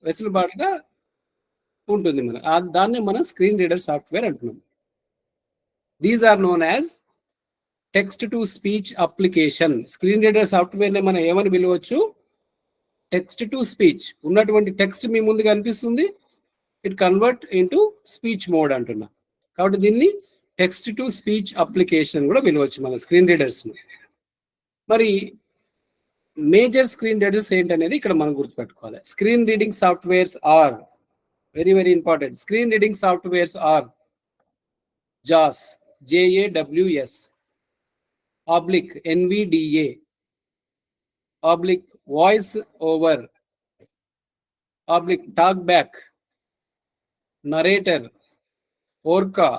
వెసులుబాటుగా ఉంటుంది. దాన్ని మనం స్క్రీన్ రీడర్ సాఫ్ట్వేర్ అంటున్నాం. These are known as text to speech application. Screen reader software ని మనం ఏమని పిలవచ్చు? Text to speech. ఉన్నటువంటి టెక్స్ట్ మీ ముందు కనిపిస్తుంది, it convert into speech mode అంటున్నా. కాబట్టి దీన్ని టెక్స్ట్ టు స్పీచ్ అప్లికేషన్ కూడా పిలవచ్చు మన స్క్రీన్ రీడర్స్. మరి మేజర్ స్క్రీన్ రీడర్స్ ఏంటనేది ఇక్కడ మనం గుర్తుపెట్టుకోవాలి. Screen reading softwares are very very important. Screen reading softwares are JAWS, JAWS, oblique NVDA, oblique voice over, oblique talkback, narrator, Orca,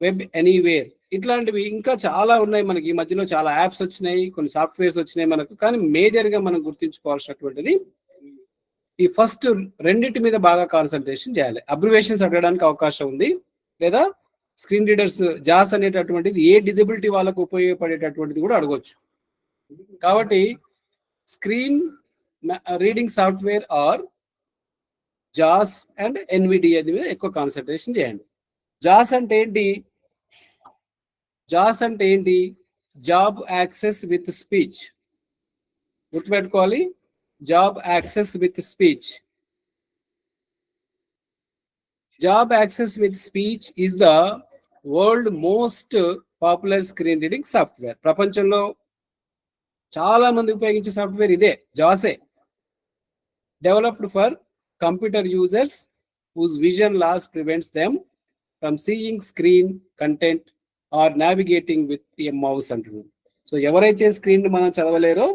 Web Anywhere. ఇట్లాంటివి ఇంకా చాలా ఉన్నాయి. మనకి ఈ మధ్యలో చాలా యాప్స్ వచ్చినాయి, కొన్ని సాఫ్ట్వేర్స్ వచ్చినాయి మనకు. కానీ మేజర్గా మనం గుర్తుంచుకోవాల్సినటువంటిది ఈ ఫస్ట్ రెండింటి మీద బాగా కాన్సన్ట్రేషన్ చేయాలి. అబ్రివేషన్స్ అడగడానికి అవకాశం ఉంది, లేదా స్క్రీన్ రీడర్స్ జాస్ అనేటటువంటిది ఏ డిజబిలిటీ వాళ్ళకు ఉపయోగపడేటటువంటిది కూడా అడగవచ్చు. కాబట్టి స్క్రీన్ రీడింగ్ సాఫ్ట్వేర్ ఆర్ జాస్ అండ్ NVDA మీద ఎక్కువ కాన్సన్ట్రేషన్ చేయండి. జాస్ అంటే ఏంటి? జాస్ అంటే ఏంటి? Job access with speech. గుర్తుపెట్టుకోవాలి, job access with speech. Job access with speech is the world most popular screen reading software. ప్రపంచంలో చాలా మంది ఉపయోగించే సాఫ్ట్వేర్ ఇదే, జాసే. Developed for computer users whose vision loss prevents them from seeing screen content or navigating with a mouse అంటున్నారు. So ఎవరైతే screen మనం చదవలేరో,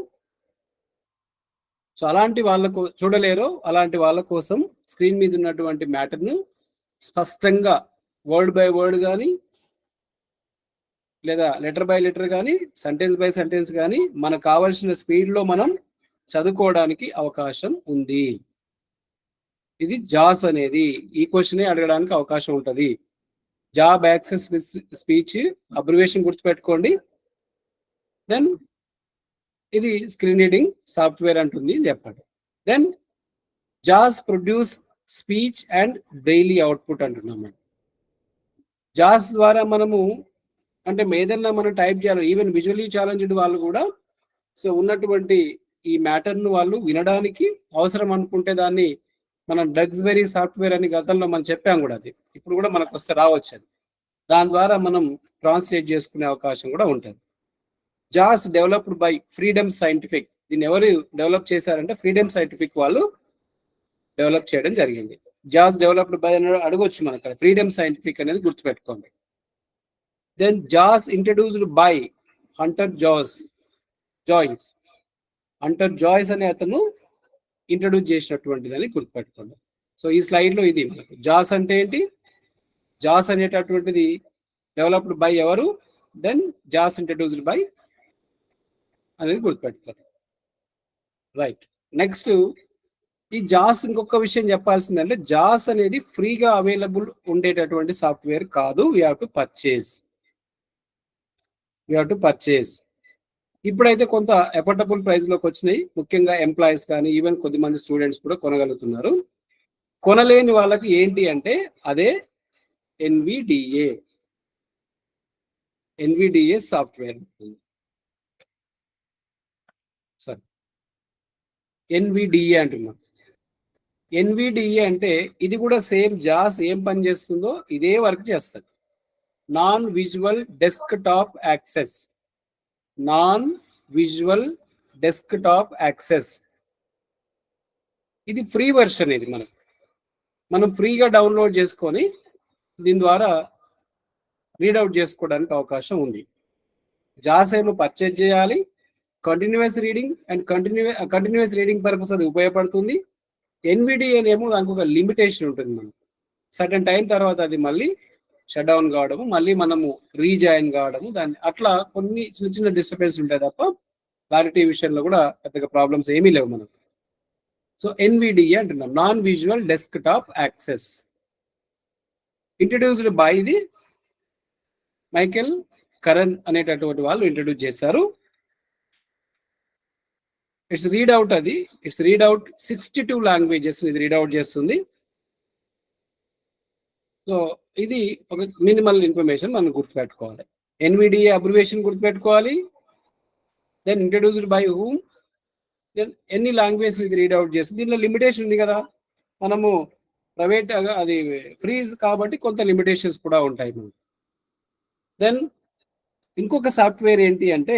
so అలాంటి వాళ్ళకు చూడలేరో, అలాంటి వాళ్ళ కోసం స్క్రీన్ మీద ఉన్నటువంటి మ్యాటర్ను స్పష్టంగా వర్డ్ బై వర్డ్ కానీ, లేదా లెటర్ బై లెటర్ కానీ, సెంటెన్స్ బై సెంటెన్స్ కానీ మనకు కావాల్సిన స్పీడ్లో మనం చదువుకోవడానికి అవకాశం ఉంది. ఇది జాస్ అనేది. ఈ క్వశ్చనే అడగడానికి అవకాశం ఉంటుంది. Job access with speech abbreviation గుర్తుపెట్టుకోండి. దెన్ ఇది స్క్రీన్ రీడింగ్ సాఫ్ట్వేర్ అంటుంది అని చెప్పండి. దెన్ జాస్ produce speech and daily output అంటున్నాం. జాస్ ద్వారా మనము అంటే ఏదన్నా మనం టైప్ చేయాలి, ఈవెన్ విజువల్లీ ఛాలెంజ్డ్ వాళ్ళు కూడా సో ఉన్నటువంటి ఈ మ్యాటర్ను వాళ్ళు వినడానికి అవసరం అనుకుంటే దాన్ని మనం డగ్స్బెరీ సాఫ్ట్వేర్ అని గతంలో మనం చెప్పాం కూడా, అది ఇప్పుడు కూడా మనకు వస్తే రావచ్చు. అది దాని ద్వారా మనం ట్రాన్స్లేట్ చేసుకునే అవకాశం కూడా ఉంటుంది. జాస్ డెవలప్డ్ బై ఫ్రీడమ్ సైంటిఫిక్. దీన్ని ఎవరు డెవలప్ చేశారంటే ఫ్రీడమ్ సైంటిఫిక్ వాళ్ళు డెవలప్ చేయడం జరిగింది. జాస్ డెవలప్డ్ బై అని అడగొచ్చు మనకు, ఫ్రీడమ్ సైంటిఫిక్ అనేది గుర్తుపెట్టుకోండి. దెన్ జాస్ introduced by Hunter Joyce. Hunter Joyce అనే అతను ఇంట్రడ్యూస్ చేసినటువంటిది అని గుర్తుపెట్టుకోండి. సో ఈ స్లైడ్లో ఇది మనకు జాస్ అంటే ఏంటి, జాస్ అనేటటువంటిది డెవలప్డ్ బై ఎవరు, దెన్ జాస్ ఇంట్రడ్యూస్డ్ బై అనేది గుర్తుపెట్టుకోండి. రైట్. నెక్స్ట్ ఈ జాస్ ఇంకొక విషయం చెప్పాల్సిందంటే, జాస్ అనేది ఫ్రీగా అవైలబుల్ ఉండేటటువంటి సాఫ్ట్వేర్ కాదు. We have to purchase. ఇప్పుడైతే కొంత ఎఫోర్డబుల్ ప్రైస్లోకి వచ్చినాయి, ముఖ్యంగా ఎంప్లాయీస్ కానీ ఈవెన్ కొద్దిమంది స్టూడెంట్స్ కూడా కొనగలుగుతున్నారు. కొనలేని వాళ్ళకి ఏంటి అంటే అదే NVDA సాఫ్ట్వేర్. సరే, NVDA అంటున్నాం. NVDA అంటే ఇది కూడా సేమ్ జాస్ ఏం పని చేస్తుందో ఇదే వర్క్ చేస్తుంది. Non visual desktop access. ఇది ఫ్రీ వెర్షన్. ఇది మనం ఫ్రీగా డౌన్లోడ్ చేసుకొని దీని ద్వారా రీడౌట్ చేసుకోవడానికి అవకాశం ఉంది. జాస్ ఏమో పర్చేజ్ చేయాలి, కంటిన్యూస్ రీడింగ్ పర్పస్ అది ఉపయోగపడుతుంది. NVDA ఏమో దానికి ఒక లిమిటేషన్ ఉంటుంది. మనకు సర్టన్ టైం తర్వాత అది మళ్ళీ షట్ డౌన్ కావడము, మళ్ళీ మనము రీజాయిన్ కావడము, దాన్ని అట్లా కొన్ని చిన్న చిన్న డిస్టర్బెన్స్ ఉంటాయి తప్ప క్లారిటీ విషయంలో కూడా పెద్దగా ప్రాబ్లమ్స్ ఏమీ లేవు మనకు. సో NVDA అంటున్నాం, non visual desktop access. Introduced by the Michael Curran అనేటటువంటి వాళ్ళు ఇంట్రడ్యూస్ చేశారు. ఇట్స్ రీడౌట్, అది ఇట్స్ రీడౌట్ 62 లాంగ్వేజెస్ ఇది రీడౌట్ చేస్తుంది. సో ఇది ఒక మినిమల్ ఇన్ఫర్మేషన్ మనం గుర్తుపెట్టుకోవాలి. ఎన్విడిఏ అబ్రివేషన్ గుర్తుపెట్టుకోవాలి. Then introduced by whom, then ఎన్ని లాంగ్వేజ్ ఇది రీడౌట్ చేస్తుంది. దీనిలో లిమిటేషన్ ఉంది కదా, మనము ప్రైవేట్ అది ఫ్రీజ్ కాబట్టి కొంత లిమిటేషన్స్ కూడా ఉంటాయి మనకు. దెన్ ఇంకొక సాఫ్ట్వేర్ ఏంటి అంటే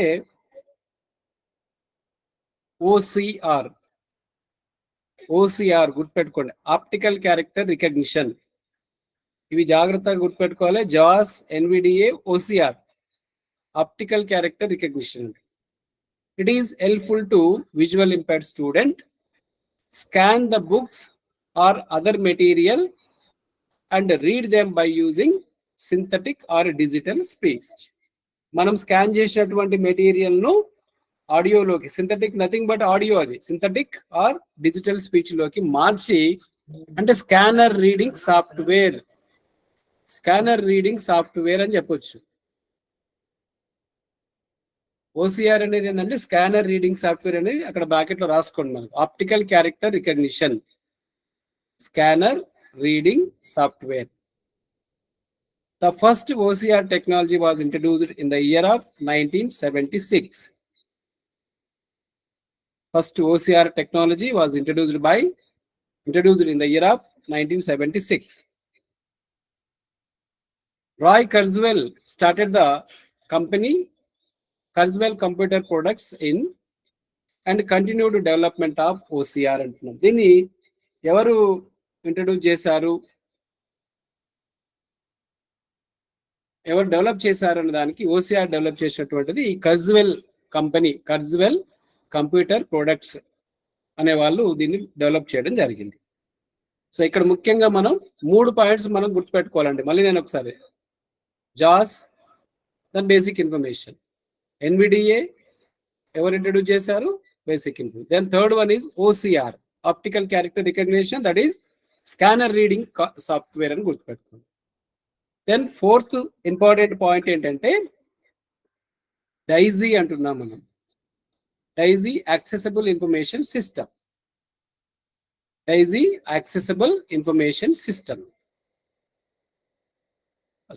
ఓసిఆర్. ఓసిఆర్ గుర్తుపెట్టుకోండి, ఆప్టికల్ క్యారెక్టర్ రికగ్నిషన్. ఇవి జాగ్రత్తగా గుర్తుపెట్టుకోవాలి. జాస్, NVDA, OCR, optical character recognition. It is helpful to visual impaired student scan the books or other material and read them by using synthetic or digital speech. మనం scan చేసినటువంటి material ను ఆడియోలోకి, synthetic nothing but audio, అది synthetic are digital speech లోకి మార్చి, అంటే scanner reading software, scanner reading software అని చెప్పొచ్చు. OCR అనేది ఏంటంటే స్కానర్ రీడింగ్ సాఫ్ట్వేర్ అనేది అక్కడ బ్రాకెట్ లో రాసుకోండి మనకు. Optical character recognition, scanner reading software. The first OCR technology was introduced in the year of 1976. First OCR technology was introduced in the year of 1976. Roy Kurzweil started the company Kurzweil Computer Products and continued development of OCR అంటున్నాం. దీన్ని ఎవరు introduce చేశారు, ఎవరు develop చేశారు అనే దానికి OCR develop చేసినటువంటిది Kurzweil company, Kurzweil computer products అనే వాళ్ళు దీన్ని డెవలప్ చేయడం జరిగింది. సో ఇక్కడ ముఖ్యంగా మనం 3 పాయింట్స్ మనం గుర్తుపెట్టుకోవాలండి. మళ్ళీ నేను ఒకసారి, జాస్, దెన్ బేసిక్ ఇన్ఫర్మేషన్. ఎన్విడిఏ ఎవరు ఇంట్రడ్యూస్ చేశారు, basic information. Then third one is OCR, optical character recognition, that is scanner reading software అని గుర్తుపెట్టుకోండి. దెన్ ఫోర్త్ ఇంపార్టెంట్ పాయింట్ ఏంటంటే డైజీ అంటున్నాం మనం. DAISY accessible information system. DAISY accessible information system,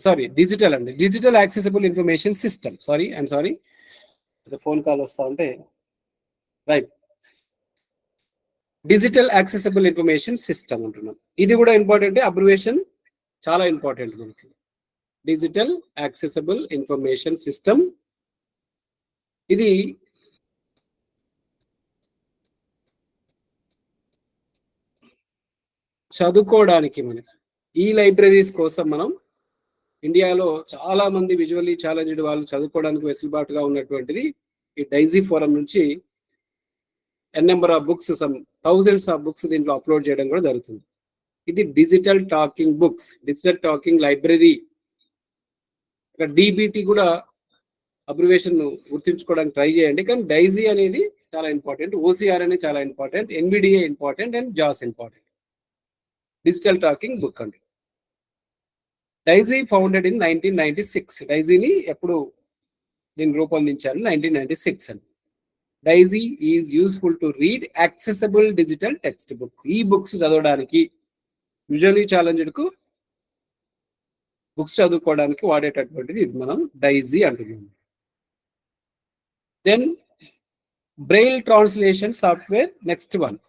sorry digital అండి, digital accessible information system. I'm sorry, phone call వస్తా ఉంటే. Right, digital accessible information system అంటున్నాం. ఇది కూడా ఇంపార్టెంట్, అబ్రివేషన్ చాలా ఇంపార్టెంట్ మనకి. డిజిటల్ యాక్సెసిబుల్ ఇన్ఫర్మేషన్ సిస్టమ్, ఇది చదువుకోవడానికి మనకి ఈ లైబ్రరీస్ కోసం మనం ఇండియాలో చాలా మంది విజువల్లీ ఛాలెంజ్డ్ వాళ్ళు చదువుకోవడానికి వెసులుబాటుగా ఉన్నటువంటిది ఈ డైజీ ఫోరం నుంచి N number of books, some thousands of books దీంట్లో అప్లోడ్ చేయడం కూడా జరుగుతుంది. ఇది digital talking books, digital talking library. ఇక్కడ డిబిటి కూడా అబ్రివేషన్ గుర్తించుకోవడానికి ట్రై చేయండి. కానీ డైజీ అనేది చాలా ఇంపార్టెంట్, ఓసిఆర్ అనేది చాలా ఇంపార్టెంట్, ఎన్విడిఏ ఇంపార్టెంట్ అండ్ జాస్ ఇంపార్టెంట్. డిజిటల్ టాకింగ్ బుక్ అండి. DAISY founded in 1996. డైజీని ఎప్పుడు దీన్ని రూపొందించారు, 1996 అండి. DAISY is useful to read accessible digital text book. ఈ బుక్స్ చదవడానికి, విజువల్లీ ఛాలెంజ్డ్కు బుక్స్ చదువుకోవడానికి వాడేటటువంటిది ఇది మనం డైజీ అంటున్నాం. Then Braille translation software, next one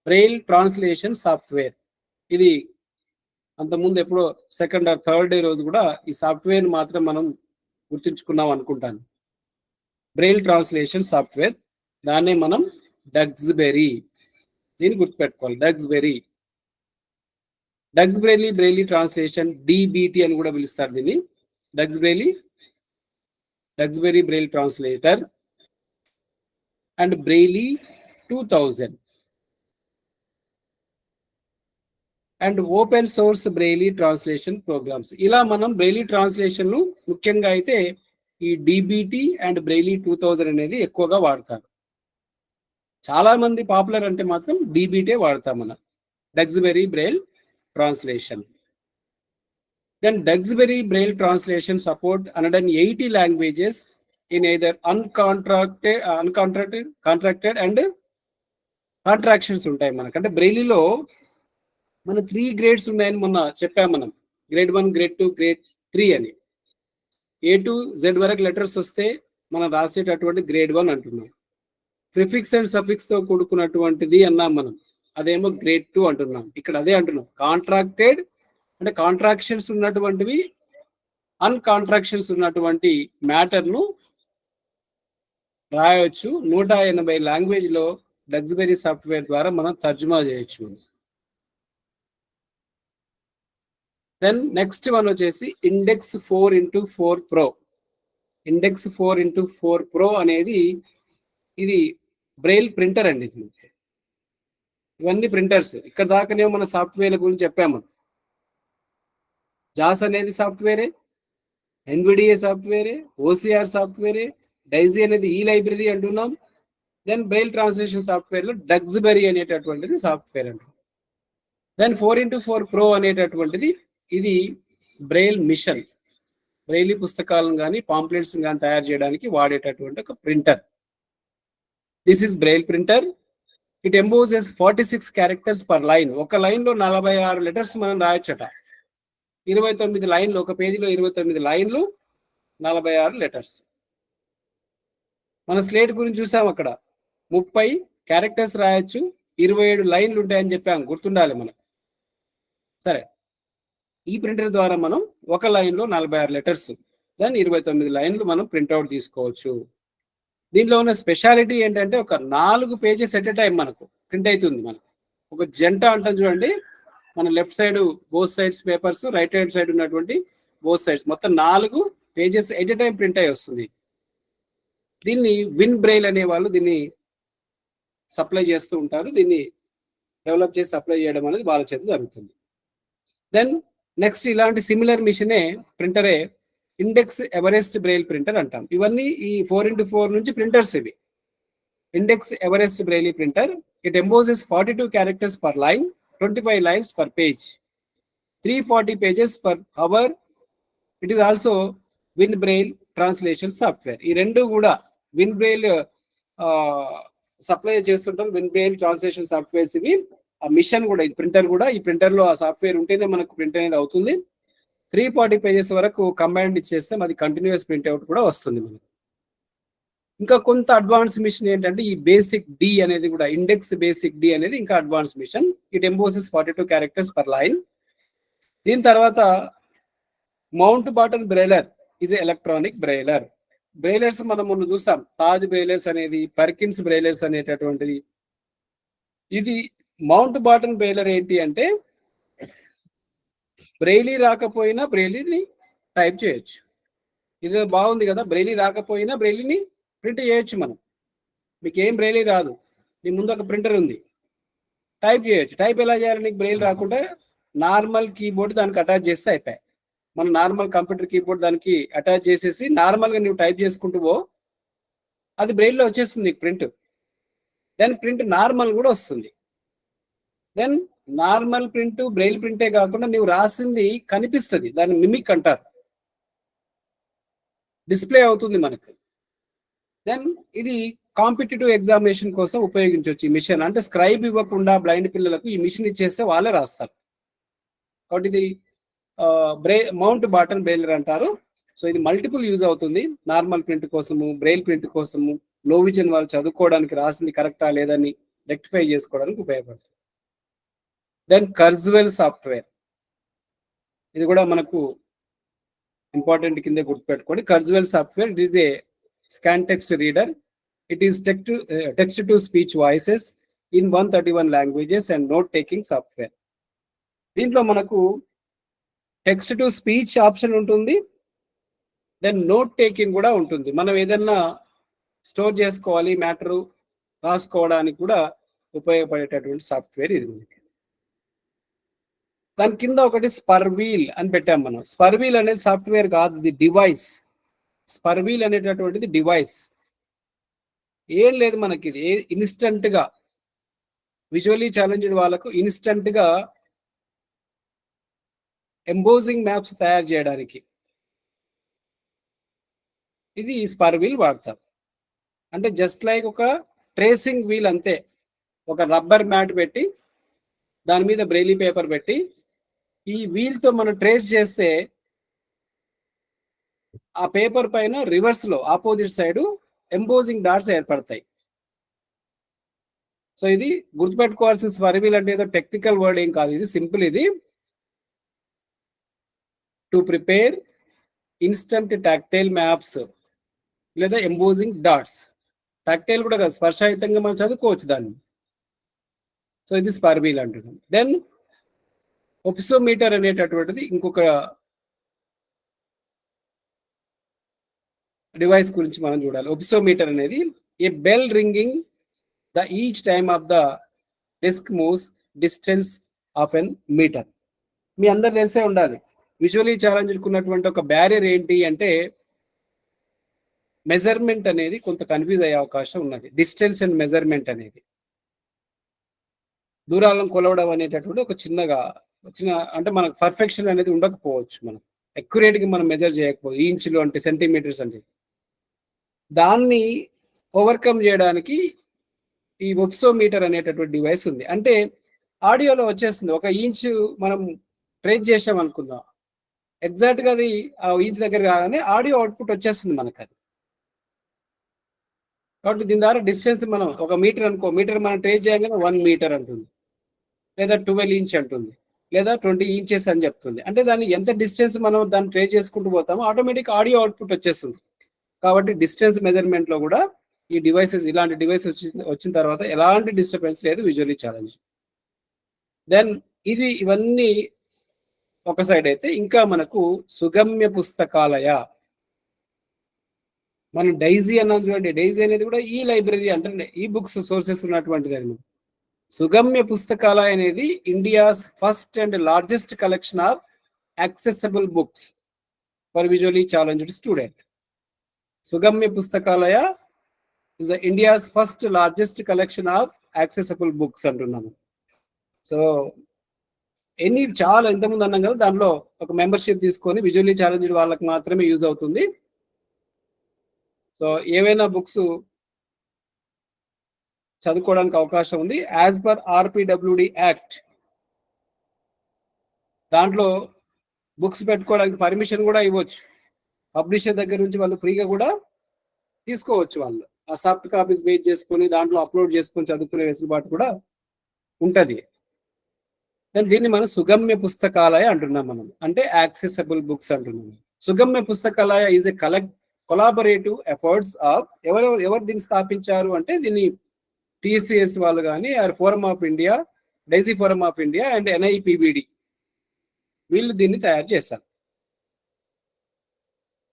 Braille translation software. ఇది అంతకుముందు ఎప్పుడో సెకండ్ ఆర్ థర్డ్ డే రోజు కూడా ఈ సాఫ్ట్వేర్ మాత్రం మనం గుర్తుంచుకున్నాం అనుకుంటాను. బ్రెయిల్ ట్రాన్స్లేషన్ సాఫ్ట్వేర్, దాన్నే మనం డక్స్బెరీ, దీన్ని గుర్తుపెట్టుకోవాలి. డక్స్బెరీ బ్రెయిలీ ట్రాన్స్లేషన్, డిబిటి అని కూడా పిలుస్తారు దీన్ని. Duxbury braille translator and braille 2000 and open source braille translation programs. ఇలా మనం బ్రెయిలీ ట్రాన్స్లేషన్ ముఖ్యంగా అయితే ఈ డిబిటి అండ్ బ్రెయిలీ 2000 అనేది ఎక్కువగా వాడతారు. చాలా మంది పాపులర్ అంటే మాత్రం డిబిటే వాడతాం మనం, Duxbury braille translation. Then Duxbury braille translation support 180 languages in either uncontracted and contractions ఉంటాయి మనకు. అంటే బ్రెయిలీలో మన 3 గ్రేడ్స్ ఉన్నాయని మొన్న చెప్పాం మనం. గ్రేడ్ 1, గ్రేడ్ 2, గ్రేడ్ 3 అని. ఏ టు జెడ్ వరకు లెటర్స్ వస్తే మనం రాసేటటువంటి గ్రేడ్ 1 అంటున్నాం. ప్రిఫిక్స్ అండ్ సఫిక్స్ తో కూడుకున్నటువంటిది అన్నాం మనం, అదేమో గ్రేడ్ 2 అంటున్నాం. ఇక్కడ అదే అంటున్నాం, కాంట్రాక్టెడ్ అంటే కాంట్రాక్షన్స్ ఉన్నటువంటివి, అన్కాంట్రాక్షన్స్ ఉన్నటువంటి మ్యాటర్ను రాయొచ్చు. 180 లాంగ్వేజ్ లో డక్స్బెరీ సాఫ్ట్వేర్ ద్వారా మనం తర్జుమా చేయొచ్చు. దెన్ నెక్స్ట్ వన్ వచ్చేసి index 4x4 pro. Index 4x4 pro అనేది ఇది బ్రెయిల్ ప్రింటర్ అండి. ఇవన్నీ ప్రింటర్స్. ఇక్కడ దాకానే మన సాఫ్ట్వేర్ల గురించి చెప్పాము. జాస్ అనేది సాఫ్ట్వేరే, ఎన్విడిఏ సాఫ్ట్వేరే, ఓసిఆర్ సాఫ్ట్వేరే, డైజీ అనేది ఈ లైబ్రరీ అంటున్నాం. దెన్ బ్రెయిల్ ట్రాన్స్లేషన్ సాఫ్ట్వేర్ లో డక్స్బెరీ అనేటటువంటిది సాఫ్ట్వేర్ అంటున్నాం. దెన్ 4x4 ప్రో అనేటటువంటిది ఇది బ్రెయిల్ మిషన్. బ్రెయిలీ పుస్తకాలను కానీ పాంప్లెట్స్ కానీ తయారు చేయడానికి వాడేటటువంటి ఒక printer. This is braille printer. It embosses 46 characters per line. ఒక లైన్ లో 46 లెటర్స్ మనం రాయొచ్చట. 29 లైన్లు, ఒక పేజీలో 29 లైన్లు, 46 లెటర్స్. మన స్లేట్ గురించి చూసాం, అక్కడ 30 క్యారెక్టర్స్ రాయొచ్చు, 27 లైన్లు ఉంటాయని చెప్పాం, గుర్తుండాలి మనం. సరే, ఈ ప్రింటర్ ద్వారా మనం ఒక లైన్ లో 46 లెటర్స్, దాన్ని 29 లైన్లు మనం ప్రింట్అవుట్ తీసుకోవచ్చు. దీంట్లో ఉన్న స్పెషాలిటీ ఏంటంటే ఒక 4 పేజెస్ ఎట్ ఎ టైం మనకు ప్రింట్ అవుతుంది. మనకు ఒక జంట అంటాం చూడండి, మన left side both sides papers, right hand side ఉన్నటువంటి బోత్ సైడ్స్, మొత్తం 4 pages at a time print అయి వస్తుంది. దీన్ని విన్ బ్రెయిల్ అనే వాళ్ళు దీన్ని సప్లై చేస్తూ ఉంటారు. దీన్ని డెవలప్ చేసి సప్లై చేయడం అనేది వాళ్ళ చేత జరుగుతుంది. దెన్ నెక్స్ట్ ఇలాంటి సిమిలర్ మిషనే ప్రింటరే ఇండెక్స్ ఎవరెస్ట్ బ్రెయిల్ ప్రింటర్ అంటాం. ఇవన్నీ ఈ 4x4 నుంచి ప్రింటర్స్ ఇవి. Index Everest braille printer. It embosses 42 characters per line, 25 lines per page, 340 pages per hour. It is also WinBraille translation software. ఈ రెండు కూడా WinBraille సప్లై చేస్తుంటాం. WinBraille ట్రాన్స్లేషన్ సాఫ్ట్వేర్స్ ఇవి. ఆ మిషన్ కూడా, ఇది ప్రింటర్ కూడా, ఈ ప్రింటర్ లో ఆ సాఫ్ట్వేర్ ఉంటేనే మనకు ప్రింట్ అనేది అవుతుంది. 340 pages వరకు కంబైండ్ ఇచ్చేస్తే అది కంటిన్యూస్ ప్రింట్ అవుట్ కూడా వస్తుంది మనకు. ఇంకా కొంత అడ్వాన్స్ మిషన్ ఏంటంటే ఈ బేసిక్ డి అనేది కూడా, ఇండెక్స్ బేసిక్ డి అనేది ఇంకా advance machine. It embosses 42 characters per line. దీని తర్వాత Mount Batten brailler is electronic brailler. Braillers మనం ముందు చూసాం, తాజ్ బ్రెయిలర్స్ అనేది, పర్కిన్స్ బ్రెయిలర్స్ అనేటటువంటిది. ఇది మౌంట్ బాటన్ బ్రెయిలర్ ఏంటి అంటే బ్రెయిలీ రాకపోయినా బ్రెయిలీని టైప్ చేయొచ్చు. ఇది బాగుంది కదా, బ్రెయిలీ రాకపోయినా బ్రెయిలీని ప్రింట్ చేయొచ్చు మనం. మీకు ఏం బ్రెయిలీ రాదు, నీ ముందు ఒక ప్రింటర్ ఉంది, టైప్ చేయొచ్చు. టైప్ ఎలా చేయాలి, నీకు బ్రెయిల్ రాకుంటే నార్మల్ కీబోర్డ్ దానికి అటాచ్ చేస్తే అయిపోయాయి. మన నార్మల్ కంప్యూటర్ కీబోర్డ్ దానికి అటాచ్ చేసేసి నార్మల్గా నువ్వు టైప్ చేసుకుంటూ పో, అది బ్రెయిల్లో వచ్చేస్తుంది నీకు ప్రింట్. దెన్ ప్రింట్ నార్మల్ కూడా వస్తుంది. దెన్ నార్మల్ ప్రింట్, బ్రెయిల్ ప్రింటే కాకుండా నువ్వు రాసింది కనిపిస్తుంది, దాన్ని మిమిక్ అంటారు, డిస్ప్లే అవుతుంది మనకు. దెన్ ఇది కాంపిటేటివ్ ఎగ్జామినేషన్ కోసం ఉపయోగించవచ్చు ఈ మిషన్. అంటే స్క్రైబ్ ఇవ్వకుండా బ్లైండ్ పిల్లలకు ఈ మిషన్ ఇచ్చేస్తే వాళ్ళే రాస్తారు. కాబట్టి ఇది మౌంట్ బాటన్ బ్రెయిలర్ అంటారు. సో ఇది మల్టిపుల్ యూజ్ అవుతుంది, నార్మల్ ప్రింట్ కోసము, బ్రెయిల్ ప్రింట్ కోసము, లో విజన్ వాళ్ళు చదువుకోవడానికి రాసింది కరెక్టా లేదని రెక్టిఫై చేసుకోవడానికి ఉపయోగపడుతుంది. దెన్ కర్జ్వెల్ సాఫ్ట్వేర్, ఇది కూడా మనకు ఇంపార్టెంట్ కింద గుర్తుపెట్టుకోండి. Kurzweil software, it is a scan text reader. It is text to speech voices in 131 languages and note taking software. దీంట్లో మనకు టెక్స్ట్ టు స్పీచ్ ఆప్షన్ ఉంటుంది, దెన్ నోట్ టేకింగ్ కూడా ఉంటుంది. మనం ఏదన్నా స్టోర్ చేసుకోవాలి, మ్యాటర్ రాసుకోవడానికి కూడా ఉపయోగపడేటటువంటి సాఫ్ట్వేర్ ఇది మనకి. దాని కింద ఒకటి స్పర్వీల్ అని పెట్టాం మనం. స్పర్వీల్ అనేది సాఫ్ట్వేర్ కాదు, ఇది డివైస్. స్పర్వీల్ అనేటటువంటిది డివైస్. ఏం లేదు మనకి, ఇది ఇన్స్టంట్ గా విజువల్లీ ఛాలెంజ్డ్ వాళ్ళకు ఇన్స్టంట్ గా ఎంబోజింగ్ మ్యాప్స్ తయారు చేయడానికి ఇది స్పర్వీల్ వాడతారు. అంటే జస్ట్ లైక్ ఒక ట్రేసింగ్ వీల్ అంతే. ఒక రబ్బర్ మ్యాట్ పెట్టి దాని మీద బ్రెయిలీ పేపర్ పెట్టి ఈ వీల్తో మనం ట్రేస్ చేస్తే ఆ పేపర్ పైన రివర్స్ లో ఆపోజిట్ సైడ్ ఎంబోజింగ్ డాట్స్ ఏర్పడతాయి. సో ఇది గుర్తుపెట్టుకోవాల్సిన స్వరవీల్ అంటే ఏదో టెక్నికల్ వర్డ్ ఏం కాదు, ఇది సింపుల్. ఇది to prepare instant tactile maps లేదా ఎంబోజింగ్ డాట్స్. టాక్టైల్ కూడా కాదు, స్పర్శాయుతంగా మనం చదువుకోవచ్చు దాన్ని. సో ఇది స్పర్వీల్ అంటున్నాం. దెన్ ఒప్సోమీటర్ అనేటటువంటిది ఇంకొక డివైస్ గురించి మనం చూడాలి. ఒప్సోమీటర్ అనేది a bell ringing the each time of the disc moves distance of N meter. మీ అందరు తెలిసే ఉండాలి, విజువలీ ఛాలెంజ్డ్ ఉన్నటువంటి ఒక బ్యారియర్ ఏంటి అంటే మెజర్మెంట్ అనేది కొంత కన్ఫ్యూజ్ అయ్యే అవకాశం ఉన్నది. డిస్టెన్స్ అండ్ మెజర్మెంట్ అనేది, దూరాలను కొలవడం అనేటటువంటి ఒక చిన్నగా అంటే మనకు పర్ఫెక్షన్ అనేది ఉండకపోవచ్చు, మనం అక్యురేట్గా మనం మెజర్ చేయకపోవచ్చు, ఇంచులు అంటే సెంటీమీటర్స్ అంటే. దాన్ని ఓవర్కమ్ చేయడానికి ఈ ఒప్సోమీటర్ అనేటటువంటి డివైస్ ఉంది. అంటే ఆడియోలో వచ్చేస్తుంది, ఒక ఇంచు మనం ట్రేస్ చేసాం అనుకుందాం, ఎగ్జాక్ట్గా అది ఆ ఇంచ్ దగ్గర కాగానే ఆడియో అవుట్పుట్ వచ్చేస్తుంది మనకు అది. కాబట్టి దీని ద్వారా డిస్టెన్స్ మనం ఒక మీటర్ అనుకో, మీటర్ మనం ట్రేస్ చేయగానే 1 మీటర్ అంటుంది, లేదా 12 ఇంచ్ అంటుంది, లేదా 20 ఇంచెస్ అని చెప్తుంది. అంటే దాన్ని ఎంత డిస్టెన్స్ మనం దాన్ని ట్రేస్ చేసుకుంటూ పోతామో ఆటోమేటిక్ ఆడియో అవుట్పుట్ వచ్చేస్తుంది. కాబట్టి డిస్టెన్స్ మెజర్మెంట్ లో కూడా ఈ డివైసెస్, ఇలాంటి డివైస్ వచ్చిన తర్వాత ఎలాంటి డిస్టర్బెన్స్ లేదు విజువల్లీ ఛాలెంజ్. దెన్ ఇవన్నీ ఒక సైడ్ అయితే, ఇంకా మనకు సుగమ్య పుస్తకాలయ, మనం డైజీ అన్నది చూడండి. డైజీ అనేది కూడా ఈ లైబ్రరీ అంటే ఈ బుక్స్ సోర్సెస్ ఉన్నటువంటిది. అది సుగమ్య పుస్తకాలయ అనేది India's first and largest collection of accessible books for visually challenged student. Sugamya Pustakalaya is the India's first largest collection of accessible books అంటున్నాను. సో చాలా ఇంతకుముందు అన్నాం కదా, దానిలో ఒక మెంబర్షిప్ తీసుకొని విజువల్లీ ఛాలెంజ్డ్ వాళ్ళకి మాత్రమే యూజ్ అవుతుంది. సో ఏవైనా బుక్స్ చదువుకోవడానికి అవకాశం ఉంది. యాజ్ పర్ ఆర్పిడబ్ల్యూడి యాక్ట్ దాంట్లో బుక్స్ పెట్టుకోవడానికి పర్మిషన్ కూడా ఇవ్వచ్చు. పబ్లిషర్ దగ్గర నుంచి వాళ్ళు ఫ్రీగా కూడా తీసుకోవచ్చు. వాళ్ళు ఆ సాఫ్ట్ కాపీస్ వెయిట్ చేసుకొని దాంట్లో అప్లోడ్ చేసుకొని చదువుకునే వెసులుబాటు కూడా ఉంటుంది. దీన్ని మనం సుగమ్య పుస్తకాలయ అంటున్నాం మనం, అంటే యాక్సెసిబుల్ బుక్స్ అంటున్నాం. Sugamya Pustakalaya is a collaborative efforts of ఎవరు దీన్ని స్థాపించారు అంటే దీన్ని టీసీఎస్ వాళ్ళు కానీ, forum of India, DAISY forum of India and NIPBD వీళ్ళు దీన్ని తయారు చేస్తారు.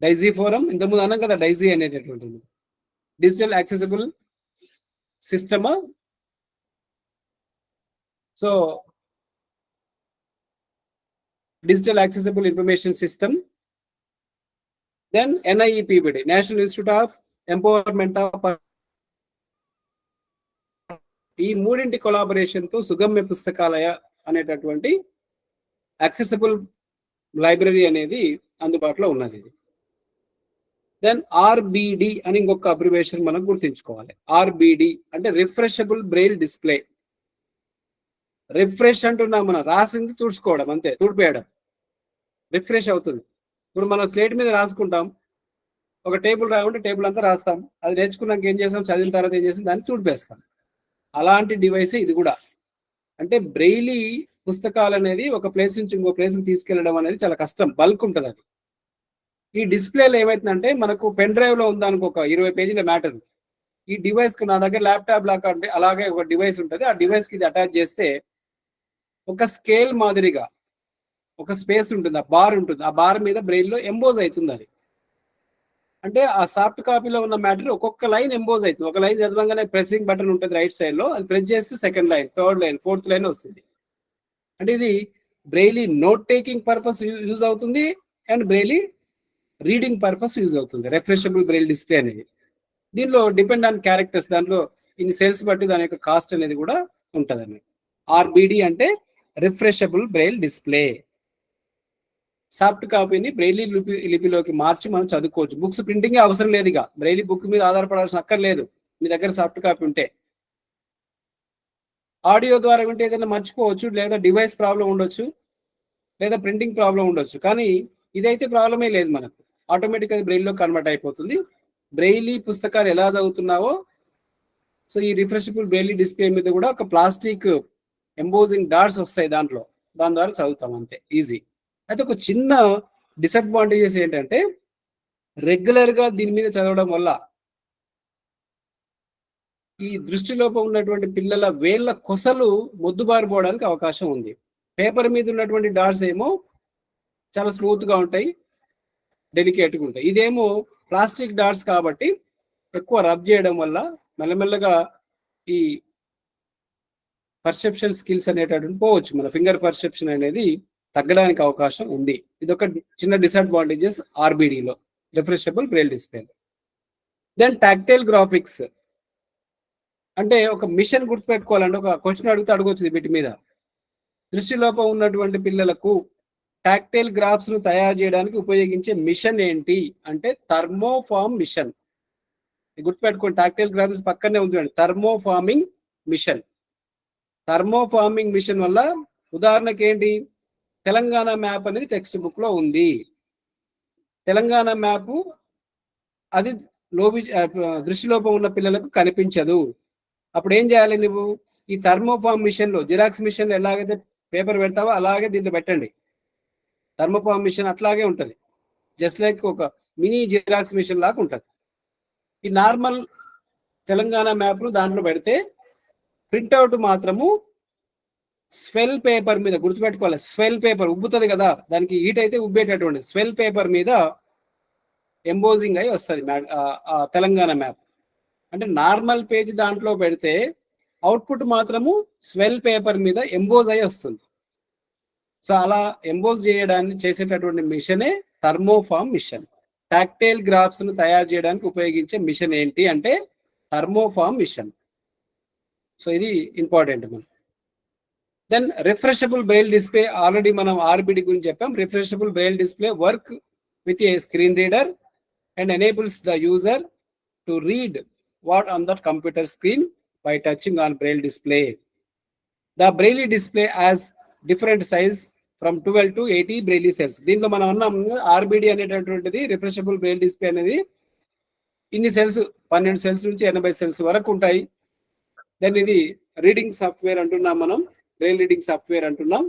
డైజీ ఫోరం ఇంతకుముందు అన్నాం కదా, డైజీ అనేటటువంటిది digital accessible system. So digital accessible information system. Then NIPBD, national institute of empowerment of. ఈ మూడింటి కొలాబరేషన్ తో సుగమ్య పుస్తకాలయ అనేటటువంటి యాక్సెసిబుల్ లైబ్రరీ అనేది అందుబాటులో ఉన్నది. దెన్ ఆర్బిడి అని ఇంకొక అబ్రివేషన్ మనం గుర్తుంచుకోవాలి. ఆర్బిడి అంటే రిఫ్రెషబుల్ బ్రెయిల్ డిస్ప్లే. రిఫ్రెష్ అంటున్నాం, మనం రాసింది తుడుచుకోవడం, అంతే, తుడిపేయడం, రిఫ్రెష్ అవుతుంది. ఇప్పుడు మనం స్లేట్ మీద రాసుకుంటాం, ఒక టేబుల్ రాకుంటే టేబుల్ అంతా రాస్తాం, అది నేర్చుకున్నాక ఏం చేస్తాం, చదివిన తర్వాత ఏం చేస్తాం, దాన్ని తుడిపేస్తాం. అలాంటి డివైస్ ఇది కూడా. అంటే బ్రెయిలీ పుస్తకాలు అనేది ఒక ప్లేస్ నుంచి ఇంకో ప్లేస్కి తీసుకెళ్ళడం అనేది చాలా కష్టం, బల్క్ ఉంటుంది అది. ఈ డిస్ప్లేలో ఏమవుతుందంటే మనకు పెన్ డ్రైవ్ లో ఉందనుకో ఒక 20 పేజీల మ్యాటర్, ఈ డివైస్ కు నా దగ్గర ల్యాప్టాప్ లాగా అంటే అలాగే ఒక డివైస్ ఉంటుంది, ఆ డివైస్ కి ఇది అటాచ్ చేస్తే ఒక స్కేల్ మాదిరిగా ఒక స్పేస్ ఉంటుంది, ఆ బార్ ఉంటుంది, ఆ బార్ మీద బ్రెయిన్ లో ఎంబోజ్ అవుతుంది అది. అంటే ఆ సాఫ్ట్ కాపీలో ఉన్న మ్యాటర్ ఒక్కొక్క లైన్ ఎంబోజ్ అవుతుంది. ఒక లైన్ చదవగానే ప్రెసింగ్ బటన్ ఉంటుంది రైట్ సైడ్ లో, అది ప్రెస్ చేస్తే second line, third line, fourth line వస్తుంది. అంటే ఇది braille note taking purpose use అవుతుంది and braille reading purpose use అవుతుంది. రిఫ్రెషబుల్ బ్రెయిల్ డిస్ప్లే అనేది దీనిలో డిపెండ్ ఆన్ క్యారెక్టర్స్, దాంట్లో ఇన్ని సెల్స్ బట్టి దాని యొక్క కాస్ట్ అనేది కూడా ఉంటుంది అన్నమాట. ఆర్బిడి అంటే రిఫ్రెషబుల్ బ్రెయిల్ డిస్ప్లే. సాఫ్ట్ కాపీని బ్రెయిలీ లిపిలోకి మార్చి మనం చదువుకోవచ్చు. బుక్స్ ప్రింటింగ్ అవసరం లేదు, ఇక బ్రెయిలీ బుక్ మీద ఆధారపడాల్సిన అక్కర్లేదు మీ దగ్గర సాఫ్ట్ కాపీ ఉంటే. ఆడియో ద్వారా వింటే ఏదైనా మర్చిపోవచ్చు, లేదా డివైస్ ప్రాబ్లం ఉండొచ్చు, లేదా ప్రింటింగ్ ప్రాబ్లం ఉండొచ్చు. కానీ ఇదైతే ప్రాబ్లమే లేదు, మనకు ఆటోమేటిక్గా బ్రెయిన్లో కన్వర్ట్ అయిపోతుంది. బ్రెయిలీ పుస్తకాలు ఎలా చదువుతున్నావో సో ఈ రిఫ్రెషబుల్ బ్రెయిలీ డిస్ప్లే మీద కూడా ఒక ప్లాస్టిక్ ఎంబోజింగ్ డాట్స్ వస్తాయి దాంట్లో, దాని ద్వారా చదువుతాం అంతే, ఈజీ. అయితే ఒక చిన్న డిసడ్వాంటేజెస్ ఏంటంటే రెగ్యులర్గా దీని మీద చదవడం వల్ల ఈ దృష్టిలోపం ఉన్నటువంటి పిల్లల వేళ్ళ కొసలు మొద్దుబారిపోవడానికి అవకాశం ఉంది. పేపర్ మీద ఉన్నటువంటి డాట్స్ ఏమో చాలా స్మూత్గా ఉంటాయి, డెలికేట్గా ఉంటాయి. ఇదేమో ప్లాస్టిక్ డాట్స్ కాబట్టి ఎక్కువ రబ్ చేయడం వల్ల మెల్లమెల్లగా ఈ పర్సెప్షన్ స్కిల్స్ అనేటటువంటి పోవచ్చు, మన ఫింగర్ పర్సెప్షన్ అనేది తగ్గడానికి అవకాశం ఉంది. ఇది ఒక చిన్న డిసడ్వాంటేజెస్ ఆర్బిడిలో, refreshable braille display. Then tactile graphics అంటే ఒక మిషన్ గుర్తుపెట్టుకోవాలంటే ఒక క్వశ్చన్ అడగవచ్చు వీటి మీద. దృష్టిలోపం ఉన్నటువంటి పిల్లలకు టాక్టైల్ గ్రాఫ్స్ ను తయారు చేయడానికి ఉపయోగించే మిషన్ ఏంటి అంటే థర్మోఫార్మ్ మిషన్. గుర్తుపెట్టుకోండి, టాక్టైల్ గ్రాఫిక్స్ పక్కనే ఉంది, థర్మోఫార్మింగ్ మిషన్. థర్మోఫార్మింగ్ మిషన్ వల్ల ఉదాహరణకి ఏంటి, తెలంగాణ మ్యాప్ అనేది టెక్స్ట్ బుక్ లో ఉంది. తెలంగాణ మ్యాప్ అది దృష్టిలోపం ఉన్న పిల్లలకు కనిపించదు. అప్పుడు ఏం చేయాలి, నువ్వు ఈ థర్మోఫార్మ్ మిషన్ లో, జిరాక్స్ మిషన్ లో ఎలాగైతే పేపర్ పెడతావో అలాగే దీంట్లో పెట్టండి. థర్మోఫార్మ్ మిషన్ అట్లాగే ఉంటుంది, జస్ట్ లైక్ ఒక మినీ జిరాక్స్ మిషన్ లాగా ఉంటుంది. ఈ నార్మల్ తెలంగాణ మ్యాప్ ను దాంట్లో పెడితే ప్రింట్అవుట్ మాత్రము స్వెల్ పేపర్ మీద, గుర్తుపెట్టుకోవాలి స్వెల్ పేపర్ ఉబ్బుతుంది కదా, దానికి హీట్ అయితే ఉబ్బేటటువంటి స్వెల్ పేపర్ మీద ఎంబోజింగ్ అయి వస్తుంది తెలంగాణ మ్యాప్. అంటే నార్మల్ పేజ్ దాంట్లో పెడితే అవుట్పుట్ మాత్రము స్వెల్ పేపర్ మీద ఎంబోజ్ అయి వస్తుంది. సో అలా ఎంబోజ్ చేసేటటువంటి మిషనే థర్మోఫార్మ్ మిషన్. టాక్టైల్ గ్రాఫ్స్ ను తయారు చేయడానికి ఉపయోగించే మిషన్ ఏంటి అంటే థర్మోఫార్మ్ మిషన్. సో ఇది ఇంపార్టెంట్ మనం. Then refreshable braille display, already మనం ఆర్బిడి గురించి చెప్పాం. Refreshable braille display work with a screen reader and enables the user to read what on that computer screen by touching on braille display. The braille display has different size from 12 to 80 braille cells. దీంట్లో మనం అన్నాం RBD అనేటటువంటిది రిఫ్రెషబుల్ braille display అనేది ఇన్ని cells 12 cells నుంచి 80 cells వరకు ఉంటాయి. Then ఇది రీడింగ్ సాఫ్ట్వేర్ అంటున్నాం, మనం బ్రెయిల్ రీడింగ్ సాఫ్ట్వేర్ అంటున్నాం.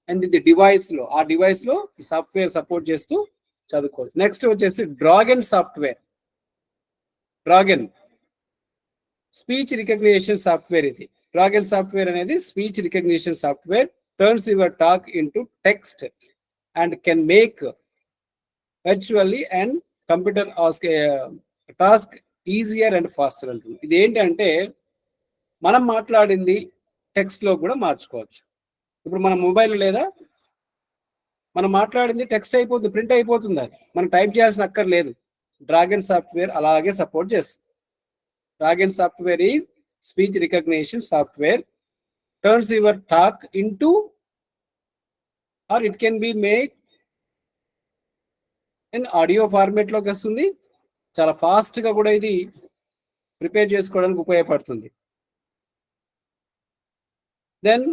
అండ్ ఇది డివైస్ లో, ఆ డివైస్ లో ఈ సాఫ్ట్వేర్ సపోర్ట్ చేస్తూ చదువుకోవచ్చు. నెక్స్ట్ వచ్చేసి Dragon software. Dragon speech recognition software. ఇది డ్రాగన్ సాఫ్ట్వేర్ అనేది speech recognition software. Turns your talk into text and can make virtually and computer task easier and faster అంటుంది. ఇది ఏంటంటే మనం మాట్లాడింది టెక్స్ట్ లో కూడా మార్చుకోవచ్చు. ఇప్పుడు మన మొబైల్ లేదా మనం మాట్లాడింది టెక్స్ట్ అయిపోతుంది, ప్రింట్ అయిపోతుంది, అది మనం టైప్ చేయాల్సిన అక్కర్లేదు. డ్రాగన్ సాఫ్ట్వేర్ అలాగే సపోర్ట్ చేస్తుంది. Dragon software is speech recognition software, turns your talk into or it can be make in audio format లోకి వస్తుంది. చాలా ఫాస్ట్ గా కూడా ఇది ప్రిపేర్ చేసుకోవడానికి ఉపయోగపడుతుంది. దెన్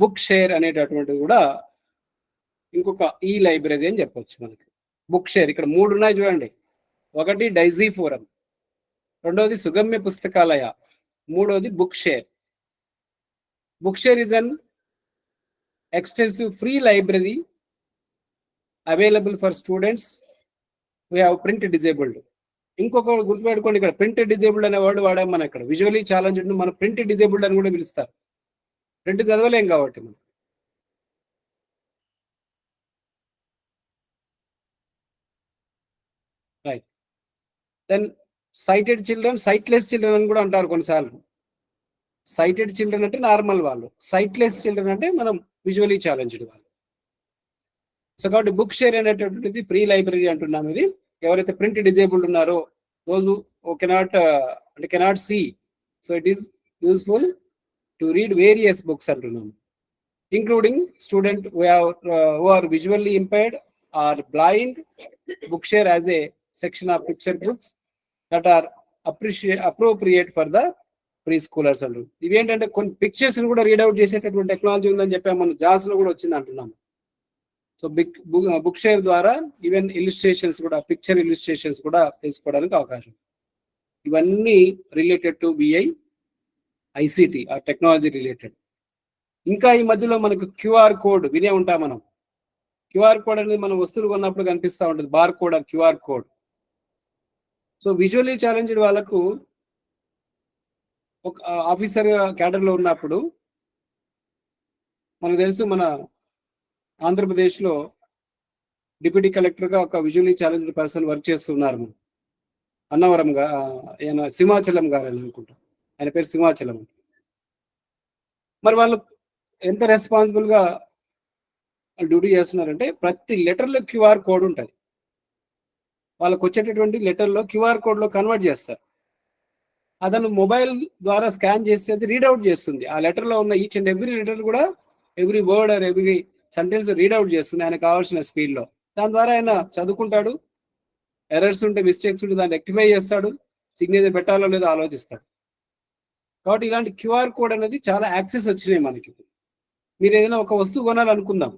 బుక్ షేర్ అనేటటువంటిది కూడా ఇంకొక ఈ లైబ్రరీ అని చెప్పొచ్చు మనకి. బుక్ షేర్ ఇక్కడ 3 ఉన్నాయి చూడండి. ఒకటి డైజీ ఫోరం, రెండవది సుగమ్య పుస్తకాలయ, మూడవది book share. Book share is an extensive free library available for students who have print disabled. ఇంకొక గుర్తుపెట్టుకోండి, ఇక్కడ ప్రింట్ డిజేబుల్డ్ అనే వర్డ్ వాడాం మనం. ఇక్కడ విజువలీ ఛాలెంజ్డ్ మనం ప్రింట్ డిజేబుల్డ్ అని కూడా పిలుస్తారు, ప్రింట్ చదవలేం కాబట్టి మనం. Right. Then sighted children, sightless children అని కూడా అంటారు కొన్నిసార్లు. సైటెడ్ చిల్డ్రన్ అంటే నార్మల్ వాళ్ళు, సైట్లెస్ చిల్డ్రన్ అంటే మనం విజువలీ ఛాలెంజ్డ్ వాళ్ళు. సో కాబట్టి బుక్ షేర్ అనేటటువంటిది ఫ్రీ లైబ్రరీ అంటున్నాం. ఇది ఎవరైతే ప్రింట్ డిజేబుల్డ్ ఉన్నారో those who cannot see, so it is useful to read various books అంటున్నాం, including student who are visually impaired or blind. Bookshare has a section of picture books that are appropriate for the pre scholars అంటారు. ఇవేంటంటే కొన్ని pictures కూడా read out చేసేటటువంటి technology ఉందని చెప్పాము, మనం Jos లో కూడా వచ్చింది అంటున్నాము. సో బుక్ షేర్ ద్వారా ఈవెన్ ఇలిస్ట్రేషన్స్ కూడా, పిక్చర్ ఇలిస్ట్రేషన్స్ కూడా తీసుకోవడానికి అవకాశం. ఇవన్నీ రిలేటెడ్ టు బిఐ ఐసిటి, ఆ టెక్నాలజీ రిలేటెడ్. ఇంకా ఈ మధ్యలో మనకు క్యూఆర్ కోడ్ వినే ఉంటాం మనం. క్యూఆర్ కోడ్ అనేది మనం వస్తువులు కొన్నప్పుడు కనిపిస్తూ ఉంటుంది, bar code, QR code. So visually challenged వాళ్ళకు ఒక ఆఫీసర్ క్యాడర్ లో ఉన్నప్పుడు మనకు తెలుసు, మన ఆంధ్రప్రదేశ్లో డిప్యూటీ కలెక్టర్గా ఒక విజువల్లీ ఛాలెంజ్డ్ పర్సన్ వర్క్ చేస్తున్నారు. అన్నవరం ఆయన సింహాచలం గారు అని అనుకుంటా, ఆయన పేరు సింహాచలం. మరి వాళ్ళు ఎంత రెస్పాన్సిబుల్గా డ్యూటీ చేస్తున్నారంటే ప్రతి లెటర్లో క్యూఆర్ కోడ్ ఉంటుంది. వాళ్ళకు వచ్చేటటువంటి లెటర్లో క్యూఆర్ కోడ్లో కన్వర్ట్ చేస్తారు. అతను మొబైల్ ద్వారా స్కాన్ చేస్తే అది రీడౌట్ చేస్తుంది. ఆ లెటర్లో ఉన్న ఈచ్ అండ్ ఎవ్రీ లెటర్ కూడా, every word or every sentence read out చేస్తుంది ఆయన కావాల్సిన స్పీడ్లో. దాని ద్వారా ఆయన చదువుకుంటాడు, ఎర్రర్స్ ఉంటే, మిస్టేక్స్ ఉంటే దాన్ని రెక్టిఫై చేస్తాడు, సిగ్నేచర్ పెట్టాలో లేదో ఆలోచిస్తాడు. కాబట్టి ఇలాంటి క్యూఆర్ కోడ్ అనేది చాలా యాక్సెస్ వచ్చినాయి మనకి. మీరు ఏదైనా ఒక వస్తువు కొనాలనుకుందాం,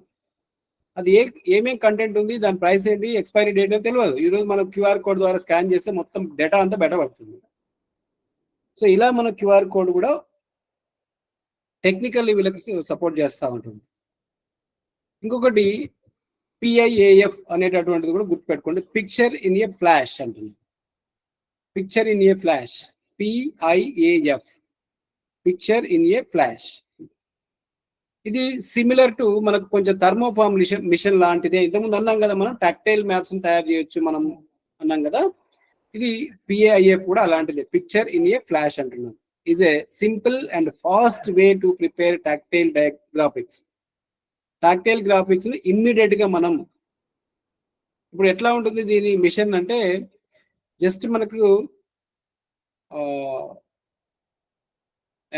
అది ఏమేం కంటెంట్ ఉంది, దాని ప్రైస్ ఏంటి, ఎక్స్పైరీ డేట్ అని తెలియదు. ఈరోజు మనం క్యూఆర్ కోడ్ ద్వారా స్కాన్ చేస్తే మొత్తం డేటా అంతా బయటపడుతుంది. సో ఇలా మన క్యూఆర్ కోడ్ కూడా టెక్నికల్లీ వీళ్ళకి సపోర్ట్ చేస్తూ ఉంటుంది. ఇంకొకటి పిఐఏఎఫ్ అనేటటువంటిది కూడా గుర్తుపెట్టుకోండి, పిక్చర్ ఇన్ ఏ ఫ్లాష్ అంటుంది. Picture in a flash, PIAF, picture in a flash. ఇది సిమిలర్ టు మనకు కొంచెం థర్మోఫార్మ్ మిషన్ లాంటిదే. ఇంతకుముందు అన్నాం కదా మనం, టాక్టైల్ మ్యాప్స్ తయారు చేయొచ్చు మనం అన్నాం కదా. ఇది పిఐఎఫ్ కూడా అలాంటిదే, పిక్చర్ ఇన్ ఏ ఫ్లాష్ అంటున్నాం. Is a simple and fast way to prepare tactile graphics. Tactile graphics ని ఇమ్మీడియట్ గా మనం, ఇప్పుడు ఎట్లా ఉంటుంది దీని మిషన్ అంటే, జస్ట్ మనకు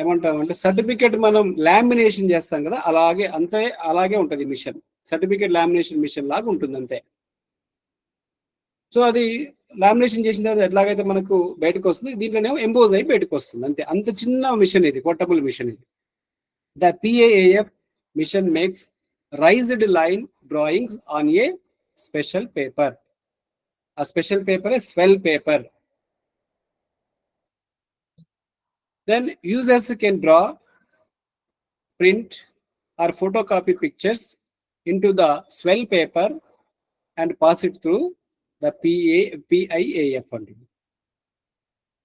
ఏమంటామంటే సర్టిఫికేట్ మనం లామినేషన్ చేస్తాం కదా, అలాగే ఉంటుంది మిషన్. సర్టిఫికేట్ లామినేషన్ మిషన్ లాగా ఉంటుంది అంతే. సో అది లామినేషన్ చేసిన తర్వాత ఎట్లాగైతే మనకు బయటకు వస్తుంది, దీంట్లోనేమో ఎంబోజ్ అయి బయటకు వస్తుంది అంతే. అంత చిన్న మిషన్ ఇది, పోర్టబుల్ మిషన్ ఇది. The PIAF machine makes raised line drawings on a special paper. ఆ special paper swell paper. Then users can draw, print or photocopy pictures into the swell paper and pass it through the PIAF అండి.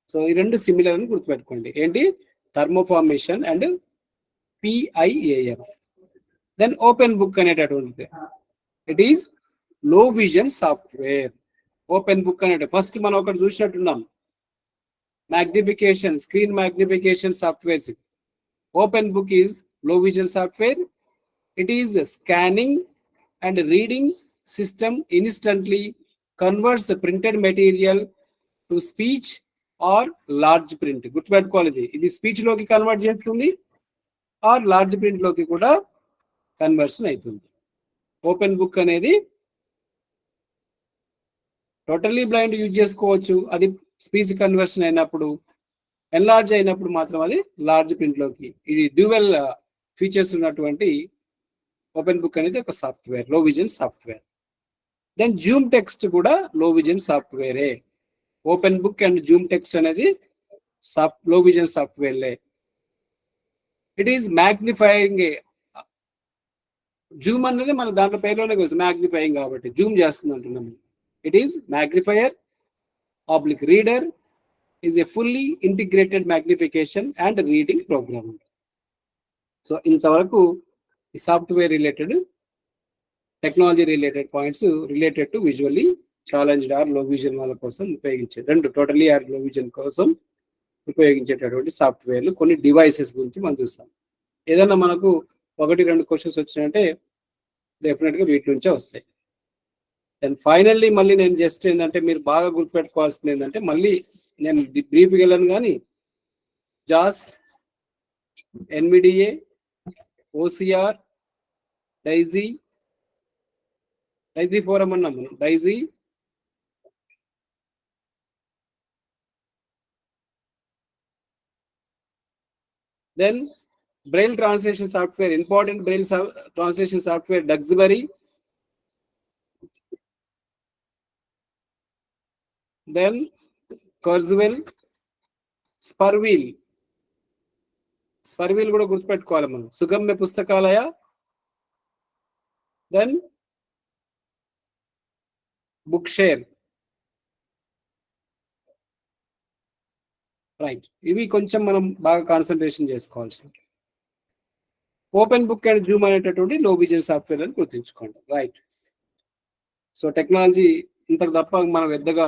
So ఈ రెండు similar అని గుర్తుపెట్టుకోండి. ఏంటి? Thermoformation and PIAF. Then open book అనేటటువంటిది, it is low vision software. Open book అనేట first మనం ఒకటి చూసినట్టున్నాం, magnification, screen magnification software. Open book is low vision software. It is a scanning and reading system, instantly converts the printed material to speech or large print. Good word quality. It is speech loki convert chestundi or large print loki kuda conversion aitundi. Open book anedi totally blind use చేసుకోవచ్చు. అది speech conversion అయినప్పుడు, enlarge అయినప్పుడు మాత్రం అది large ప్రింట్లోకి. ఇది dual features ఉన్నటువంటి open book అనేది ఒక software, low vision software. Then zoom text కూడా లో విజన్ సాఫ్ట్వేరే. Open book and zoom text అనేది లో విజన్ సాఫ్ట్వేర్లే. It is magnifying. జూమ్ అనేది మన దాంట్లో పేరులోనే మ్యాగ్నిఫైయింగ్ కాబట్టి జూమ్ చేస్తుంది అంటున్నాము. It is magnifier oblique reader is a fully integrated magnification and reading program. So ఇంతవరకు ఈ software related, technology related points related to visually challenged or low vision వాళ్ళ కోసం ఉపయోగించే, రెండు టోటలీ ఆర్ లో విజన్ కోసం ఉపయోగించేటటువంటి సాఫ్ట్వేర్లు, కొన్ని డివైసెస్ గురించి మనం చూస్తాం. ఏదైనా మనకు 1-2 క్వశ్చన్స్ వచ్చినాయంటే డెఫినెట్గా వీటి నుంచే వస్తాయి. అండ్ ఫైనల్లీ మళ్ళీ నేను జస్ట్ ఏంటంటే మీరు బాగా గుర్తుపెట్టుకోవాల్సింది ఏంటంటే, మళ్ళీ నేను బ్రీఫ్గా వెళ్ళాను కానీ, జాస్, ఎన్విడిఏ, ఓసిఆర్, డైజీ ఫోరం అన్నాము, Daisy, Then Braille translation software, important Braille translation software, Duxbury. Then Kurzweil, Spurwheel. Spurwheel కూడా గుర్తుపెట్టుకోవాలి మనం. సుగమ్య పుస్తకాలయ. Then Bookshare. రైట్, ఇవి కొంచెం మనం బాగా కాన్సన్ట్రేషన్ చేసుకోవాల్సి. ఓపెన్ బుక్ అండ్ జూమ్ అనేటటువంటి లో విజన్ సాఫ్ట్వేర్ అని గుర్తుంచుకోండి. రైట్, సో టెక్నాలజీ ఇంతకు తప్ప మనం పెద్దగా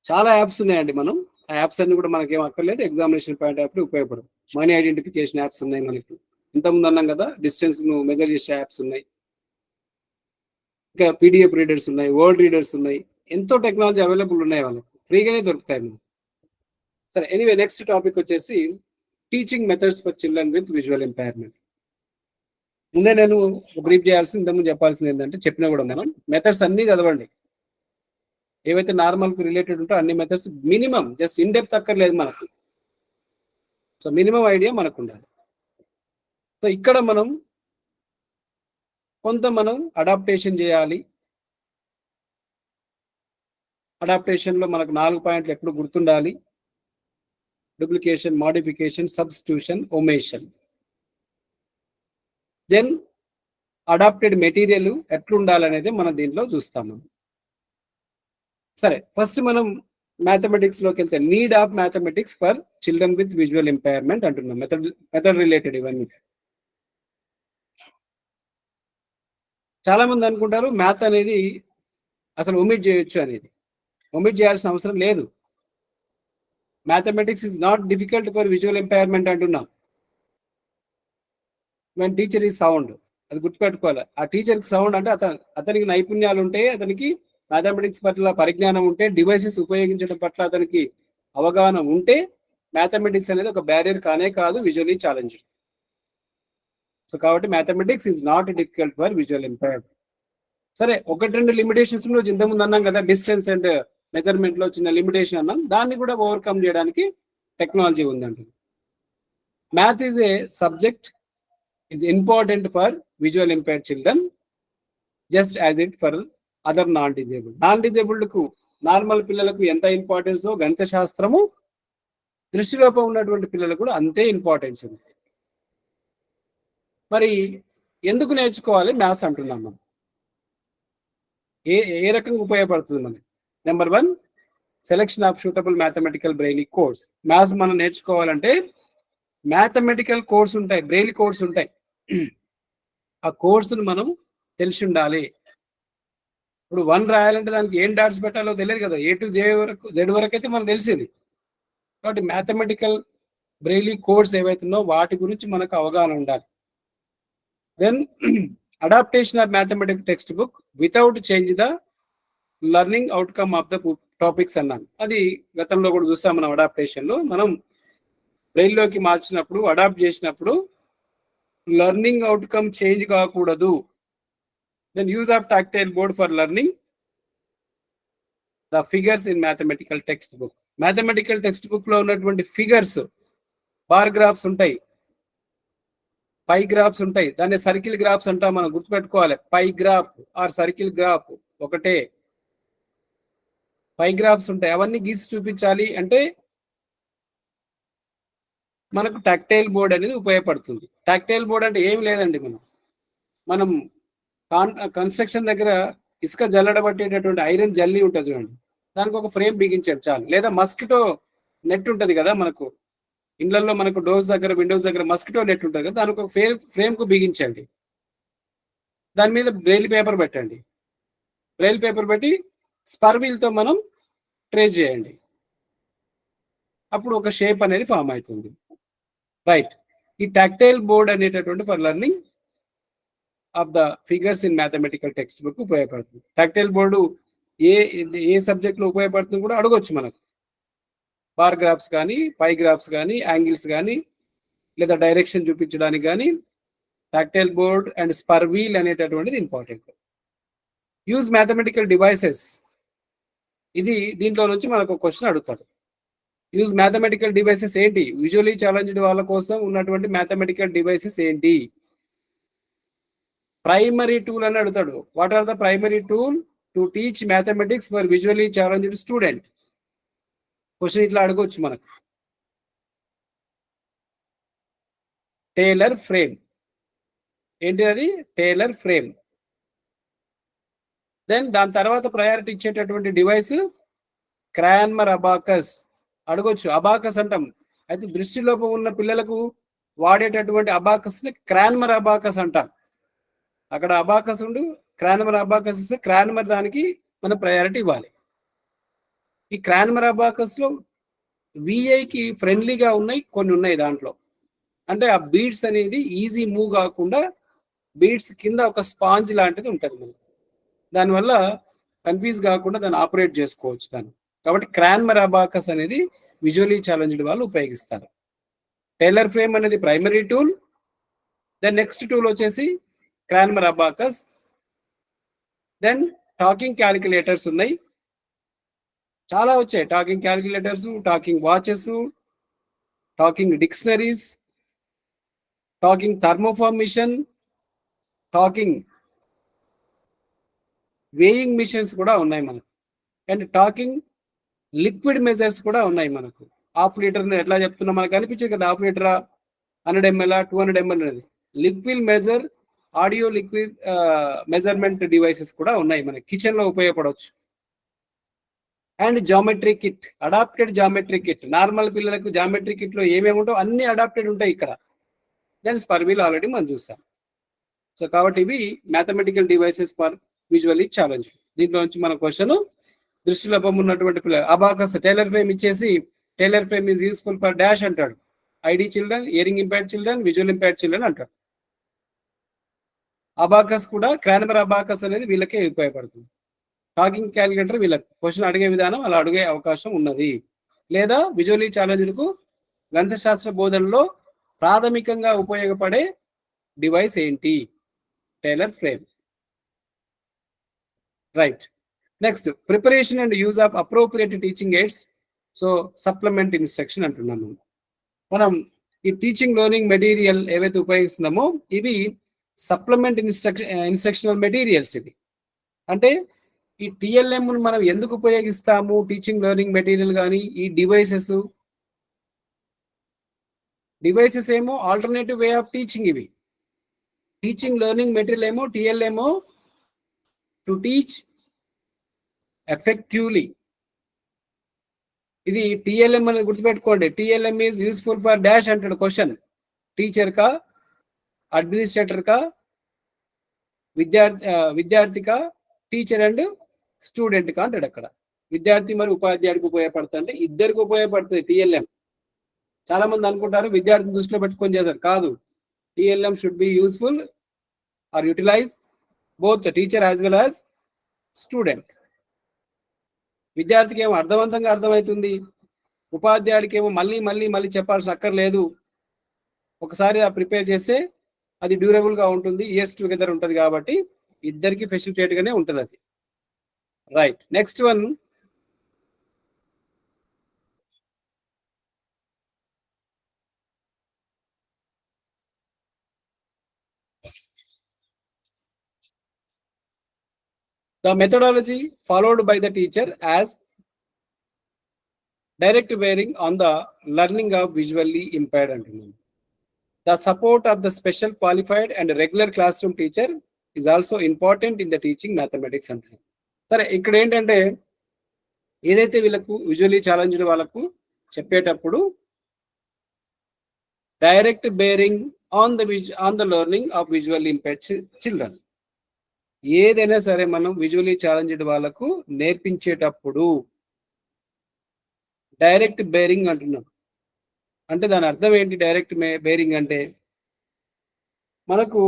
చాలా యాప్స్ ఉన్నాయండి. మనం ఆ యాప్స్ అన్ని కూడా మనకేం అక్కర్లేదు, ఎగ్జామినేషన్ పాయింట్ ఆఫ్ వ్యూ ఉపయోగపడదు. మనీ ఐడెంటిఫికేషన్ యాప్స్ ఉన్నాయి మనకి, ఇంతకుముందు అన్నాం కదా, డిస్టెన్స్ ను మెజర్ చేసే యాప్స్ ఉన్నాయి, ఇంకా పీడిఎఫ్ రీడర్స్ ఉన్నాయి, వర్డ్ రీడర్స్ ఉన్నాయి, ఎంతో టెక్నాలజీ అవైలబుల్ ఉన్నాయి, వాళ్ళకి ఫ్రీగానే దొరుకుతాయి మనకు. సరే, ఎనీవే నెక్స్ట్ టాపిక్ వచ్చేసి teaching methods for children with visual impairment. ముందే నేను బ్రీఫ్ చేయాల్సింది, ఇంతకుముందు చెప్పాల్సింది ఏంటంటే, చెప్పినా కూడా మనం మెథడ్స్ అన్ని చదవండి, ఏవైతే నార్మల్ కు రిలేటెడ్ ఉంటో అన్ని methods minimum, just in depth అక్కర్లేదు మనకు, సో మినిమం ఐడియా మనకు ఉండాలి. సో ఇక్కడ మనం కొంత అడాప్టేషన్ చేయాలి. అడాప్టేషన్ లో మనకు 4 పాయింట్లు ఎప్పుడు గుర్తుండాలి: duplication, modification, substitution, omission. Then adapted material ఎట్లుండాలనేది మనం దీంట్లో చూస్తాము. సరే, ఫస్ట్ మనం మ్యాథమెటిక్స్ లోకి వెళ్తే, need of mathematics for children with visual impairment అంటున్నాం. మెథడ్ రిలేటెడ్ ఇవన్నీ. చాలా మంది అనుకుంటారు మ్యాథ్ అనేది అసలు ఒమిట్ చేయొచ్చు అనేది. ఒమిట్ చేయాల్సిన అవసరం లేదు. Mathematics is not difficult for visual impairment అంటున్నాం. మన టీచర్ ఈజ్ సౌండ్, అది గుర్తుపెట్టుకోవాలి. ఆ టీచర్కి సౌండ్ అంటే అతనికి నైపుణ్యాలు ఉంటే, అతనికి మ్యాథమెటిక్స్ పట్ల పరిజ్ఞానం ఉంటే, డివైసెస్ ఉపయోగించడం పట్ల అతనికి అవగాహన ఉంటే, మ్యాథమెటిక్స్ అనేది ఒక బ్యారియర్ కానే కాదు, విజువల్లీ ఛాలెంజింగ్. సో కాబట్టి mathematics is not difficult for visual impaired. సరే, 1-2 లిమిటేషన్స్ లో ఇంతకుముందు అన్నాం కదా, డిస్టెన్స్ అండ్ మెజర్మెంట్ లో చిన్న లిమిటేషన్ అన్నాం, దాన్ని కూడా ఓవర్కమ్ చేయడానికి టెక్నాలజీ ఉందండి. Math is a subject is important for visual impaired children just as it for other non-disabled కు, నార్మల్ పిల్లలకు ఎంత ఇంపార్టెన్స్ గణిత శాస్త్రము దృష్టిలోపం ఉన్నటువంటి పిల్లలకు కూడా అంతే ఇంపార్టెన్స్ ఉంది. మరి ఎందుకు నేర్చుకోవాలి మ్యాథ్స్ అంటున్నాం మనం? ఏ రకంగా ఉపయోగపడుతుంది మనకి? Number 1, selection of suitable mathematical Braille course. Maths మనం నేర్చుకోవాలంటే మ్యాథమెటికల్ కోర్స్ ఉంటాయి, బ్రెయిలీ కోర్స్ ఉంటాయి. ఆ కోర్సును మనం తెలిసి ఉండాలి. ఇప్పుడు 1 రాయాలంటే దానికి ఏం డాట్స్ పెట్టాలో తెలియదు కదా, A to Z వరకు అయితే మనకు తెలిసింది. కాబట్టి మ్యాథమెటికల్ బ్రెయిలీ కోర్స్ ఏవైతుందో వాటి గురించి మనకు అవగాహన ఉండాలి. Then adaptation of mathematics text book without change the learning outcome of the topics అన్నాను. అది గతంలో కూడా చూస్తాం మనం. అడాప్టేషన్ లో మనం బ్రెయిల్లోకి మార్చినప్పుడు, అడాప్ట్ చేసినప్పుడు లెర్నింగ్ అవుట్కమ్ చేంజ్ కాకూడదు. Then use of tactile board for learning the figures in mathematical text book. Mathematical text book లో ఉన్నటువంటి ఫిగర్స్, బార్ గ్రాఫ్స్ ఉంటాయి, పై గ్రాఫ్స్ ఉంటాయి, దాన్ని సర్కిల్ గ్రాఫ్స్ అంటాం. మనం గుర్తుపెట్టుకోవాలి, పై గ్రాఫ్ ఆర్ సర్కిల్ గ్రాఫ్ ఒకటే. పై గ్రాఫ్స్ ఉంటాయి, అవన్నీ గీసి చూపించాలి అంటే మనకు టాక్టైల్ బోర్డ్ అనేది ఉపయోగపడుతుంది. టాక్టైల్ బోర్డ్ అంటే ఏమి లేదండి, మనం కన్స్ట్రక్షన్ దగ్గర ఇసుక జల్లడబట్టేటటువంటి ఐరన్ జల్లీ ఉంటుంది చూడండి, దానికి ఒక ఫ్రేమ్ బిగించాడు చాలు. లేదా మస్కిటో నెట్ ఉంటుంది కదా మనకు ఇండ్లలో, మనకు డోర్స్ దగ్గర, విండోస్ దగ్గర మస్కిటో నెట్ ఉంటుంది కదా, దానికి ఒక ఫ్రేమ్ కు బిగించండి. దాని మీద బ్రెయిల్ పేపర్ పెట్టండి. బ్రెయిల్ పేపర్ పెట్టి స్పర్వీల్ తో మనం ట్రేస్ చేయండి. అప్పుడు ఒక షేప్ అనేది ఫామ్ అవుతుంది. రైట్, ఈ టాక్టైల్ బోర్డ్ అనేటటువంటి for learning of the figures in mathematical text book ఉపయోగపడుతుంది. టాక్టైల్ బోర్డు ఏ సబ్జెక్ట్ లో ఉపయోగపడుతుంది కూడా అడగొచ్చు మనకు. బార్ గ్రాఫ్స్ కానీ, పై గ్రాఫ్స్ కానీ, యాంగిల్స్ కానీ, లేదా డైరెక్షన్ చూపించడానికి కానీ టాక్టైల్ బోర్డ్ అండ్ స్పర్వీల్ అనేటటువంటిది ఇంపార్టెంట్. యూజ్ మ్యాథమెటికల్ డివైసెస్, ఇది దీంట్లో నుంచి మనకు ఒక క్వశ్చన్ అడుగుతాడు. యూజ్ మ్యాథమెటికల్ డివైసెస్ ఏంటి? విజువల్లీ ఛాలెంజ్డ్ వాళ్ళ కోసం ఉన్నటువంటి మ్యాథమెటికల్ డివైసెస్ ఏంటి? ప్రైమరీ టూల్ అని అడుగుతాడు. What are the primary tool to teach mathematics for visually challenged student? Question ఇట్లా అడగొచ్చు మనకు. Taylor frame. ఏంటి అది? Taylor frame. దెన్ దాని తర్వాత ప్రయారిటీ ఇచ్చేటటువంటి డివైస్ క్రాన్మర్ అబాకస్. అడగొచ్చు. అబాకస్ అంటాం. అయితే దృష్టిలోపం ఉన్న పిల్లలకు వాడేటటువంటి అబాకస్ క్రాన్మర్ అబాకస్ అంటాం. అక్కడ అబాకస్ ఉండు, క్రాన్మర్ అబాకస్ ఇస్తే క్రాన్మర్ దానికి మనం ప్రయారిటీ ఇవ్వాలి. ఈ క్రాన్మర్ అబాకస్ లో విఐకి ఫ్రెండ్లీగా ఉన్నాయి, కొన్ని ఉన్నాయి దాంట్లో. అంటే ఆ బీడ్స్ అనేది ఈజీ మూవ్ కాకుండా బీడ్స్ కింద ఒక స్పాంజ్ లాంటిది ఉంటుంది మనకి. దానివల్ల కన్ఫ్యూజ్ కాకుండా దాన్ని ఆపరేట్ చేసుకోవచ్చు దాన్ని. కాబట్టి క్రాన్మర్ అబాకస్ అనేది విజువల్లీ ఛాలెంజ్డ్ వాళ్ళు ఉపయోగిస్తారు. టేలర్ ఫ్రేమ్ అనేది primary tool. Then next tool వచ్చేసి Cranmer abacus. Then talking calculators ఉన్నాయి, చాలా వచ్చాయి. Talking calculators, talking watches, talking dictionaries, talking thermoform machine, talking weighing machines కూడా ఉన్నాయి మనకు. అండ్ టాకింగ్ లిక్విడ్ మెజర్స్ కూడా ఉన్నాయి మనకు. హాఫ్ లీటర్ ఎట్లా చెప్తున్నా మనకు అనిపించింది కదా, హాఫ్ లీటరా, 100 ml, 200 ml అనేది. Liquid measure, audio liquid measurement devices కూడా ఉన్నాయి మనకి, కిచెన్ లో ఉపయోగపడవచ్చు. And geometry kit, adapted geometry kit. Normal పిల్లలకు జామెట్రీ కిట్ లో ఏమేమి ఉంటాయో అన్ని అడాప్టెడ్ ఉంటాయి ఇక్కడ. దెన్ స్పర్వీల్ ఆల్రెడీ మనం చూసాం. సో కాబట్టి ఇవి mathematical devices for visually challenge. దీంట్లో నుంచి మన క్వశ్చన్ దృష్టిలోపం ఉన్నటువంటి పిల్లలు. అబాకస్ టైలర్ ఫ్రేమ్ ఇచ్చేసి Taylor frame is useful for dash అంటాడు. ID children, hearing impaired children, visual impaired children అంటాడు. అబాకస్ కూడా క్రాన్మర్ అబాకస్ అనేది వీళ్ళకే ఉపయోగపడుతుంది. టాకింగ్ క్యాలిక్యులేటర్ వీళ్ళకి క్వశ్చన్ అడిగే విధానం అలా అడిగే అవకాశం ఉన్నది. లేదా విజువల్లీ ఛాలెంజ్లకు గణితశాస్త్ర బోధనలో ప్రాథమికంగా ఉపయోగపడే డివైస్ ఏంటి? Taylor frame. Right. Next, preparation and use of appropriate teaching aids. So supplement instruction అంటున్నాము మనం. ఈ టీచింగ్ లెర్నింగ్ మెటీరియల్ ఏవైతే ఉపయోగిస్తున్నామో ఇవి సప్లిమెంట్ ఇన్స్ట్రక్షనల్ మెటీరియల్స్. ఇది అంటే ఈ టిఎల్ఎం మనం ఎందుకు ఉపయోగిస్తాము? టీచింగ్ లెర్నింగ్ మెటీరియల్ కానీ ఈ డివైసెస్ ఏమో ఆల్టర్నేటివ్ వే ఆఫ్ టీచింగ్. ఇవి టీచింగ్ లెర్నింగ్ మెటీరియల్ ఏమో టిఎల్ఎమో టు టీచ్ ఎఫెక్టివ్లీ. ఇది టిఎల్ఎం అని గుర్తుపెట్టుకోండి. TLM is useful for dash అంటాడు క్వశ్చన్. టీచర్ కా, అడ్మినిస్ట్రేటర్ కా, విద్యార్థి కా, టీచర్ అండ్ స్టూడెంట్ కా అంటాడు అక్కడ. విద్యార్థి మరి ఉపాధ్యాయుడికి ఉపయోగపడుతుంది అంటే ఇద్దరికి ఉపయోగపడుతుంది టిఎల్ఎం. చాలా మంది అనుకుంటారు విద్యార్థిని దృష్టిలో పెట్టుకొని చేస్తారు. కాదు, TLM should be useful or utilize both the teacher as well as student. విద్యార్థికి ఏమో అర్థవంతంగా అర్థమవుతుంది, ఉపాధ్యాయుడికి ఏమో మళ్ళీ మళ్ళీ మళ్ళీ చెప్పాల్సిన అక్కర్లేదు. ఒకసారి ప్రిపేర్ చేస్తే అది డ్యూరబుల్ గా ఉంటుంది, ఇయర్స్ టుగెదర్ ఉంటుంది. కాబట్టి ఇద్దరికి ఫెసిలిటేట్ గానే ఉంటుంది అది. Right. Next one, the methodology followed by the teacher as direct bearing on the learning of visually impaired అంటున్నాను. The support of the special qualified and regular classroom teacher is also important in the teaching mathematics అంటున్నాను. సరే, ఇక్కడ ఏంటంటే ఏదైతే వీళ్ళకు visually challenged వాళ్ళకు చెప్పేటప్పుడు direct bearing on the learning of visually impaired children. ఏదైనా సరే మనం విజువల్లీ ఛాలెంజ్డ్ వాళ్ళకు నేర్పించేటప్పుడు డైరెక్ట్ బేరింగ్ అంటున్నాం. అంటే దాని అర్థం ఏంటి? డైరెక్ట్ బేరింగ్ అంటే మనకు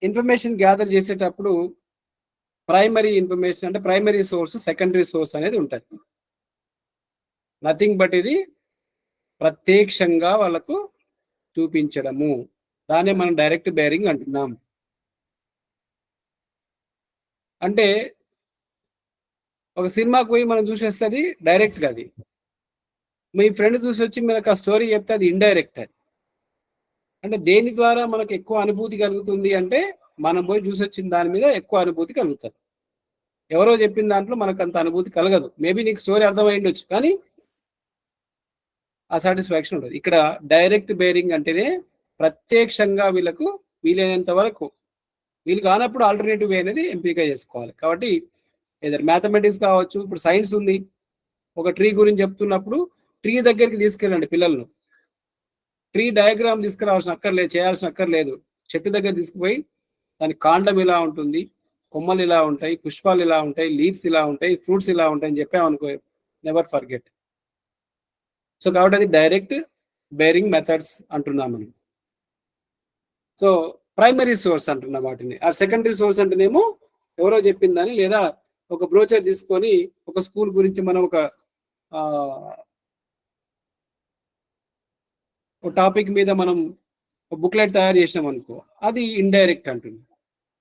ఇన్ఫర్మేషన్ గ్యాదర్ చేసేటప్పుడు ప్రైమరీ ఇన్ఫర్మేషన్ అంటే ప్రైమరీ సోర్స్, సెకండరీ సోర్స్ అనేది ఉంటుంది. నథింగ్ బట్ ఇది ప్రత్యక్షంగా వాళ్ళకు చూపించడము, దాన్నే మనం డైరెక్ట్ బేరింగ్ అంటున్నాం. అంటే ఒక సినిమాకు పోయి మనం చూసేస్తుంది డైరెక్ట్గా అది. మీ ఫ్రెండ్ చూసి వచ్చి మనకు ఆ స్టోరీ చెప్తే అది ఇండైరెక్ట్. అది అంటే దేని ద్వారా మనకు ఎక్కువ అనుభూతి కలుగుతుంది అంటే మనం పోయి చూసి వచ్చిన దాని మీద ఎక్కువ అనుభూతి కలుగుతుంది. ఎవరో చెప్పిన దాంట్లో మనకు అంత అనుభూతి కలగదు. మేబీ నీకు స్టోరీ అర్థమైండొచ్చు కానీ ఆ సాటిస్ఫాక్షన్ ఉండదు. ఇక్కడ డైరెక్ట్ బేరింగ్ అంటేనే ప్రత్యక్షంగా వీళ్ళకు వీలైనంత వరకు, వీళ్ళు కానప్పుడు ఆల్టర్నేటివ్ వే అనేది ఎంపిక చేసుకోవాలి. కాబట్టి ఏదైనా మ్యాథమెటిక్స్ కావచ్చు, ఇప్పుడు సైన్స్ ఉంది, ఒక ట్రీ గురించి చెప్తున్నప్పుడు ట్రీ దగ్గరికి తీసుకెళ్ళండి పిల్లలను. ట్రీ డయాగ్రామ్ తీసుకురావాల్సిన అక్కర్లేదు, చేయాల్సిన అక్కర్లేదు. చెట్టు దగ్గర తీసుకుపోయి దాని కాండం ఇలా ఉంటుంది, కొమ్మలు ఇలా ఉంటాయి, పుష్పాలు ఇలా ఉంటాయి, లీవ్స్ ఇలా ఉంటాయి, ఫ్రూట్స్ ఇలా ఉంటాయి అని చెప్పామనుకో, నెవర్ ఫర్గెట్. సో కాబట్టి అది డైరెక్ట్ బేరింగ్ మెథడ్స్ అంటున్నాం మనం. సో ప్రైమరీ సోర్స్ అంటున్నాం వాటిని. ఆ సెకండరీ సోర్స్ అంటేనేమో ఎవరో చెప్పిందని, లేదా ఒక బ్రోచర్ తీసుకొని ఒక స్కూల్ గురించి మనం ఒక టాపిక్ మీద మనం బుక్లెట్ తయారు చేసినాం అనుకో, అది ఇండైరెక్ట్ అంటుంది.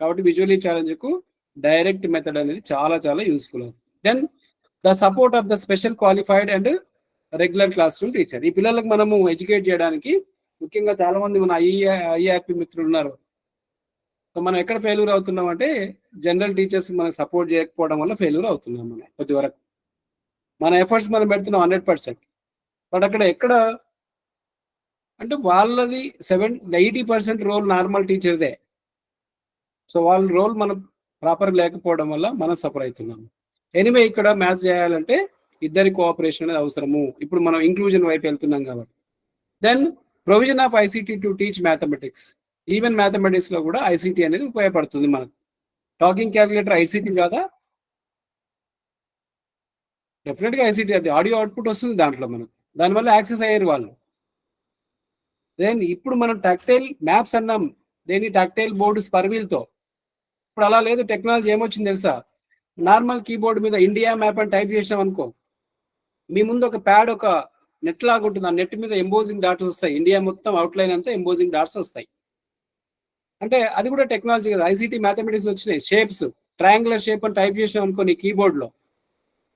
కాబట్టి విజువలీ ఛాలెంజ్కు డైరెక్ట్ మెథడ్ అనేది చాలా చాలా యూస్ఫుల్ అవుతుంది. Then the support of the special qualified and regular classroom teacher. ఈ పిల్లలకు మనము ఎడ్యుకేట్ చేయడానికి ముఖ్యంగా చాలా మంది మన ఐఆర్పి మిత్రులు ఉన్నారు. సో మనం ఎక్కడ ఫెయిల్యూర్ అవుతున్నాం అంటే జనరల్ టీచర్స్ మనకు సపోర్ట్ చేయకపోవడం వల్ల ఫెయిల్యూర్ అవుతున్నాం. మనం కొద్ది వరకు మన ఎఫర్ట్స్ మనం పెడుతున్నాం 100%, బట్ అక్కడ ఎక్కడ అంటే వాళ్ళది 80% రోల్ నార్మల్ టీచర్దే. సో వాళ్ళ రోల్ మనం ప్రాపర్ లేకపోవడం వల్ల మనం సఫర్ అవుతున్నాము. ఎనివే ఇక్కడ మ్యాథ్స్ చేయాలంటే ఇద్దరి కోఆపరేషన్ అనేది అవసరము. ఇప్పుడు మనం ఇంక్లూజన్ వైపు వెళ్తున్నాం కాబట్టి. Then provision of ICT to teach mathematics. Even mathematics లో కూడా ఐసిటీ అనేది ఉపయోగపడుతుంది మనకు. టాకింగ్ క్యాలిక్యులేటర్ ఐసిటీ కాదా? డెఫినెట్ గా ఐసిటీ. అది ఆడియో అవుట్పుట్ వస్తుంది దాంట్లో మనకు, దానివల్ల యాక్సెస్ అయ్యారు వాళ్ళు. దెన్ ఇప్పుడు మనం టాక్టైల్ మ్యాప్స్ అన్నాం, దేని టాక్టైల్ బోర్డు స్పర్వీల్తో. ఇప్పుడు అలా లేదు, టెక్నాలజీ ఏమొచ్చింది తెలుసా? నార్మల్ కీబోర్డ్ మీద ఇండియా మ్యాప్ అని టైప్ చేసినాం అనుకో, మీ ముందు ఒక ప్యాడ్, ఒక నెట్ లాగా ఉంటుంది. ఆ నెట్ మీద ఎంబోజింగ్ డాట్స్ వస్తాయి. ఇండియా మొత్తం అవుట్లైన్ అంతా ఎంబోజింగ్ డాట్స్ వస్తాయి. అంటే అది కూడా టెక్నాలజీ కదా. ఐసిటీ మ్యాథమెటిక్స్ వచ్చినాయి. షేప్స్, ట్రయాంగులర్ షేప్ అని టైప్ చేసినాం అనుకో నీ కీబోర్డ్ లో,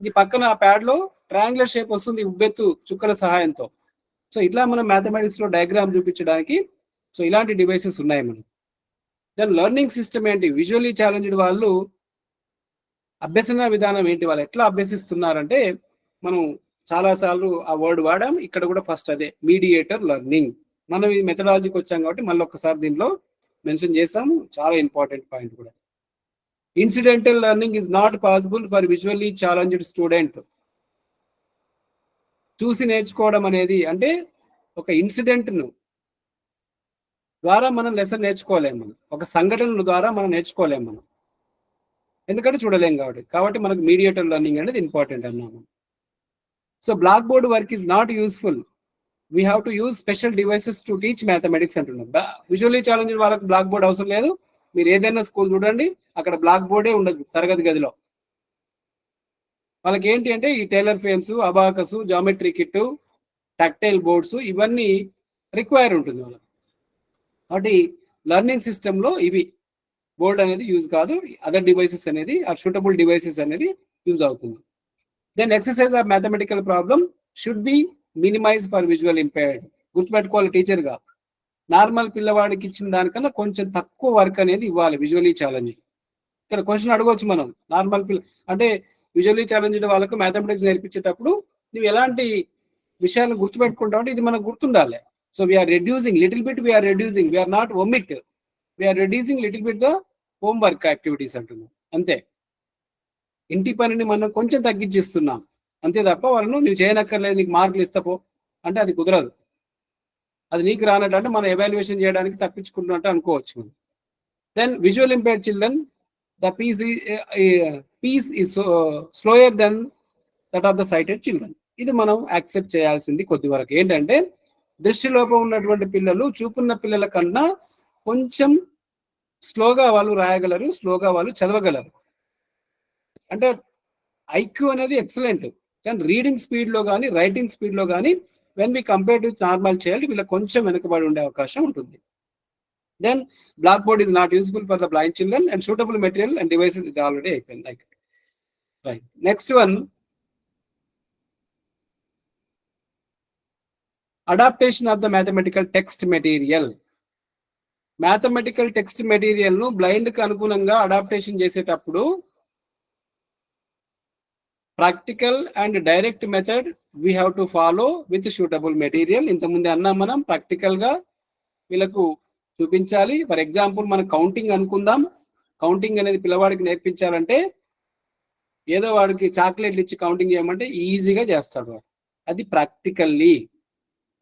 ఈ పక్కన ఆ ప్యాడ్ లో ట్రయాంగులర్ షేప్ వస్తుంది ఉబ్బెత్తు చుక్కల సహాయంతో. సో ఇట్లా మనం మ్యాథమెటిక్స్ లో డయాగ్రామ్ చూపించడానికి సో ఇలాంటి డివైసెస్ ఉన్నాయి మనం. దాని లెర్నింగ్ సిస్టమ్ ఏంటి? విజువల్లీ ఛాలెంజ్డ్ వాళ్ళు అభ్యసన విధానం ఏంటి, వాళ్ళు ఎట్లా అభ్యసిస్తున్నారంటే, మనం చాలాసార్లు ఆ వర్డ్ వాడాం, ఇక్కడ కూడా ఫస్ట్ అదే మీడియేటర్ లెర్నింగ్. మనం ఈ మెథడాలజీకి వచ్చాం కాబట్టి మళ్ళీ ఒక్కసారి దీనిలో మెన్షన్ చేసాము, చాలా ఇంపార్టెంట్ పాయింట్ కూడా. Incidental learning is not possible for visually challenged student. చూసి నేర్చుకోవడం అనేది అంటే ఒక ఇన్సిడెంట్ను ద్వారా మనం లెసన్ నేర్చుకోలేము, మనం ఒక సంఘటన ద్వారా మనం నేర్చుకోలేము మనం, ఎందుకంటే చూడలేం కాబట్టి మనకు మీడియేటర్ లెర్నింగ్ అనేది ఇంపార్టెంట్ అన్నాము. So blackboard work is not useful, we have to use special devices to teach mathematics అంటున్నాం. విజువల్లీ ఛాలెంజ్ వాళ్ళకి బ్లాక్ బోర్డ్ అవసరం లేదు. మీరు ఏదైనా స్కూల్ చూడండి, అక్కడ బ్లాక్ బోర్డే ఉండదు తరగతి గదిలో. వాళ్ళకి ఏంటి అంటే ఈ Taylor frames, abacus, geometry kit, tactile boards ఇవన్నీ రిక్వైర్ ఉంటుంది వాళ్ళకి. కాబట్టి లెర్నింగ్ సిస్టంలో ఇవి బోర్డ్ అనేది యూజ్ కాదు, అదర్ డివైసెస్ అనేది, ఆ సూటబుల్ డివైసెస్ అనేది యూజ్ అవుతుంది. Then exercise of mathematical problem should be minimize for visual impaired. గుర్తుపెట్టుకోవాలి, టీచర్గా నార్మల్ పిల్లవాడికి ఇచ్చిన దానికన్నా కొంచెం తక్కువ వర్క్ అనేది ఇవ్వాలి విజువల్లీ ఛాలెంజ్. ఇక్కడ క్వశ్చన్ అడగవచ్చు మనం, నార్మల్ అంటే విజువల్లీ ఛాలెంజ్డ్ వాళ్ళకు మ్యాథమెటిక్స్ నేర్పించేటప్పుడు నువ్వు ఎలాంటి విషయాలను గుర్తుపెట్టుకుంటావు అంటే ఇది మనకు గుర్తుండాలి. So we are reducing little bit, we are reducing, we are not omit, we are reducing little bit the homework activities అంటున్నాం అంతే. ఇంటి పనిని మనం కొంచెం తగ్గించిస్తున్నాం అంతే తప్ప వాళ్ళను నువ్వు చేయనక్కర్లేదు, నీకు మార్కులు ఇస్తాపో అంటే అది కుదరదు. అది నీకు రానట్టు అంటే మనం ఎవాల్యుయేషన్ చేయడానికి తప్పించుకుంటున్నట్టు అనుకోవచ్చు మనం. Then visual impaired children, the pace is slower than that of the sighted children. ఇది మనం యాక్సెప్ట్ చేయాల్సింది కొద్ది వరకు. ఏంటంటే దృష్టిలోపం ఉన్నటువంటి పిల్లలు చూపున్న పిల్లల కన్నా కొంచెం స్లోగా వాళ్ళు రాయగలరు, స్లోగా వాళ్ళు చదవగలరు. అంటే ఐక్యూ అనేది ఎక్సలెంట్, కానీ రీడింగ్ స్పీడ్లో కానీ రైటింగ్ స్పీడ్లో కానీ when we compare to normal child వీళ్ళకి కొంచెం వెనుకబడి ఉండే అవకాశం ఉంటుంది. Then blackboard is not useful for the blind children and suitable material and devices ఇది ఆల్రెడీ అయిపోయింది. Like right. Next one, adaptation of the mathematical text material. Mathematical text material ను blind కి అనుగుణంగా అడాప్టేషన్ చేసేటప్పుడు practical and direct method we have to follow with suitable material. ఇంతకుముందు అన్నాం మనం, ప్రాక్టికల్ గా వీళ్ళకు చూపించాలి. ఫర్ ఎగ్జాంపుల్ మనం కౌంటింగ్ అనుకుందాం. కౌంటింగ్ అనేది పిల్లవాడికి నేర్పించాలంటే ఏదో వాడికి చాక్లెట్లు ఇచ్చి కౌంటింగ్ చేయమంటే ఈజీగా చేస్తాడు వాడు, అది ప్రాక్టికల్లీ.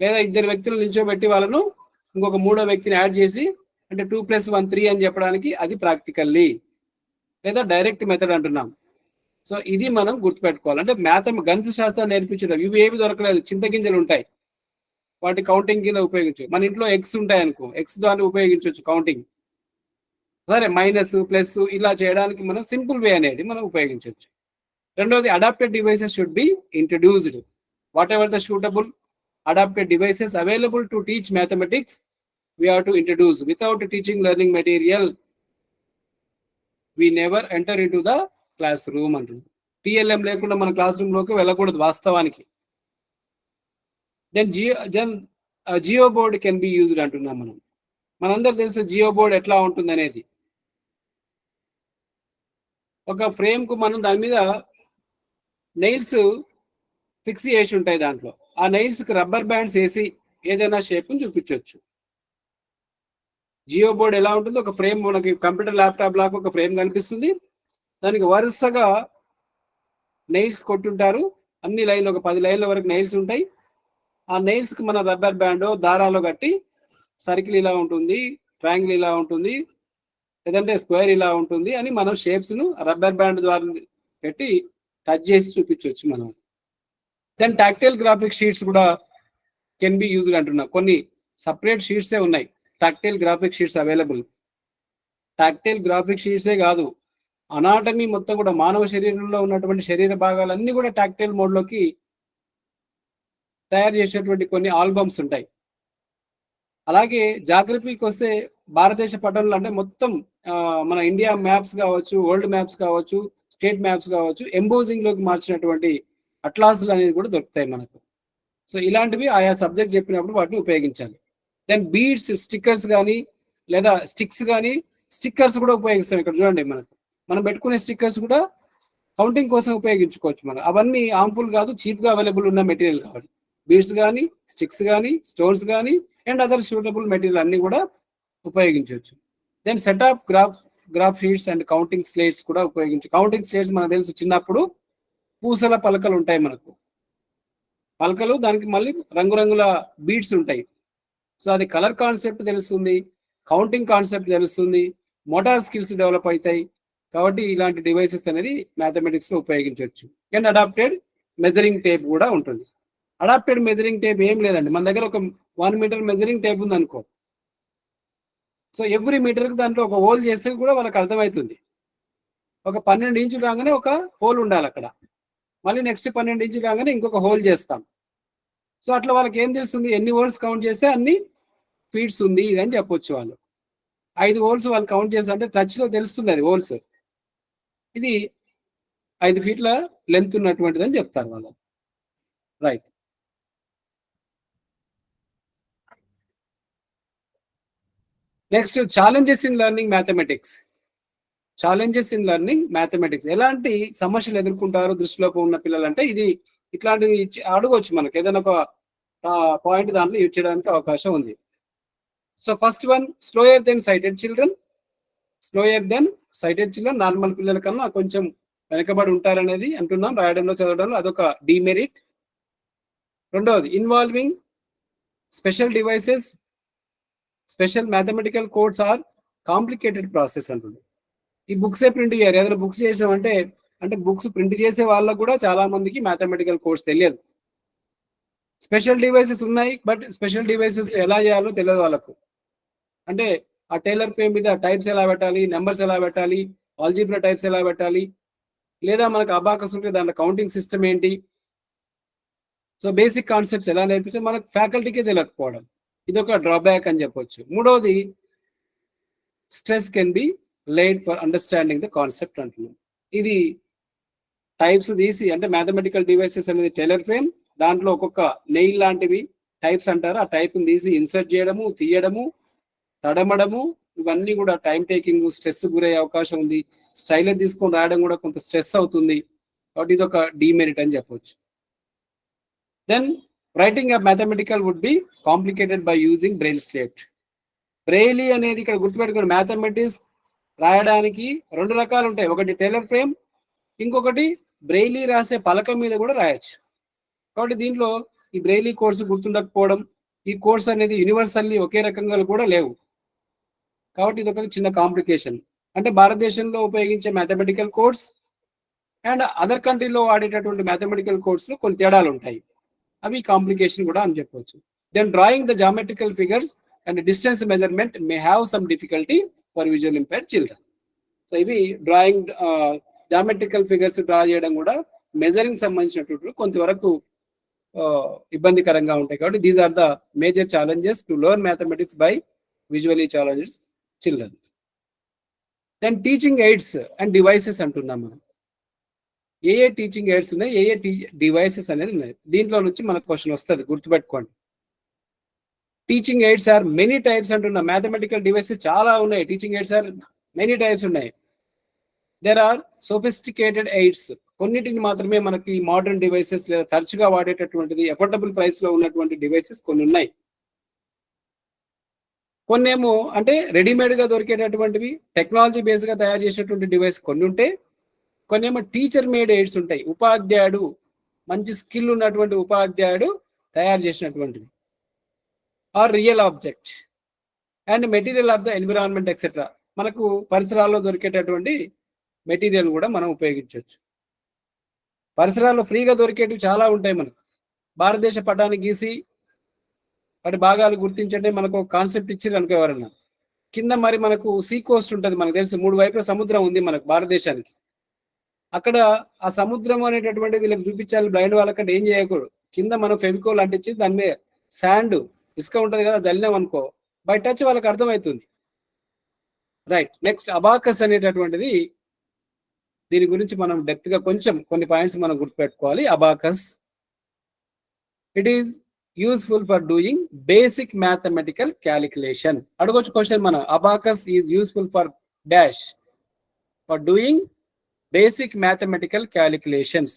లేదా ఇద్దరు వ్యక్తులు నిల్చోబెట్టి వాళ్ళను ఇంకొక మూడో వ్యక్తిని యాడ్ చేసి అంటే 2 + 1 3 అని చెప్పడానికి అది ప్రాక్టికల్లీ. లేదా డైరెక్ట్ మెథడ్ అంటున్నాం. సో ఇది మనం గుర్తుపెట్టుకోవాలి. అంటే గణిత శాస్త్రాన్ని నేర్పించడం ఇవి ఏవి దొరకలేదు. చింతగింజలు ఉంటాయి, వాటి కౌంటింగ్ కింద ఉపయోగించు. మన ఇంట్లో ఎక్స్ ఉంటాయి అనుకో, ఎక్స్ దాన్ని ఉపయోగించవచ్చు కౌంటింగ్. సరే, మైనస్ ప్లస్ ఇలా చేయడానికి మనం సింపుల్ వే అనేది మనం ఉపయోగించవచ్చు. రెండోది, adapted devices should be introduced. Whatever the suitable adapted devices available to teach mathematics, we have to introduce. Without teaching learning material, we never enter into the classroom. అంటుంది. TLM లేకుండా మన class room లోకి వెళ్ళకూడదు వాస్తవానికి. Then geoboard can be used అంటున్నాం మనం. మనందరూ తెలుసు జియో బోర్డ్ ఎట్లా ఉంటుంది అనేది. ఒక ఫ్రేమ్ కు మనం దాని మీద నెయిల్స్ ఫిక్స్ చేసి ఉంటాయి. దాంట్లో ఆ నెయిల్స్ కి రబ్బర్ బ్యాండ్స్ వేసి ఏదైనా షేప్ చూపించవచ్చు. జియో బోర్డ్ ఎలా ఉంటుందో, ఒక ఫ్రేమ్ మనకి కంప్యూటర్ ల్యాప్టాప్ లాగా ఒక ఫ్రేమ్ కనిపిస్తుంది. దానికి వరుసగా నెయిల్స్ కొట్టుంటారు. అన్ని లైన్లు, ఒక 10 లైన్ల వరకు నెయిల్స్ ఉంటాయి. ఆ నెయిల్స్ కి మన రబ్బర్ బ్యాండ్ దారాలు కట్టి సర్కిల్ ఇలా ఉంటుంది, ట్రయాంగిల్ ఇలా ఉంటుంది, లేదంటే స్క్వేర్ ఇలా ఉంటుంది అని మనం షేప్స్ ను రబ్బర్ బ్యాండ్ ద్వారా పెట్టి టచ్ చేసి చూపించవచ్చు మనం. దెన్ టాక్టైల్ గ్రాఫిక్ షీట్స్ కూడా కెన్ బి యూజ్డ్ అంటున్నా. కొన్ని సపరేట్ షీట్సే ఉన్నాయి, tactile graphic sheets available. Tactile graphic షీట్సే కాదు, అనాటమీ మొత్తం కూడా మానవ శరీరంలో ఉన్నటువంటి శరీర భాగాలన్నీ కూడా టాక్టైల్ మోడ్లోకి తయారు చేసేటువంటి కొన్ని ఆల్బమ్స్ ఉంటాయి. అలాగే జాగ్రఫీకి వస్తే భారతదేశ పటంలో అంటే మొత్తం మన ఇండియా మ్యాప్స్ కావచ్చు, వరల్డ్ మ్యాప్స్ కావచ్చు, స్టేట్ మ్యాప్స్ కావచ్చు, ఎంబోజింగ్ లోకి మార్చినటువంటి అట్లాస్లు అనేది కూడా దొరుకుతాయి మనకు. సో ఇలాంటివి ఆయా సబ్జెక్ట్ చెప్పినప్పుడు వాటిని ఉపయోగించాలి. దెన్ బీడ్స్, స్టిక్కర్స్ కానీ లేదా స్టిక్స్ కానీ, స్టిక్కర్స్ కూడా ఉపయోగిస్తాం. ఇక్కడ చూడండి, మనం పెట్టుకునే స్టిక్కర్స్ కూడా కౌంటింగ్ కోసం ఉపయోగించుకోవచ్చు. మనం అవన్నీ హార్మ్ఫుల్ కాదు, చీప్గా అవైలబుల్ ఉన్న మెటీరియల్ కావాలి. బీడ్స్ కానీ, స్టిక్స్ కానీ, స్టోన్స్ కానీ అండ్ అదర్ సూటబుల్ మెటీరియల్ అన్ని కూడా ఉపయోగించవచ్చు. Then set of graph sheets and counting slates కూడా ఉపయోగించు. కౌంటింగ్ స్లేట్స్ మనకు తెలుసు, చిన్నప్పుడు పూసల పలకలు ఉంటాయి మనకు, పలకలు, దానికి మళ్ళీ రంగురంగుల బీడ్స్ ఉంటాయి. సో అది కలర్ కాన్సెప్ట్ తెలుస్తుంది, కౌంటింగ్ కాన్సెప్ట్ తెలుస్తుంది, మోటార్ స్కిల్స్ డెవలప్ అవుతాయి. కాబట్టి ఇలాంటి డివైసెస్ అనేది మ్యాథమెటిక్స్ లో ఉపయోగించవచ్చు. అండ్ అడాప్టెడ్ మెజరింగ్ టేప్ కూడా ఉంటుంది. అడాప్టెడ్ మెజరింగ్ టేప్ ఏం లేదండి, మన దగ్గర ఒక 1 మీటర్ మెజరింగ్ టేప్ ఉంది అనుకో. సో ఎవ్రీ మీటర్కి దాంట్లో ఒక హోల్ చేస్తే కూడా వాళ్ళకి అర్థమవుతుంది. ఒక 12 ఇంచులు రాగానే ఒక హోల్ ఉండాలి అక్కడ, మళ్ళీ నెక్స్ట్ 12 ఇంచులు రాగానే ఇంకొక హోల్ చేస్తాం. సో అట్లా వాళ్ళకి ఏం తెలుస్తుంది, ఎన్ని హోల్స్ కౌంట్ చేస్తే అన్ని ఫీట్స్ ఉంది అని చెప్పొచ్చు. వాళ్ళు 5 హోల్స్ వాళ్ళు కౌంట్ చేస్తే అంటే టచ్ లో తెలుస్తుంది అది హోల్స్, ఇది 5 ఫీట్ల లెంత్ ఉన్నటువంటిది అని చెప్తారు వాళ్ళు. Right. Next, challenges in learning mathematics. Challenges in learning mathematics, ఎలాంటి సమస్యలు ఎదుర్కొంటారు దృష్టిలోకి ఉన్న పిల్లలు అంటే ఇది ఇట్లాంటివి అడగవచ్చు మనకి, ఏదైనా ఒక పాయింట్ దాంట్లో యూజ్ చేయడానికి అవకాశం ఉంది. So first one, slower then sighted children. Slower then sighted children normal పిల్లల కన్నా కొంచెం వెనకబడి ఉంటారనేది అంటున్నాం, రాయడంలో చదవడంలో అదొక డిమెరిట్. రెండవది, involving special devices, special mathematical codes or complicated process అంటుంది. ఈ బుక్సే ప్రింట్ చేయరు, ఏదైనా బుక్స్ చేసామంటే అంటే బుక్స్ ప్రింట్ చేసే వాళ్ళకు కూడా చాలా మందికి మ్యాథమెటికల్ కోడ్స్ తెలియదు. స్పెషల్ డివైసెస్ ఉన్నాయి, బట్ స్పెషల్ డివైసెస్ ఎలా చేయాలో తెలియదు వాళ్ళకు. అంటే ఆ టైలర్ ఫ్రేమ్ మీద టైప్స్ ఎలా పెట్టాలి, నెంబర్స్ ఎలా పెట్టాలి, ఆల్జీబ్రా టైప్స్ ఎలా పెట్టాలి, లేదా మనకు అబాకస్ ఉంటే దాంట్లో కౌంటింగ్ సిస్టమ్ ఏంటి, సో బేసిక్ కాన్సెప్ట్స్ ఎలా నేర్పించాలి మనకు ఫ్యాకల్టీకే తెలియకపోవడం, ఇదొక డ్రాబ్యాక్ అని చెప్పొచ్చు. మూడవది, stress can be laid for understanding the concept అంటున్నాం. ఇది టైప్స్ తీసి అంటే మ్యాథమెటికల్ డివైసెస్ అనేది టైలర్ ఫ్రేమ్, దాంట్లో ఒక్కొక్క నెయిల్ లాంటివి టైప్స్ అంటారు. ఆ టైప్ని తీసి ఇన్సర్ట్ చేయడము, తీయడము, తడమడము, ఇవన్నీ కూడా టైం టేకింగ్, స్ట్రెస్ గురయ్యే అవకాశం ఉంది. స్టైలర్ తీసుకొని రాయడం కూడా కొంత స్ట్రెస్ అవుతుంది. కాబట్టి ఇది ఒక డిమెరిట్ అని చెప్పొచ్చు. Then writing of mathematical would be complicated by using braille slate. Braille అనేది ఇక్కడ గుర్తుపెట్టుకోండి, మ్యాథమెటిక్స్ రాయడానికి 2 రకాలు ఉంటాయి. ఒకటి టేలర్ ఫ్రేమ్, ఇంకొకటి బ్రెయిలీ రాసే పలకం మీద కూడా రాయొచ్చు. కాబట్టి దీంట్లో ఈ బ్రెయిలీ కోర్సు గుర్తుండకపోవడం, ఈ కోర్స్ అనేది యూనివర్సల్లీ ఒకే రకంగా కూడా లేవు. కాబట్టి ఇది ఒక చిన్న కాంప్లికేషన్. అంటే భారతదేశంలో ఉపయోగించే మ్యాథమెటికల్ కోడ్స్ అండ్ అదర్ కంట్రీలో వాడేటటువంటి మ్యాథమెటికల్ కోడ్స్ లో కొన్ని తేడాలు ఉంటాయి. అవి కాంప్లికేషన్ కూడా అని చెప్పవచ్చు. Then drawing the geometrical figures and distance measurement may have some difficulty for visual impaired children. So ఇవి డ్రాయింగ్ జామెట్రికల్ ఫిగర్స్ డ్రా చేయడం కూడా మెజరింగ్ సంబంధించినటువంటి కొంతవరకు ఇబ్బందికరంగా ఉంటాయి. కాబట్టి these are the major challenges to learn mathematics by visually challenges children. Then teaching aids and devices అంటున్నాం మనం. ఏ టీచింగ్ ఎయిడ్స్ ఉన్నాయి, ఏ డివైసెస్ అనేది ఉన్నాయి. దీంట్లో నుంచి మనకు క్వశ్చన్ వస్తుంది, గుర్తుపెట్టుకోండి. Teaching aids are many types అంటున్నా. మ్యాథమెటికల్ డివైసెస్ చాలా ఉన్నాయి. Teaching aids are many types ఉన్నాయి. దేర్ ఆర్ సోఫిస్టికేటెడ్ ఎయిడ్స్, కొన్నిటిని మాత్రమే మనకి మోడర్న్ డివైసెస్ లేదా తరచుగా వాడేటటువంటిది అఫోర్డబుల్ ప్రైస్ లో ఉన్నటువంటి డివైసెస్ కొన్ని ఉన్నాయి. కొన్ని ఏమో అంటే రెడీమేడ్ గా దొరికేటటువంటివి, టెక్నాలజీ బేస్డ్ గా తయారు చేసేటువంటి డివైస్ కొన్ని ఉంటే, కొన్ని ఏమో టీచర్ మేడ్ ఎయిడ్స్ ఉంటాయి. ఉపాధ్యాయుడు, మంచి స్కిల్ ఉన్నటువంటి ఉపాధ్యాయుడు తయారు చేసినటువంటివి. Or real object and material of the environment etcetera, మనకు పరిసరాల్లో దొరికేటటువంటి మెటీరియల్ కూడా మనం ఉపయోగించవచ్చు. పరిసరాల్లో ఫ్రీగా దొరికేటివి చాలా ఉంటాయి. మనకు భారతదేశ పటాన్ని గీసి వాటి భాగాలు గుర్తించండి మనకు ఒక కాన్సెప్ట్ ఇచ్చారు అనుకో ఎవరన్నా. కింద మరి మనకు సీ కోస్ట్ ఉంటుంది, మనకు తెలుసు 3 వైపుల సముద్రం ఉంది మనకు భారతదేశానికి. అక్కడ ఆ సముద్రం అనేటటువంటి వీళ్ళకి చూపించాలి బ్లైండ్ వాళ్ళకంటే ఏం చేయకూడదు. కింద మనం ఫెవికోల్ అంటించి దాని మీద శాండ్, ఇసుక ఉంటుంది కదా, జల్లినాం అనుకో, బై టచ్ వాళ్ళకి అర్థమవుతుంది. రైట్. నెక్స్ట్ అబాకస్ అనేటటువంటిది, దీని గురించి మనం డెప్త్ గా కొంచెం కొన్ని పాయింట్స్ మనం గుర్తుపెట్టుకోవాలి. Abacus, it is useful for doing basic mathematical calculation. అడగొచ్చు క్వశ్చన్ మనం, abacus is useful for dash, for doing basic mathematical calculations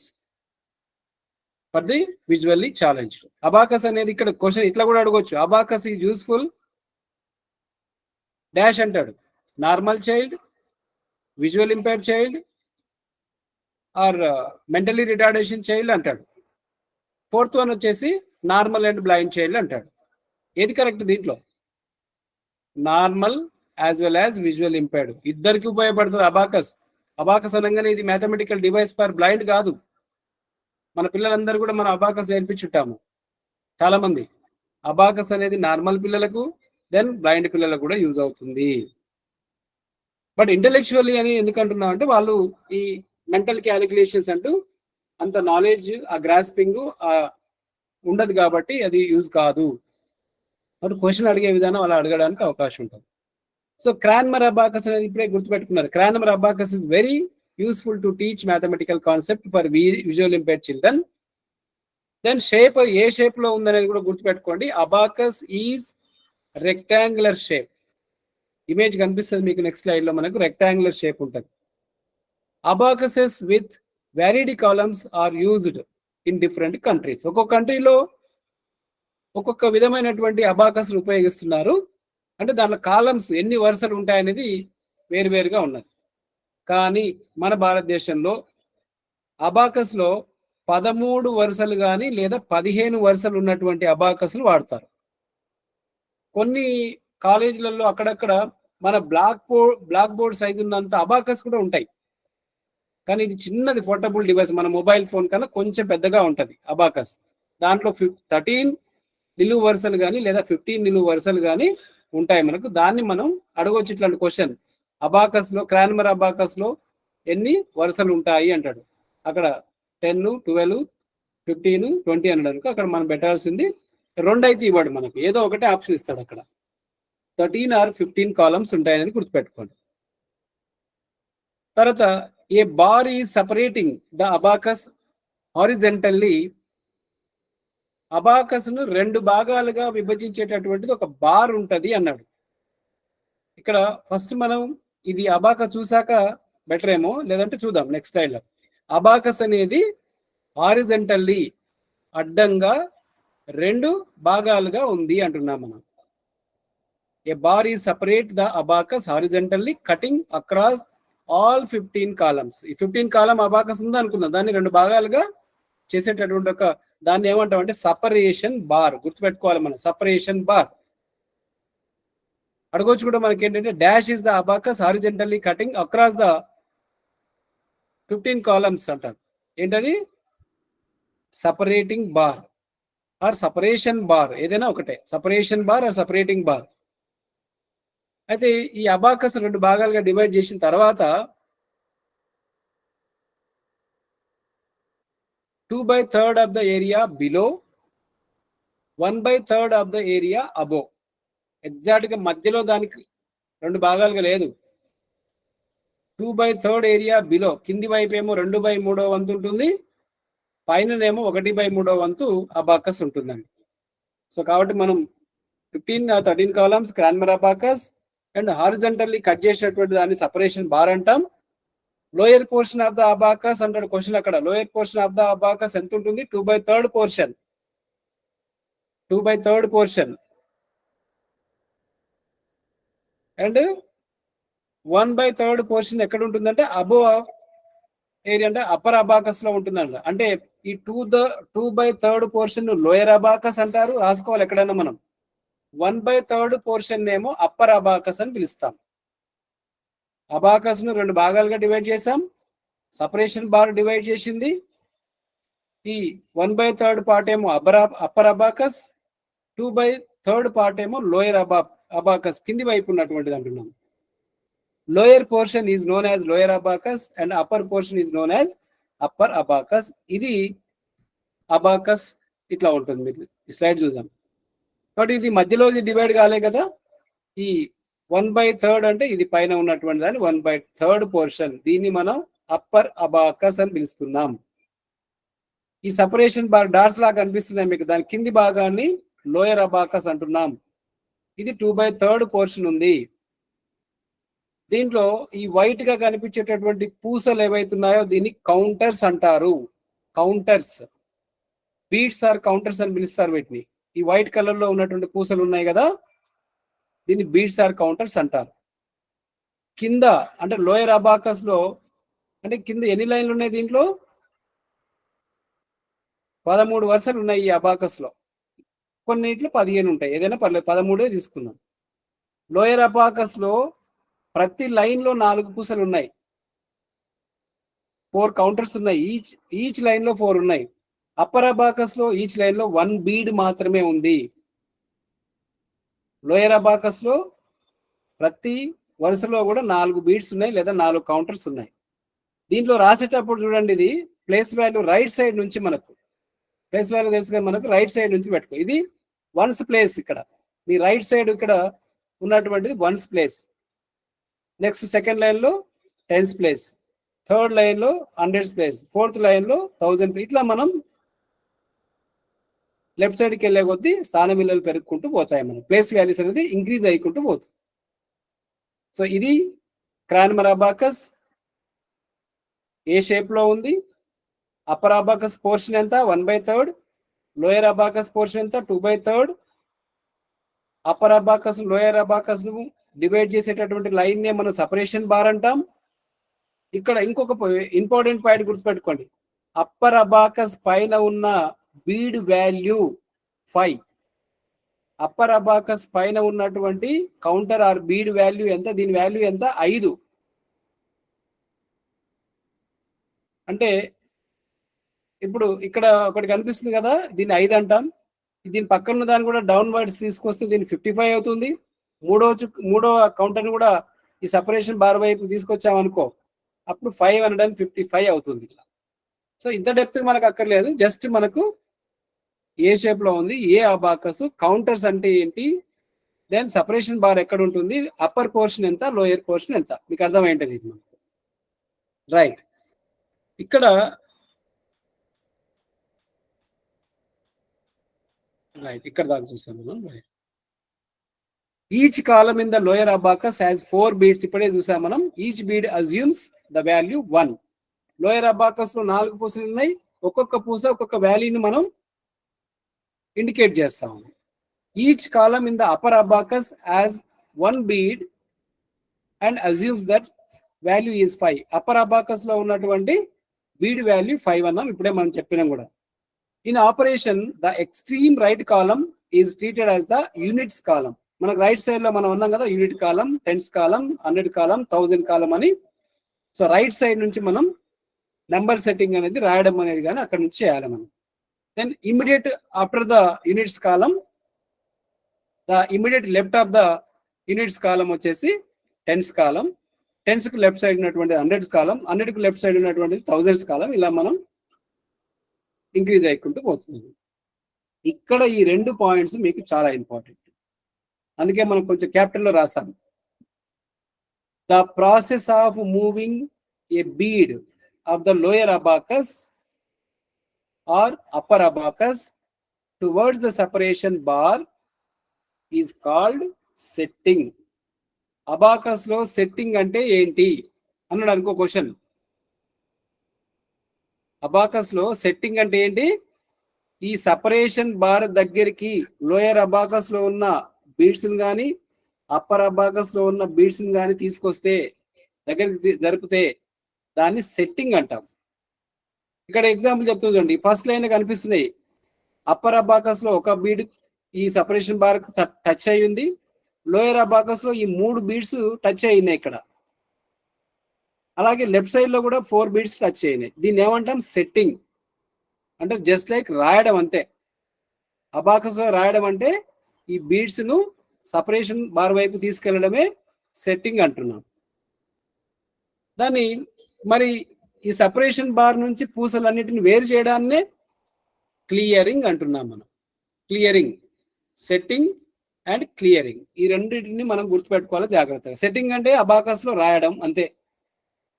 for the visually challenged. Abacus అనేది ఇక్కడ క్వశ్చన్ ఇట్లా కూడా అడగొచ్చు, అబాకస్ ఈజ్ యూస్ఫుల్ డాష్ అంటాడు, normal child, visual impaired child or mentally retardation child అంటాడు. 4th one వచ్చేసి normal and blind child అంటాడు. ఏది కరెక్ట్ దీంట్లో? Normal as well as visual impaired, ఇద్దరికి ఉపయోగపడుతుంది అబాకస్. అబాకస్ అనగానే ఇది మ్యాథమెటికల్ డివైస్ ఫర్ బ్లైండ్ కాదు. మన పిల్లలందరూ కూడా మనం అబాకస్ నేర్పించుంటాము చాలా మంది. అబాకస్ అనేది నార్మల్ పిల్లలకు, దెన్ బ్లైండ్ పిల్లలకు కూడా యూజ్ అవుతుంది. బట్ ఇంటెలెక్చువల్లీ అని ఎందుకంటున్నాం అంటే, వాళ్ళు ఈ మెంటల్ క్యాలిక్యులేషన్స్ అంటూ అంత నాలెడ్జ్, ఆ గ్రాస్పింగ్ ఉండదు కాబట్టి అది యూజ్ కాదు. మరి క్వశ్చన్ అడిగే విధానం అలా అడగడానికి అవకాశం ఉంటుంది. సో క్రాన్మర్ అబాకస్ అనేది ఇప్పుడే గుర్తుపెట్టుకున్నారు. Cranmer abacus is very useful to teach mathematical concept for visual impaired children. Then shape, ఏ షేప్ లో ఉందనేది కూడా గుర్తుపెట్టుకోండి. Abacus is rectangular shape. Image కనిపిస్తుంది మీకు నెక్స్ట్ స్లైడ్ లో, మనకు రెక్టాంగులర్ షేప్ ఉంటుంది. Abacuses with varied columns are used in different countries. ఒక్కొక్క కంట్రీలో ఒక్కొక్క విధమైనటువంటి అబాకస్ ఉపయోగిస్తున్నారు. అంటే దాంట్లో కాలమ్స్ ఎన్ని వరుసలు ఉంటాయనేది వేరువేరుగా ఉన్నది. కానీ మన భారతదేశంలో అబాకస్లో 13 వరుసలు కానీ లేదా 15 వరుసలు ఉన్నటువంటి అబాకస్లు వాడతారు. కొన్ని కాలేజీలలో అక్కడక్కడ మన బ్లాక్ బోర్డ్ సైజు ఉన్నంత అబాకస్ కూడా ఉంటాయి. కానీ ఇది చిన్నది పోర్టబుల్ డివైస్, మన మొబైల్ ఫోన్ కన్నా కొంచెం పెద్దగా ఉంటుంది అబాకస్. దాంట్లో 13 నిలువు వరుసలు కానీ లేదా 15 నిలువు వరుసలు కానీ ఉంటాయి మనకు. దాన్ని మనం అడగొచ్చు ఇట్లాంటి క్వశ్చన్, అబాకస్ లో, క్రాన్మర్ అబాకస్ లో ఎన్ని వరుసలు ఉంటాయి అంటాడు. అక్కడ 10, 12, 15, 20 అన్నాడు. అక్కడ మనం పెట్టాల్సింది 2 అయితే ఇవ్వడు, మనకు ఏదో ఒకటే ఆప్షన్ ఇస్తాడు. అక్కడ 13 or 15 కాలమ్స్ ఉంటాయనేది గుర్తుపెట్టుకోండి. తర్వాత a bar is separating the abacus horizontally అబాకస్ను 2 భాగాలుగా విభజించేటటువంటిది ఒక బార్ ఉంటది అన్నాడు. ఇక్కడ ఫస్ట్ మనం ఇది అబాకస్ చూసాక బెటర్ ఏమో, లేదంటే చూద్దాం నెక్స్ట్ స్లైడ్లో. అబాకస్ అనేది హారిజంటల్లీ అడ్డంగా 2 భాగాలుగా ఉంది అంటున్నాం మనం. A bar is separate the abacus horizontally cutting across all 15 columns. ఈ 15 కాలం అబాకస్ ఉంది అనుకుందాం, దాన్ని 2 భాగాలుగా చేసేటటువంటి ఒక దాన్ని ఏమంటాం అంటే సపరేషన్ బార్. గుర్తుపెట్టుకోవాలి మనం, సపరేషన్ బార్. అడగొచ్చు కూడా మనకి ఏంటంటే dash is the abacus horizontally cutting across the 15 columns అంటారు. ఏంటది? Separating bar or separation bar, ఏదైనా ఒకటే, separation bar or separating bar. అయితే ఈ అబాకస్ 2 భాగాలుగా డివైడ్ చేసిన తర్వాత 2/3 of the area below, 1/3 of the area above. Exact గా మధ్యలో దానికి 2 భాగాలుగా లేదు. 2/3 ఏరియా బిలో, కింది వైపు ఏమో 2/3 వంతు ఉంటుంది, పైననేమో 1/3 వంతు అబాకస్ ఉంటుందండి. సో కాబట్టి మనం 13 కాలమ్స్ క్రాన్మర్ అబాకస్ అండ్ హారిజంటల్లీ కట్ చేసినటువంటి దాన్ని సపరేషన్ బార్ అంటాం. Lower portion of the abacus అంటాడు క్వశ్చన్ అక్కడ. Lower portion of the abacus ఎంత ఉంటుంది? 2/3 పోర్షన్. 2/3 పోర్షన్ అండ్ 1/3 పోర్షన్ ఎక్కడ ఉంటుందంటే అబో ఏరియా, అంటే అప్పర్ అబాకస్ లో ఉంటుందంట. అంటే ఈ 2/3 పోర్షన్ లోయర్ అబాకస్ అంటారు, రాసుకోవాలి ఎక్కడైనా మనం. 1/3 పోర్షన్ ఏమో అప్పర్ అబాకస్ అని పిలుస్తాం. అబాకస్ ను 2 భాగాలుగా డివైడ్ చేసాం, సపరేషన్ బార్ డివైడ్ చేసింది. ఈ 1/3 పార్ట్ ఏమో అప్పర్ అబాకస్, 2/3 పార్ట్ ఏమో లోయర్ అబాకస్, కింది వైపు ఉన్నటువంటిది అంటున్నాం. Lower portion is known as lower abacus and upper portion is known as upper abacus. ఇది అబాకస్ ఇట్లా ఉంటుంది. మీరు ఈ స్లైడ్ చూద్దాం. కాబట్టి ఇది మధ్యలో డివైడ్ కాలే కదా. ఈ 1/3 అంటే ఇది పైన ఉన్నటువంటి దాన్ని 1/3 పోర్షన్, దీన్ని మనం అప్పర్ అబాకస్ అని పిలుస్తున్నాం. ఈ సపరేషన్ బార్ డాట్స్ లాగా కనిపిస్తున్నాయి మీకు, దాని కింది భాగాన్ని లోయర్ అబాకస్ అంటున్నాం. ఇది 2/3 పోర్షన్ ఉంది. దీంట్లో ఈ వైట్ గా కనిపించేటటువంటి పూసలు ఏవైతున్నాయో దీన్ని కౌంటర్స్ అంటారు. కౌంటర్స్, బీట్స్ ఆర్ కౌంటర్స్ అని పిలుస్తారు వీటిని. ఈ వైట్ కలర్ లో ఉన్నటువంటి పూసలు ఉన్నాయి కదా, దీన్ని బీట్స్ ఆర్ కౌంటర్స్ అంటారు. కింద అంటే లోయర్ అబాకస్ లో, అంటే కింద ఎన్ని లైన్లు ఉన్నాయి? దీంట్లో 13 వరుసలు ఉన్నాయి ఈ అబాకస్ లో. కొన్నిట్లో 15 ఉంటాయి, ఏదైనా పర్లేదు, 13 తీసుకుందాం. లోయర్ అబాకస్ లో ప్రతి లైన్ లో 4 పూసలు ఉన్నాయి, 4 కౌంటర్స్ ఉన్నాయి. ఈచ్ లైన్ లో 4 ఉన్నాయి. అప్పర్ అబాకస్ లో ఈచ్ లైన్ లో 1 బీడ్ మాత్రమే ఉంది. లోయర్ అబాకస్ లో ప్రతి వరుసలో కూడా 4 బీడ్స్ ఉన్నాయి, లేదా 4 కౌంటర్స్ ఉన్నాయి. దీంట్లో రాసేటప్పుడు చూడండి, ఇది ప్లేస్ వాల్యూ రైట్ సైడ్ నుంచి, మనకు ప్లేస్ వాల్యూ తెలుసు కదా మనకు, రైట్ సైడ్ నుంచి పెట్టుకో. ఇది వన్స్ ప్లేస్. ఇక్కడ మీ రైట్ సైడ్ ఇక్కడ ఉన్నటువంటిది ones place. Next second line లో 10th ప్లేస్, థర్డ్ లైన్ లో 100th ప్లేస్, ఫోర్త్ లైన్ లో 1000. ఇట్లా మనం లెఫ్ట్ సైడ్కి వెళ్ళే కొద్దీ స్థాన విలువలు పెరుగుకుంటూ పోతాయి. మనం ప్లేస్ వాల్యూస్ అనేది ఇంక్రీజ్ అయ్యుకుంటూ పోతుంది. సో ఇది క్రాన్మర్ అబాకస్ ఏ షేప్ లో ఉంది. అప్పర్ అబాకస్ పోర్షన్ ఎంత? 1/3. లోయర్ అబాకస్ పోర్షన్ ఎంత? 2/3. అప్పర్ అబాకస్ లోయర్ అబాకస్ ను డివైడ్ చేసేటటువంటి లైన్ నే మనం సపరేషన్ బార్ అంటాం. ఇక్కడ ఇంకొక ఇంపార్టెంట్ పాయింట్ గుర్తుపెట్టుకోండి. అప్పర్ అబాకస్ పైన ఉన్న బీడ్ వాల్యూ 5. అప్పర్ అబాకస్ పైన ఉన్నటువంటి కౌంటర్ ఆర్ బీడ్ వాల్యూ ఎంత? దీని వాల్యూ ఎంత? 5. అంటే ఇప్పుడు ఇక్కడ ఒకటి కనిపిస్తుంది కదా, దీన్ని 5 అంటాం. దీని పక్కన దాన్ని కూడా డౌన్ వర్డ్స్ తీసుకొస్తే దీన్ని 55 అవుతుంది. మూడో కౌంటర్ని కూడా ఈ సపరేషన్ బార్ వైపు తీసుకొచ్చామనుకో, అప్పుడు 555 అవుతుంది. సో ఇంత డెప్త్ మనకు అక్కర్లేదు, జస్ట్ మనకు ఏ షేప్ లో ఉంది, ఏ అబాకస్, కౌంటర్స్ అంటే ఏంటి, దెన్ సపరేషన్ బార్ ఎక్కడ ఉంటుంది, అప్పర్ పోర్షన్ ఎంత, లోయర్ పోర్షన్ ఎంత, మీకు అర్థమైంటది ఇది మనకు. రైట్. ఇక్కడ రైట్, ఇక్కడ దాకా చూసాం మనం. Right, each column in the lower abacus has 4 beads. ఇప్పుడే చూసాం మనం. Each bead assumes the value 1. Lower abacus లో 4 పూసలు ఉన్నాయి. ఒక్కొక్క పూస ఒక్కొక్క వాల్యూని మనం ఇండికేట్ చేస్తాం. Each column in the upper abacus has 1 bead and assumes that value is 5. Upper abacus లో ఉన్నటువంటి బీడ్ వాల్యూ 5 అన్నాం, ఇప్పుడే మనం చెప్పినాం కూడా. In operation the extreme right column is treated as the units column. మనకు రైట్ సైడ్ లో మనం ఉన్నాం కదా, unit column, tens column, 100 column, 1000 column అని. సో రైట్ సైడ్ నుంచి మనం నెంబర్ సెట్టింగ్ అనేది రాయడం అనేది కానీ అక్కడ నుంచి చేయాలి మనం. Then immediate after the units column, the immediate left of the units column వచ్చేసి టెన్స్ కాలమ్, టెన్స్ కి లెఫ్ట్ సైడ్ ఉన్నటువంటి 100s కాలమ్, 100 కి లెఫ్ట్ సైడ్ ఉన్నటువంటి 1000s కాలమ్. ఇలా మనం ఇంక్రీజ్ అయ్యుకుంటూ పోతుంది. ఇక్కడ ఈ 2 పాయింట్స్ మీకు చాలా ఇంపార్టెంట్, అందుకే మనం కొంచెం క్యాపిటల్లో రాసాం. The process of moving a bead of the lower abacus or upper abacus towards the separation bar is called setting. Abacus లో సెట్టింగ్ అంటే ఏంటి అన్నాడు అనుకో క్వశ్చన్. అబాకస్ లో సెట్టింగ్ అంటే ఏంటి? ఈ సపరేషన్ బార్ దగ్గరికి లోయర్ అబాకస్ లో ఉన్న బీడ్స్ కానీ అప్పర్ అబాకస్ లో ఉన్న బీడ్స్ కానీ తీసుకొస్తే, దగ్గరికి జరిపితే దాన్ని సెట్టింగ్ అంటాం. ఇక్కడ ఎగ్జాంపుల్ చెప్తుందండి. ఫస్ట్ లైన్ కనిపిస్తున్నాయి. అప్పర్ అబాకస్ లో ఒక బీడ్ ఈ సపరేషన్ బార్ టచ్ అయ్యింది, లోయర్ అబాకస్ లో ఈ 3 బీడ్స్ టచ్ అయినాయి ఇక్కడ. అలాగే లెఫ్ట్ సైడ్ లో కూడా 4 బీడ్స్ టచ్ అయినాయి. దీన్ని ఏమంటాం? సెట్టింగ్. అంటే జస్ట్ లైక్ రాయడం అంతే. అబాకస్ లో రాయడం అంటే ఈ బీడ్స్ ను సపరేషన్ బార్ వైపు తీసుకెళ్లడమే సెట్టింగ్ అంటున్నాం. దాన్ని మరి ఈ సపరేషన్ బార్ నుంచి పూసలన్నిటిని వేరు చేయడాన్నే క్లియరింగ్ అంటున్నాం మనం. క్లియరింగ్, సెట్టింగ్ అండ్ క్లియరింగ్, ఈ రెండింటిని మనం గుర్తుపెట్టుకోవాలి జాగ్రత్తగా. సెట్టింగ్ అంటే అబాకస్ లో రాయడం అంతే.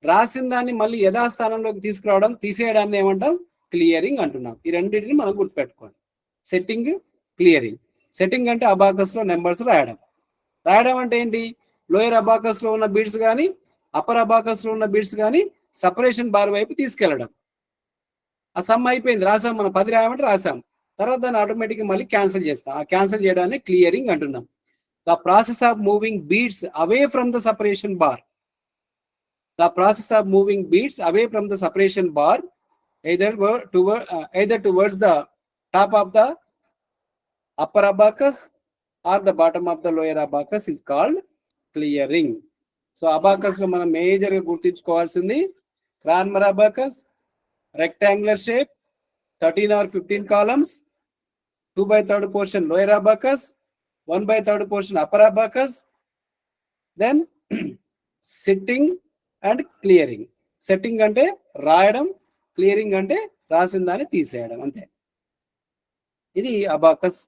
రాసిన దాన్ని మళ్ళీ యథాస్థానంలోకి తీసుకురావడం, తీసేయడాన్ని ఏమంటాం? క్లియరింగ్ అంటున్నాం. ఈ రెండింటిని మనం గుర్తుపెట్టుకోవాలి. Setting, clearing. సెట్టింగ్ అంటే అబాకస్ లో నెంబర్స్ రాయడం. రాయడం అంటే ఏంటి? లోయర్ అబాకస్ లో ఉన్న బీడ్స్ కానీ అప్పర్ అబాకస్ లో ఉన్న బీడ్స్ కానీ సపరేషన్ బార్ వైపు తీసుకెళ్లడం. ఆ సమ్ అయిపోయింది, రాసాం మనం. 10 రాయమంటే రాసాం, తర్వాత దాన్ని ఆటోమేటిక్గా మళ్ళీ క్యాన్సిల్ చేస్తాం. ఆ క్యాన్సిల్ చేయడాన్ని క్లియరింగ్ అంటున్నాం. The process of moving beads away from the separation bar. The process of moving beads away from the separation bar either towards the top of the upper abacus or the bottom of the lower abacus is called clearing. So abacus lo manam major ga gurtinchukovalsindi Cranmer abacus, rectangular shape, 13 or 15 columns, 2/3 portion lower abacus, 1/3 portion upper abacus, then sitting and clearing. Setting అంటే రాయడం, clearing అంటే రాసిన దాన్ని తీసేయడం అంతే. ఇది abacus.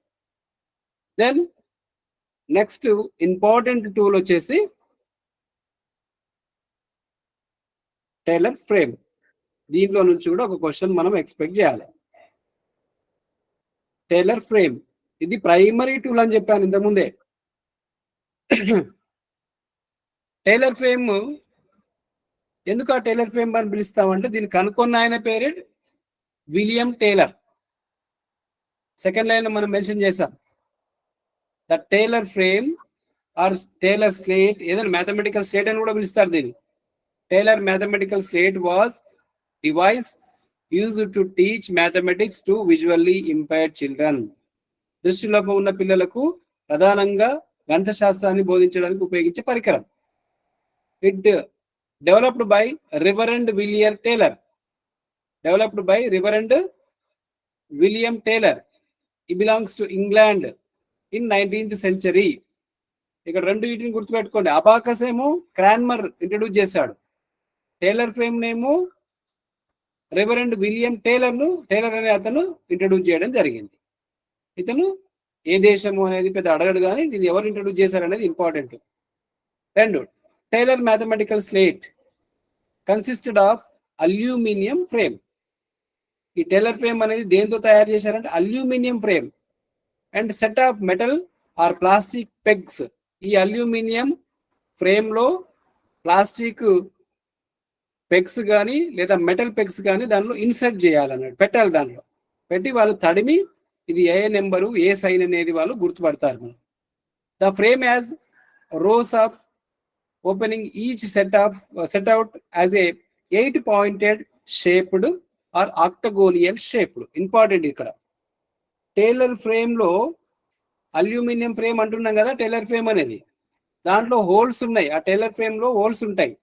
Then next important tool వచ్చేసి Taylor frame. దీంట్లో నుంచి కూడా ఒక క్వశ్చన్ మనం ఎక్స్పెక్ట్ చేయాలి. టైలర్ ఫ్రేమ్ ఇది ప్రైమరీ టూల్ అని చెప్పాను ఇంతకుముందే. టైలర్ ఫ్రేమ్ ఎందుకు ఆ టైలర్ ఫ్రేమ్ అని పిలుస్తామంటే దీన్ని కనుక్కున్న ఆయన పేరు విలియం టైలర్. సెకండ్ లైన్ మనం మెన్షన్ చేసాం. The Taylor frame or Taylor slate, ఏదైనా మ్యాథమెటికల్ స్లేట్ అని కూడా పిలుస్తారు దీన్ని. Taylor mathematical slate was device used to teach mathematics to visually impaired children. దృష్టిలోపం ఉన్న పిల్లలకు ప్రధానంగా గణిత శాస్త్రాన్ని బోధించడానికి ఉపయోగించే పరికరం. It developed by Reverend William Taylor. Developed by Reverend William Taylor. He belongs to England in 19th century. ఇక్కడ రెండు వీటిని గుర్తుపెట్టుకోండి. అబాకస్ ఏమో క్రాన్మర్ ఇంట్రడ్యూస్ చేశాడు. టైలర్ ఫ్రేమ్ నేమో రెవరెండ్ విలియం టైలర్ అనే అతను ఇంట్రడ్యూస్ చేయడం జరిగింది. ఇతను ఏ దేశము అనేది పెద్ద అడగడు, కానీ దీన్ని ఎవరు ఇంట్రడ్యూస్ చేశారనేది ఇంపార్టెంట్. రెండు, Taylor mathematical slate consisted of aluminium frame. ఈ టైలర్ ఫ్రేమ్ అనేది దేంతో తయారు చేశారంటే aluminium frame. And set of metal or plastic pegs. ఈ అల్యూమినియం ఫ్రేమ్లో ప్లాస్టిక్ పెగ్స్ కానీ లేదా మెటల్ పెగ్స్ కానీ దానిలో ఇన్సర్ట్ చేయాలన్నట్టు, పెట్టాలి. దానిలో పెట్టి వాళ్ళు తడిమి ఇది ఏ నెంబరు ఏ సైన్ అనేది వాళ్ళు గుర్తుపడతారు. The frame as rows of opening each set out as a 8 pointed shaped or octagonal shaped. Important ఇక్కడ టైలర్ ఫ్రేమ్ లో, అల్యూమినియం ఫ్రేమ్ అంటున్నాం కదా టైలర్ ఫ్రేమ్ అనేది, దాంట్లో హోల్స్ ఉన్నాయి. ఆ టైలర్ ఫ్రేమ్ లో హోల్స్ ఉంటాయి.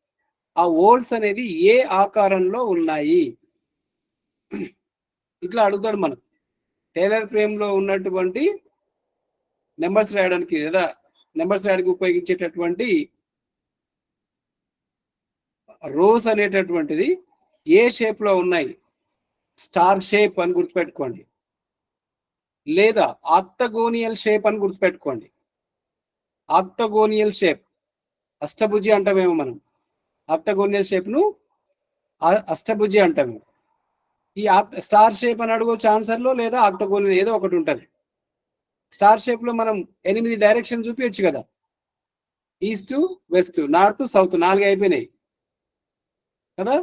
ఆ హోల్స్ అనేది ఏ ఆకారంలో ఉన్నాయి ఇట్లా అడుగుతాడు మనం. టైలర్ ఫ్రేమ్ లో ఉన్నటువంటి నెంబర్స్ రాయడానికి లేదా నెంబర్స్ రాయడానికి ఉపయోగించేటటువంటి రోస్ అనేటటువంటిది ఏ షేప్ లో ఉన్నాయి, స్టార్ షేప్ అని గుర్తుపెట్టుకోండి, లేదా ఆక్టగోనియల్ షేప్ అని గుర్తుపెట్టుకోండి. ఆక్టగోనియల్ షేప్, అష్టభుజి అంటామేమో మనం. ఆక్టగోనియల్ షేప్ ను అష్టభుజి అంటాము. ఈ స్టార్ షేప్ అని అడగవచ్చు ఆన్సర్ లో, లేదా ఆక్టగోనియల్ ఏదో ఒకటి ఉంటుంది. స్టార్ షేప్ లో మనం 8 డైరెక్షన్ చూపించచ్చు కదా, ఈస్ట్ వెస్ట్ నార్త్ సౌత్ 4 అయిపోయినాయి కదా.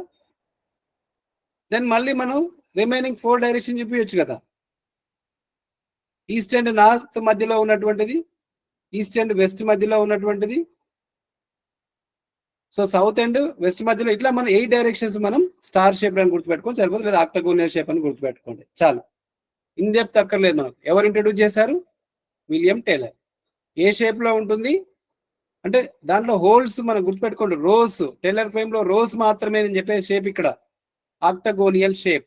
దెన్ మళ్ళీ మనం రిమైనింగ్ 4 డైరెక్షన్ చూపించచ్చు కదా. ఈస్ట్ అండ్ నార్త్ మధ్యలో ఉన్నటువంటిది, ఈస్ట్ అండ్ వెస్ట్ మధ్యలో ఉన్నటువంటిది, సో సౌత్ అండ్ వెస్ట్ మధ్యలో, ఇట్లా మనం 8 డైరెక్షన్స్ మనం స్టార్ షేప్ అని గుర్తుపెట్టుకోండి సరిపోతుంది, లేదా ఆక్టగోనియల్ షేప్ అని గుర్తుపెట్టుకోండి చాలు. ఇన్ డెప్త్ అక్కర్లేదు మనకు. ఎవరు ఇంట్రడ్యూస్ చేశారు? William tailor. ఏ షేప్ లో ఉంటుంది అంటే దాంట్లో హోల్స్ మనం గుర్తుపెట్టుకోండి. రోస్, టైలర్ ఫ్రేమ్ లో రోస్ మాత్రమే నేను చెప్పే షేప్ ఇక్కడ octagonal shape.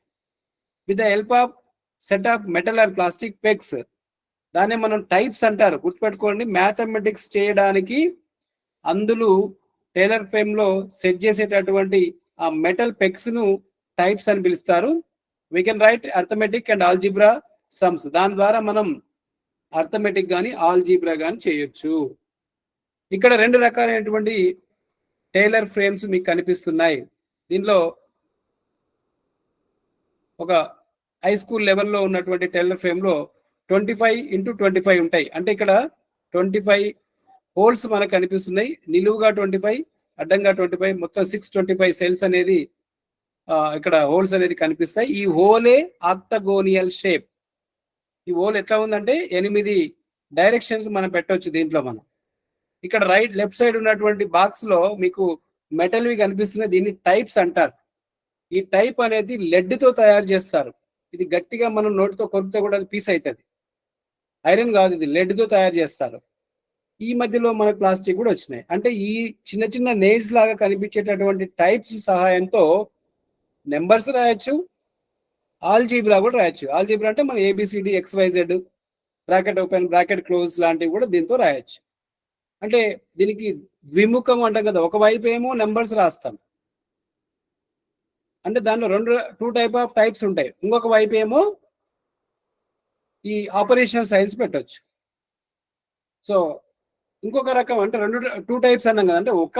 With the help of set of metal or plastic pegs, దాన్ని మనం టైప్స్ అంటారు గుర్తుపెట్టుకోండి. మ్యాథమెటిక్స్ చేయడానికి అందులో టైలర్ ఫ్రేమ్ లో సెట్ చేసేటటువంటి ఆ మెటల్ పెగ్స్ ను టైప్స్ అని పిలుస్తారు. We can write arithmetic and algebra sums. దాని ద్వారా మనం అర్థమెటిక్ కానీ ఆల్జీబ్రా కానీ చేయొచ్చు. ఇక్కడ 2 రకాలైనటువంటి టైలర్ ఫ్రేమ్స్ మీకు కనిపిస్తున్నాయి. దీనిలో ఒక హై స్కూల్ లెవెల్లో ఉన్నటువంటి టైలర్ ఫ్రేమ్ లో 25x25 ఉంటాయి. అంటే ఇక్కడ 25 హోల్స్ మనకు కనిపిస్తున్నాయి. నిలువుగా 25, అడ్డంగా 25, మొత్తం 625 సెల్స్ అనేది ఇక్కడ హోల్స్ అనేది కనిపిస్తాయి. ఈ హోలే ఆక్టగోనియల్ షేప్. ఈ హోల్ ఎట్లా ఉందంటే 8 డైరెక్షన్స్ మనం పెట్టవచ్చు దీంట్లో. మనం ఇక్కడ లెఫ్ట్ సైడ్ ఉన్నటువంటి బాక్స్ లో మీకు మెటల్వి కనిపిస్తున్నాయి. దీన్ని టైప్స్ అంటారు. ఈ టైప్ అనేది లెడ్ తో తయారు చేస్తారు. ఇది గట్టిగా మనం నోటితో కొరికితే కూడా అది పీస్ అవుతుంది. ఐరన్ కాదు, ఇది లెడ్ తో తయారు చేస్తారు. ఈ మధ్యలో మనకు ప్లాస్టిక్ కూడా వచ్చినాయి. అంటే ఈ చిన్న చిన్న నెయిల్స్ లాగా కనిపించేటటువంటి టైప్స్ సహాయంతో నెంబర్స్ రాయొచ్చు, ఆల్జీబ్రా కూడా రాయొచ్చు. ఆల్జీబ్రా అంటే మన A B C D XYZ, bracket open bracket close లాంటివి కూడా దీంతో రాయొచ్చు. అంటే దీనికి ద్విముఖం అంటాం కదా, ఒకవైపు ఏమో నెంబర్స్ రాస్తాం, అంటే దానిలో 2 టైప్స్ ఉంటాయి. ఇంకొక వైపు ఏమో ఈ ఆపరేషనల్ సైన్స్ పెట్టొచ్చు. సో ఇంకొక రకం అంటే 2 టైప్స్ అన్నాం కదా, అంటే ఒక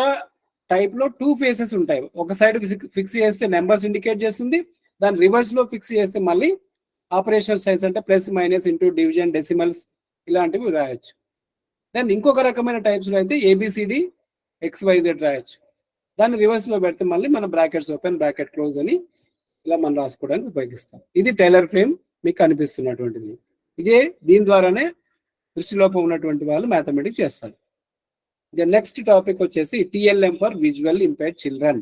టైప్ లో 2 ఫేసెస్ ఉంటాయి. ఒక సైడ్ ఫిక్స్ చేస్తే నెంబర్స్ ఇండికేట్ చేస్తుంది, దాని రివర్స్ లో ఫిక్స్ చేస్తే మళ్ళీ ఆపరేషనల్ సైన్స్ అంటే plus minus into division decimals ఇలాంటివి రాయొచ్చు. దెన్ ఇంకొక రకమైన టైప్స్ లో అయితే ABCD XYZ రాయొచ్చు. దాన్ని రివర్స్ లో పెడితే మళ్ళీ మన బ్రాకెట్స్ ఓపెన్ బ్రాకెట్ క్లోజ్ అని ఇలా మనం రాసుకోవడానికి ఉపయోగిస్తాం. ఇది టైలర్ ఫ్రేమ్ మీకు కనిపిస్తున్నటువంటిది. ఇదే దీని ద్వారానే దృష్టిలోపం ఉన్నటువంటి వాళ్ళు మ్యాథమెటిక్స్ చేస్తారు. ఇక నెక్స్ట్ టాపిక్ వచ్చేసి TLM for visual impaired children.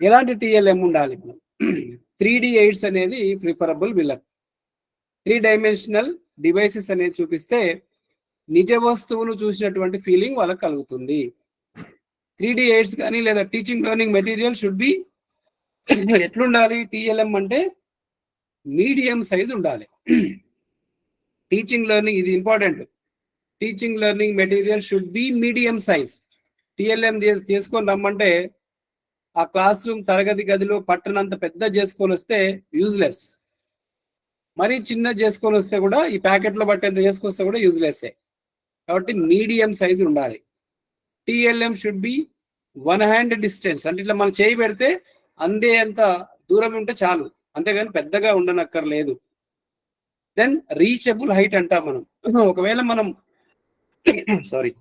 ఎలాంటి TLM ఉండాలి? 3D ఎయిడ్స్ అనేది ప్రిఫరబుల్. వీళ్ళకి 3 డైమెన్షనల్ డివైసెస్ అనేది చూపిస్తే నిజ వస్తువును చూసినటువంటి ఫీలింగ్ వాళ్ళకి కలుగుతుంది. 3D ఎయిడ్స్ కానీ లేదా teaching learning material should be ఎట్లుండాలి? TLM అంటే మీడియం సైజ్ ఉండాలి. టీచింగ్ లెర్నింగ్, ఇది important. Teaching learning material should be medium size. TLM చేసుకొని రమ్మంటే ఆ క్లాస్ రూమ్ తరగతి గదిలో పట్టనంత పెద్ద చేసుకొని వస్తే యూజ్లెస్. మరీ చిన్న చేసుకొని వస్తే కూడా ఈ ప్యాకెట్లో పట్టేంత చేసుకొస్తే కూడా యూజ్లెస్సే. కాబట్టి మీడియం సైజ్ ఉండాలి. TLM should be 1 hand distance, అంటే ఇట్లా మనం చేయి పెడితే అందే అంత దూరం ఉంటే చాలు, అంతేగాని పెద్దగా ఉండనక్కర్లేదు. దెన్ రీచబుల్ హైట్ అంటాం మనం. ఒకవేళ మనం సారీ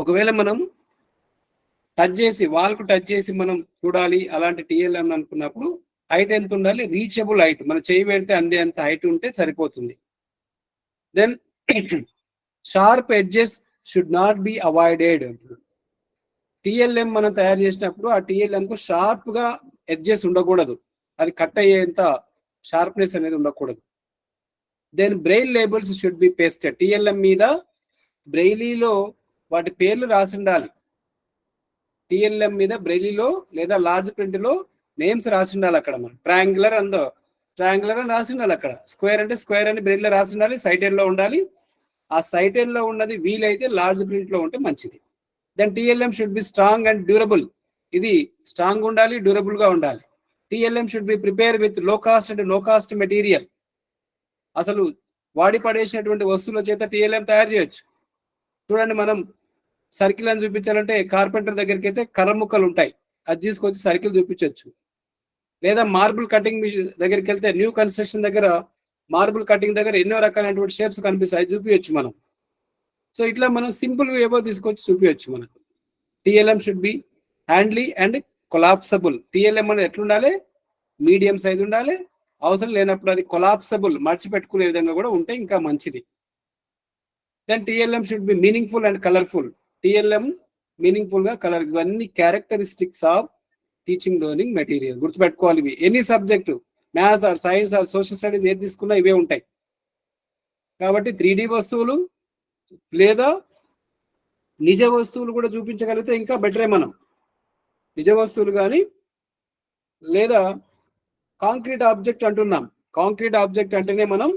ఒకవేళ మనం టచ్ చేసి వాల్కు టచ్ చేసి మనం చూడాలి అలాంటి టిఎల్ఎం అనుకున్నప్పుడు హైట్ ఎంత ఉండాలి? రీచబుల్ హైట్, మన చేయి పెడితే అంత హైట్ ఉంటే సరిపోతుంది. Then sharp edges should not be avoided. TLM మనం తయారు చేసినప్పుడు ఆ టిఎల్ఎం కు షార్ప్ గా ఎడ్జెస్ ఉండకూడదు, అది కట్ అయ్యేంత షార్ప్నెస్ అనేది ఉండకూడదు. Then braille labels should be pasted. TLM మీద బ్రెయిలీలో వాటి పేర్లు రాసి ఉండాలి. టిఎల్ఎం మీద బ్రెయిలీలో లేదా లార్జ్ ప్రింట్ లో నేమ్స్ రాసి ఉండాలి. అక్కడ మనం ట్రయాంగులర్ అందో ట్రయాంగులర్ అని రాసి ఉండాలి. అక్కడ స్క్వేర్ అంటే స్క్వేర్ అని బ్రెయిల్లో రాసి ఉండాలి. సైటెన్ లో ఉండాలి. ఆ సైటెన్ లో ఉన్నది వీలైతే లార్జ్ ప్రింట్ లో ఉంటే మంచిది. Then TLM should be strong and durable. ఇది స్ట్రాంగ్ ఉండాలి, డ్యూరబుల్ గా ఉండాలి. TLM should be prepare with low cost and no cost material. అసలు వాడి పడేసినటువంటి వస్తువుల చేత టిఎల్ఎం తయారు చేయొచ్చు. చూడండి, మనం సర్కిల్ అని చూపించాలంటే కార్పెంటర్ దగ్గరికి అయితే కర్ర ముక్కలు ఉంటాయి, అది తీసుకొచ్చి సర్కిల్ చూపించవచ్చు. లేదా మార్బుల్ కటింగ్ మిషన్ దగ్గరికి వెళ్తే న్యూ కన్స్ట్రక్షన్ దగ్గర మార్బుల్ కటింగ్ దగ్గర ఎన్నో రకాలైనటువంటి షేప్స్ కనిపిస్తాయి, చూపించవచ్చు మనం. సో ఇట్లా మనం సింపుల్ ఏవో తీసుకొచ్చి చూపించవచ్చు మనకు. TLM should B Handley and collapsible. TLM అనేది ఎట్లుండాలి? మీడియం సైజ్ ఉండాలి, అవసరం లేనప్పుడు అది కొలాప్సబుల్, మర్చిపెట్టుకునే విధంగా కూడా ఉంటే ఇంకా మంచిది. Then TLM should be meaningful and colourful. TLM meaningful గా కలర్, ఇవన్నీ characteristics of teaching learning material. గుర్తుపెట్టుకోవాలి ఇవి. Any subject, maths or science or social studies ఏది తీసుకున్నా ఇవే ఉంటాయి. కాబట్టి 3D వస్తువులు లేదా నిజ వస్తువులు కూడా చూపించగలిగితే ఇంకా బెటరే. మనం నిజ వస్తువులు కానీ లేదా కాంక్రీట్ ఆబ్జెక్ట్ అంటున్నాం. కాంక్రీట్ ఆబ్జెక్ట్ అంటేనే మనం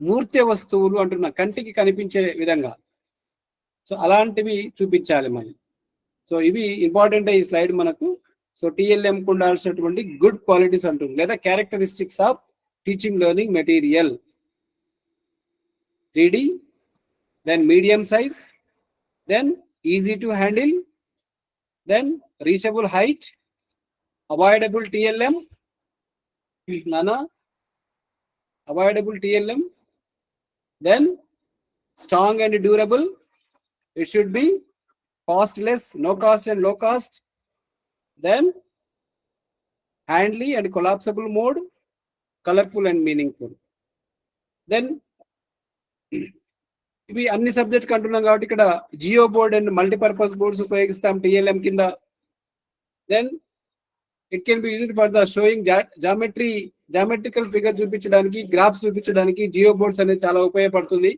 మూర్తి వస్తువులు అంటున్నాం, కంటికి కనిపించే విధంగా. సో అలాంటివి చూపించాలి మనం. సో ఇవి ఇంపార్టెంట్ ఈ స్లైడ్ మనకు. సో టిఎల్ఎం కు ఉండాల్సినటువంటి గుడ్ క్వాలిటీస్ అంటుంది, లేదా characteristics of teaching learning material. 3D, then medium size, then easy to handle, then reachable height, avoidable TLM, Nana, avoidable TLM, then strong and durable. It should be costless, no cost and low cost, then handly and collapsible mode, colorful and meaningful. Then ఇవి అన్ని subject అంటున్నాం కాబట్టి ఇక్కడ geo board and multipurpose boards ఉపయోగిస్తాం TLM కింద. Then it can be used for the showing geometrical figure చూపించడానికి, graphs చూపించడానికి geo boards అనేది చాలా ఉపయోగపడుతుంది.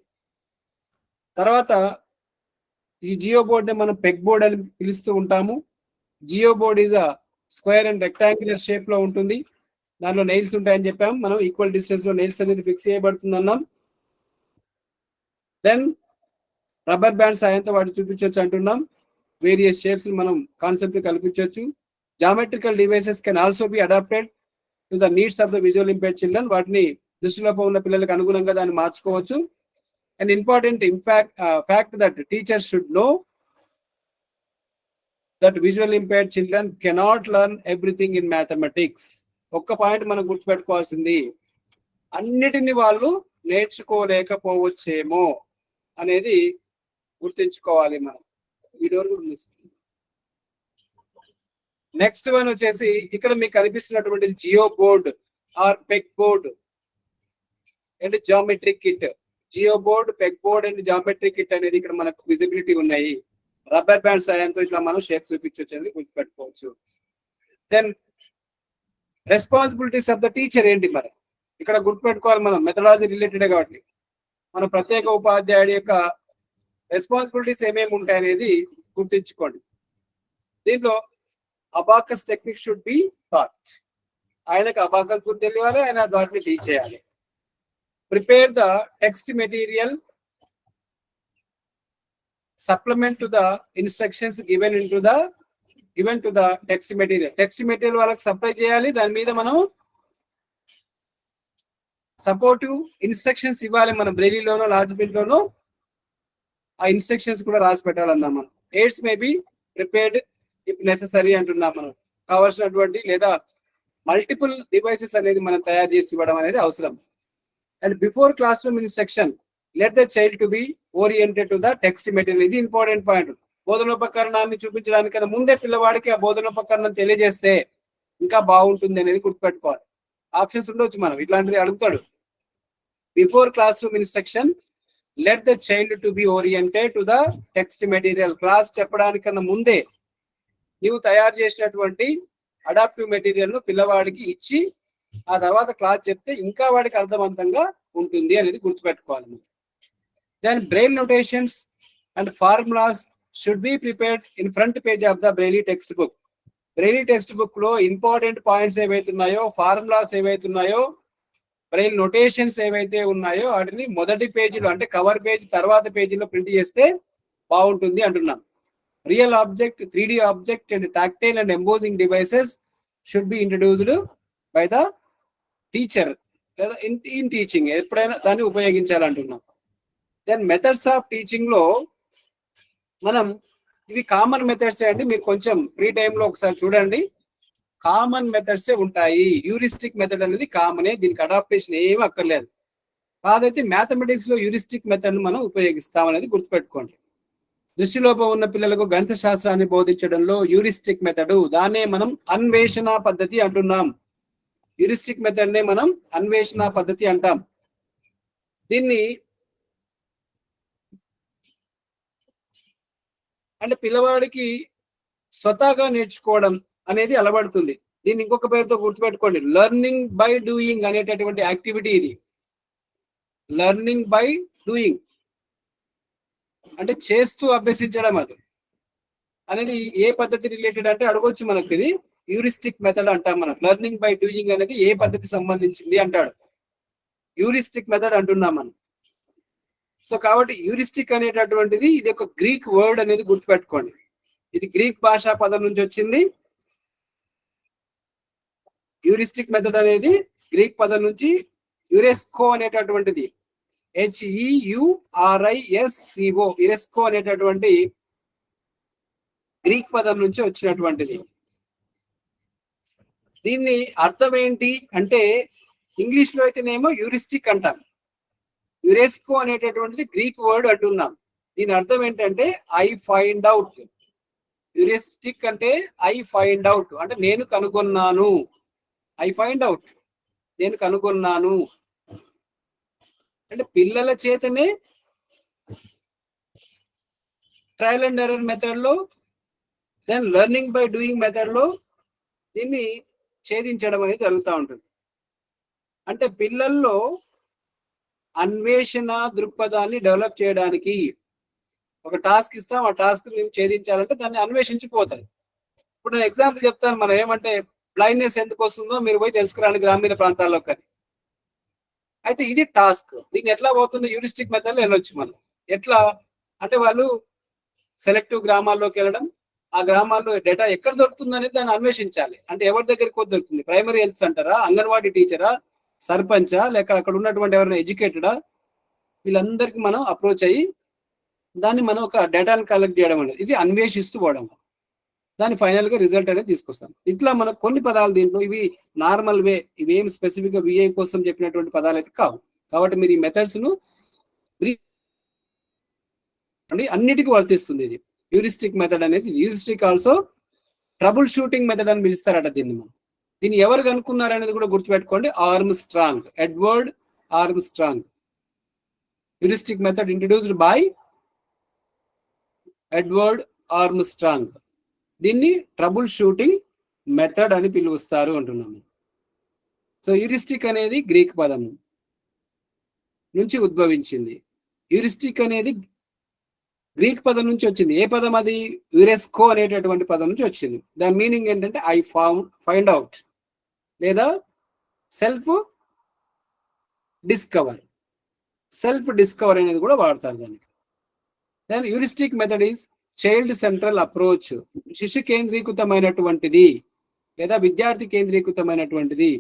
తర్వాత ఈ జియో బోర్డ్ ని మనం పెగ్ బోర్డ్ అని పిలుస్తూ ఉంటాము. Geo board is a square and rectangular shape లో ఉంటుంది. దానిలో నెయిల్స్ ఉంటాయని చెప్పాం మనం. ఈక్వల్ డిస్టెన్స్ లో నెయిల్స్ అనేది ఫిక్స్ చేయబడుతుంది అన్నాం. దెన్ రబ్బర్ బ్యాండ్ సాయంతో వాటి చూపించవచ్చు అంటున్నాం. వేరియస్ షేప్స్ మనం కాన్సెప్ట్ కల్పించవచ్చు. Geometrical devices can also be adapted to the needs of the visual impaired children. వాటిని దృష్టిలోపం ఉన్న పిల్లలకు అనుగుణంగా దాన్ని మార్చుకోవచ్చు. And important fact that teachers should know that visual impaired children cannot learn everything in mathematics. ఒక్క point మనం గుర్తుపెట్టుకోవాల్సింది, అన్నిటిని వాళ్ళు నేర్చుకోలేకపోవచ్చేమో అనేది గుర్తుంచుకోవాలి మనం. నెక్స్ట్ వన్ వచ్చేసి ఇక్కడ మీకు కనిపిస్తున్నటువంటి geo board or peg board and geometric kit. Geo board, peg board and geometric kit అనేది ఇక్కడ మనకు విజిబిలిటీ ఉన్నాయి. రబ్బర్ బ్యాండ్ సాయంతో ఇట్లా మనం షేప్ చూపించవచ్చు అనేది గుర్తుపెట్టుకోవచ్చు. Then responsibilities of the teacher ఏంటి మరి ఇక్కడ గుర్తుపెట్టుకోవాలి మనం. మెథడాలజీ రిలేటెడ్ కాబట్టి మన ప్రత్యేక ఉపాధ్యాయుడి యొక్క రెస్పాన్సిబిలిటీస్ ఏమేమి ఉంటాయనేది గుర్తుంచుకోండి. దీంట్లో abacus technique should be taught. ఆయనకు అబాకస్ గుర్తు తెలియాలి, ఆయన వాటిని టీచ్ చేయాలి. Prepare the text material supplement to the instructions given to the text material. Text material వాళ్ళకి సప్లై చేయాలి, దాని మీద మనం సపోర్టివ్ ఇన్స్ట్రక్షన్స్ ఇవ్వాలి. మన బ్రెయిలీలోనో లార్జ్ ప్రింట్లోనో ఆ ఇన్స్ట్రక్షన్స్ కూడా రాసి పెట్టాలన్నాం మనం. AIDS may be prepared if necessary అంటున్నాం మనం. కావాల్సినటువంటి లేదా మల్టిపుల్ డివైసెస్ అనేది మనం తయారు చేసి ఇవ్వడం అనేది అవసరం. And before classroom instruction let the child to be oriented to the text material. ఇది ఇంపార్టెంట్ పాయింట్. బోధనోపకరణాన్ని చూపించడానికన్నా ముందే పిల్లవాడికి ఆ బోధనోపకరణం తెలియజేస్తే ఇంకా బాగుంటుంది అనేది గుర్తుపెట్టుకోవాలి. ఆప్షన్స్ ఉండొచ్చు, మనం ఇట్లాంటిది అడుగుతాడు. Before classroom instruction let the child to be oriented to the text material. Class చెప్పడానికన్నా ముందే నీవు తయారు చేసినటువంటి అడాప్టివ్ మెటీరియల్ ను పిల్లవాడికి ఇచ్చి ఆ తర్వాత క్లాస్ చెప్తే ఇంకా వాడికి అర్థవంతంగా ఉంటుంది అనేది గుర్తుపెట్టుకోవాలి. Then braille notations and formulas should be prepared in front page of the braille text book. Braille text book లో ఇంపార్టెంట్ పాయింట్స్ ఏవైతున్నాయో, ఫార్ములాస్ ఏవైతున్నాయో, బ్రెయిల్ నోటేషన్స్ ఏవైతే ఉన్నాయో వాటిని మొదటి పేజీలో అంటే కవర్ పేజ్ తర్వాత పేజీలో ప్రింట్ చేస్తే బాగుంటుంది అంటున్నాం. Real object, 3D object and tactile and embossing devices should be introduced by the teacher లేదా ఇన్ టీచింగ్. ఎప్పుడైనా దాన్ని ఉపయోగించాలంటున్నాం. దెన్ మెథడ్స్ ఆఫ్ టీచింగ్ లో మనం ఇవి కామన్ మెథడ్స్ అండి. మీరు కొంచెం ఫ్రీ టైంలో ఒకసారి చూడండి. కామన్ మెథడ్స్ ఉంటాయి. యూరిస్టిక్ మెథడ్ అనేది కామనే, దీనికి అడాప్టేషన్ ఏమీ అక్కర్లేదు. కాదైతే మ్యాథమెటిక్స్ లో యూరిస్టిక్ మెథడ్ ను మనం ఉపయోగిస్తాం అనేది గుర్తుపెట్టుకోండి. దృష్టిలోపం ఉన్న పిల్లలకు గణిత శాస్త్రాన్ని బోధించడంలో యూరిస్టిక్ మెథడ్, దాన్నే మనం అన్వేషణ పద్ధతి అంటున్నాం. యూరిస్టిక్ మెథడ్ నే మనం అన్వేషణ పద్ధతి అంటాం. దీన్ని అంటే పిల్లవాడికి స్వతహాగా నేర్చుకోవడం అనేది అలవడుతుంది. దీన్ని ఇంకొక పేరుతో గుర్తుపెట్టుకోండి, లెర్నింగ్ బై డూయింగ్ అనేటటువంటి యాక్టివిటీ ఇది. లెర్నింగ్ బై డూయింగ్ అంటే చేస్తూ అభ్యసించడం అది అనేది ఏ పద్ధతి రిలేటెడ్ అంటే అడగొచ్చు మనకు. ఇది యూరిస్టిక్ మెథడ్ అంటాం మనం. లెర్నింగ్ బై డూయింగ్ అనేది ఏ పద్ధతి సంబంధించింది అంటాడు, యూరిస్టిక్ మెథడ్ అంటున్నాం మనం. సో కాబట్టి యూరిస్టిక్ అనేటటువంటిది ఇది ఒక గ్రీక్ వర్డ్ అనేది గుర్తుపెట్టుకోండి. ఇది గ్రీక్ భాషా పదం నుంచి వచ్చింది. యూరిస్టిక్ మెథడ్ అనేది గ్రీక్ పదం నుంచి యురెస్కో అనేటటువంటిది, HEURISCO, యురెస్కో అనేటటువంటి గ్రీక్ పదం నుంచి వచ్చినటువంటిది. దీన్ని అర్థం ఏంటి అంటే ఇంగ్లీష్ లో అయితేనేమో యూరిస్టిక్ అంటాం, యురెస్కో అనేటటువంటిది గ్రీక్ వర్డ్ అంటున్నాం. దీని అర్థం ఏంటంటే ఐ ఫైండ్ అవుట్. యురిస్టిక్ అంటే ఐ ఫైండ్ అవుట్ అంటే నేను కనుగొన్నాను. ఐ ఫైండ్ అవుట్ నేను కనుగొన్నాను అంటే పిల్లల చేతనే ట్రయల్ అండ్ ఎర్రర్ మెథడ్ లో, then learning by doing method లో దీన్ని ఛేదించడం అనేది జరుగుతూ ఉంటుంది. అంటే పిల్లల్లో అన్వేషణ దృక్పథాన్ని డెవలప్ చేయడానికి ఒక టాస్క్ ఇస్తాం, ఆ టాస్క్ మేము ఛేదించాలంటే దాన్ని అన్వేషించిపోతారు. ఇప్పుడు నేను ఎగ్జాంపుల్ చెప్తాను. మనం ఏమంటే బ్లైండ్నెస్ ఎందుకు వస్తుందో మీరు పోయి తెలుసుకురాండి గ్రామీణ ప్రాంతాల్లో. కానీ అయితే ఇది టాస్క్. దీన్ని ఎట్లా పోతుంది, యూరిస్టిక్ మెథడ్ లో వెళ్ళొచ్చు మనం. ఎట్లా అంటే వాళ్ళు సెలెక్టివ్ గ్రామాల్లోకి వెళ్ళడం, ఆ గ్రామాల్లో డేటా ఎక్కడ దొరుకుతుంది అనేది దాన్ని అన్వేషించాలి. అంటే ఎవరి దగ్గరికి దొరుకుతుంది, ప్రైమరీ హెల్త్ సెంటరా, అంగన్వాడీ టీచరా, సర్పంచా, లేక అక్కడ ఉన్నటువంటి ఎవరైనా ఎడ్యుకేటెడా, వీళ్ళందరికీ మనం అప్రోచ్ అయ్యి దాన్ని మనం ఒక డేటాను కలెక్ట్ చేయడం అనేది, ఇది అన్వేషిస్తూ పోవడం. దాని ఫైనల్ గా రిజల్ట్ అనేది తీసుకొస్తాం. ఇట్లా మనకు కొన్ని పదాలు దీంట్లో ఇవి నార్మల్ వే, ఇవి ఏం స్పెసిఫిక్ గా విఐ కోసం చెప్పినటువంటి పదాలు అయితే కావు. కాబట్టి మీరు ఈ మెథడ్స్ ను అన్నిటికీ వర్తిస్తుంది. ఇది యూరిస్టిక్ మెథడ్ అనేది. యూరిస్టిక్ ఆల్సో ట్రబుల్ షూటింగ్ మెథడ్ అని పిలుస్తారట దీన్ని. మనం దీన్ని ఎవరు కనుక్కున్నారు అనేది కూడా గుర్తుపెట్టుకోండి, Armstrong, Edward Armstrong. Heuristic method introduced by Edward Armstrong. దీన్ని ట్రబుల్ షూటింగ్ మెథడ్ అని పిలుస్తారు అంటున్నాము. సో యూరిస్టిక్ అనేది గ్రీక్ పదం నుంచి ఉద్భవించింది. యూరిస్టిక్ అనేది గ్రీక్ పదం నుంచి వచ్చింది. ఏ పదం అది, యురెస్కో అనేటటువంటి పదం నుంచి వచ్చింది. దాని మీనింగ్ ఏంటంటే ఐ ఫైండ్ అవుట్ లేదా సెల్ఫ్ డిస్కవర్. సెల్ఫ్ డిస్కవర్ అనేది కూడా వాడతారు దానికి. Then heuristic method is child central approach. శిశు కేంద్రీకృతమైనటువంటిది లేదా విద్యార్థి కేంద్రీకృతమైనటువంటిది.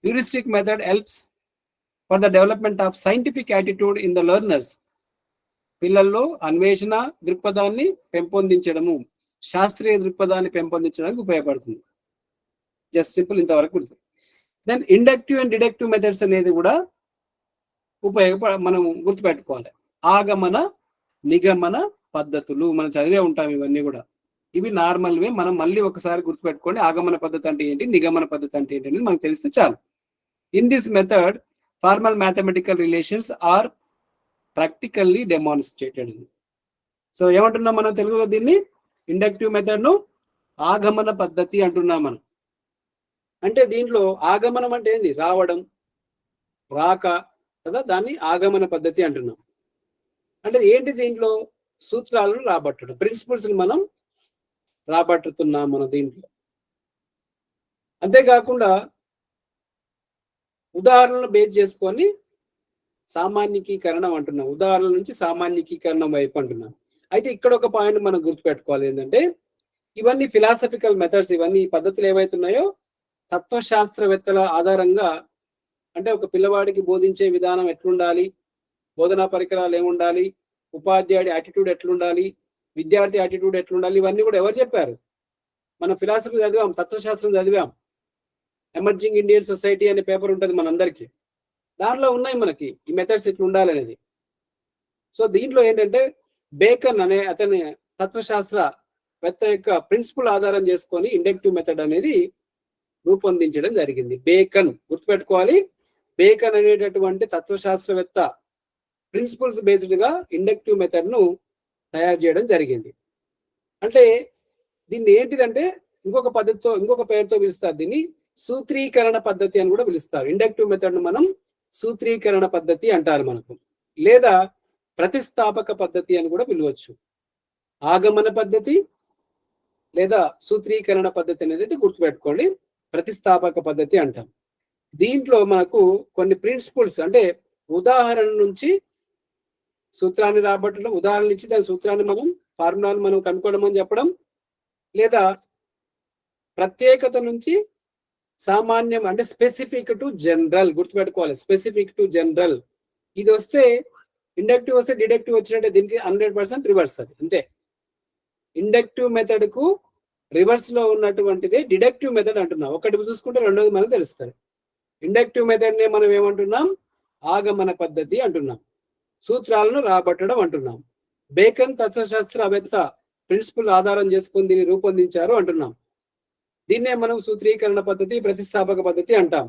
Heuristic method helps for the development of scientific attitude in the learners. పిల్లల్లో అన్వేషణ దృక్పథాన్ని పెంపొందించడము, శాస్త్రీయ దృక్పథాన్ని పెంపొందించడానికి ఉపయోగపడుతుంది. జస్ట్ సింపుల్ ఇంతవరకు. Then inductive and deductive methods అనేది కూడా మనం గుర్తుపెట్టుకోవాలి. ఆగమన నిగమన పద్ధతులు మనం చదివే ఉంటాం ఇవన్నీ కూడా. ఇవి నార్మల్ వే. మనం మళ్ళీ ఒకసారి గుర్తుపెట్టుకోండి. ఆగమన పద్ధతి అంటే ఏంటి, నిగమన పద్ధతి అంటే ఏంటి అనేది మనకు తెలిస్తే చాలు. In this method formal mathematical relations are practically demonstrated. So ఏమంటున్నాం మనం తెలుగులో దీన్ని? ఇండక్టివ్ మెథడ్ ను ఆగమన పద్ధతి అంటున్నాం మనం. అంటే దీంట్లో ఆగమనం అంటే ఏంది? రావడం, రాక కదా, దాన్ని ఆగమన పద్ధతి అంటున్నాం. అంటే ఏంటి? దీంట్లో సూత్రాలను రాబట్టడం, ప్రిన్సిపల్స్ మనం రాబట్టుతున్నాం మన దీంట్లో. అంతేకాకుండా ఉదాహరణలు బేస్ చేసుకొని సామాన్యకీకరణం అంటున్నాం. ఉదాహరణల నుంచి సామాన్యకీకరణం వైపు అంటున్నాం. అయితే ఇక్కడ ఒక పాయింట్ మనం గుర్తుపెట్టుకోవాలి ఏంటంటే, ఇవన్నీ ఫిలాసఫికల్ మెథడ్స్, ఇవన్నీ పద్ధతులు ఏవైతున్నాయో తత్వశాస్త్రవేత్తల ఆధారంగా, అంటే ఒక పిల్లవాడికి బోధించే విధానం ఎట్లుండాలి, బోధనా పరికరాలు ఏముండాలి, ఉపాధ్యాయుడి యాటిట్యూడ్ ఎట్లుండాలి, విద్యార్థి యాటిట్యూడ్ ఎట్లుండాలి, ఇవన్నీ కూడా ఎవరు చెప్పారు? మనం ఫిలాసఫీ చదివాం, తత్వశాస్త్రం చదివాం. ఎమర్జింగ్ ఇండియన్ సొసైటీ అనే పేపర్ ఉంటుంది మనందరికీ. దాంట్లో ఉన్నాయి మనకి ఈ మెథడ్స్ ఇట్లా ఉండాలనేది. సో దీంట్లో ఏంటంటే బేకన్ అనే అతని తత్వశాస్త్రవేత్త యొక్క ప్రిన్సిపల్ ఆధారం చేసుకొని ఇండక్టివ్ మెథడ్ అనేది రూపొందించడం జరిగింది. బేకన్ గుర్తుపెట్టుకోవాలి. బేకన్ అనేటటువంటి తత్వశాస్త్రవేత్త ప్రిన్సిపల్స్ బేస్డ్ గా ఇండక్టివ్ మెథడ్ ను తయారు చేయడం జరిగింది. అంటే దీన్ని ఏంటిదంటే ఇంకొక పద్ధతితో, ఇంకొక పేరుతో పిలుస్తారు. దీన్ని సూత్రీకరణ పద్ధతి అని కూడా పిలుస్తారు. ఇండక్టివ్ మెథడ్ ను మనం సూత్రీకరణ పద్ధతి అంటారు మనకు, లేదా ప్రతిస్థాపక పద్ధతి అని కూడా పిలవచ్చు. ఆగమన పద్ధతి లేదా సూత్రీకరణ పద్ధతి అనేది గుర్తుపెట్టుకోండి. ప్రతిస్థాపక పద్ధతి అంటాం. దీంట్లో మనకు కొన్ని ప్రిన్సిపల్స్, అంటే ఉదాహరణ నుంచి సూత్రాన్ని రాబట్టడం, ఉదాహరణ ఇచ్చి దాని సూత్రాన్ని మనం ఫార్ములాను మనం కనుక్కోవడం అని చెప్పడం, లేదా ప్రత్యేకత నుంచి సామాన్యం అంటే స్పెసిఫిక్ టు జనరల్ గుర్తుపెట్టుకోవాలి. స్పెసిఫిక్ టు జనరల్ ఇది వస్తే ఇండక్టివ్ వస్తే డిడక్టివ్ వచ్చినట్టే, దీనికి 100% రివర్స్ అది అంతే. ఇండక్టివ్ మెథడ్ కు రివర్స్ లో ఉన్నటువంటిదే డిడక్టివ్ మెథడ్ అంటున్నాం. ఒకటి చూసుకుంటే రెండోది మనకు తెలుస్తుంది. ఇండక్టివ్ మెథడ్ నే మనం ఏమంటున్నాం? ఆగమన పద్ధతి అంటున్నాం. సూత్రాలను రాబట్టడం అంటున్నాం. బేకన్ తత్వశాస్త్రవేత్త ప్రిన్సిపల్ ఆధారం చేసుకుని దీన్ని రూపొందించారు అంటున్నాం. దీన్నే మనం సూత్రీకరణ పద్ధతి, ప్రతిస్థాపక పద్ధతి అంటాం.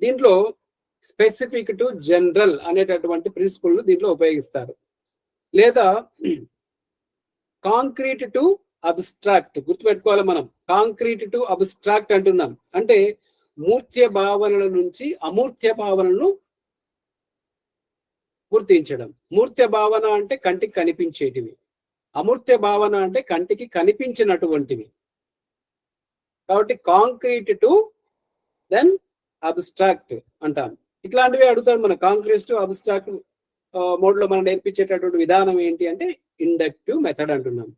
దీంట్లో స్పెసిఫిక్ టు జనరల్ అనేటటువంటి ప్రిన్సిపల్ దీంట్లో ఉపయోగిస్తారు. లేదా కాంక్రీట్ టు అబ్స్ట్రాక్ట్ గుర్తుపెట్టుకోవాలి. మనం కాంక్రీట్ టు అబ్స్ట్రాక్ట్ అంటున్నాం. అంటే మూర్త్య భావనల నుంచి అమూర్త్య భావనలను గుర్తించడం. మూర్త్య భావన అంటే కంటికి కనిపించేటివి, అమూర్త్య భావన అంటే కంటికి కనిపించినటువంటివి. కాబట్టి కాంక్రీట్ టు దెన్ అబ్స్ట్రాక్ట్ అంటాం. ఇట్లాంటివి అడుగుతాడు మన. కాంక్రీట్ టు అబ్స్ట్రాక్ట్ మోడ్ లో మనం నేర్పించేటటువంటి విధానం ఏంటి అంటే ఇండక్టివ్ మెథడ్ అంటున్నాం.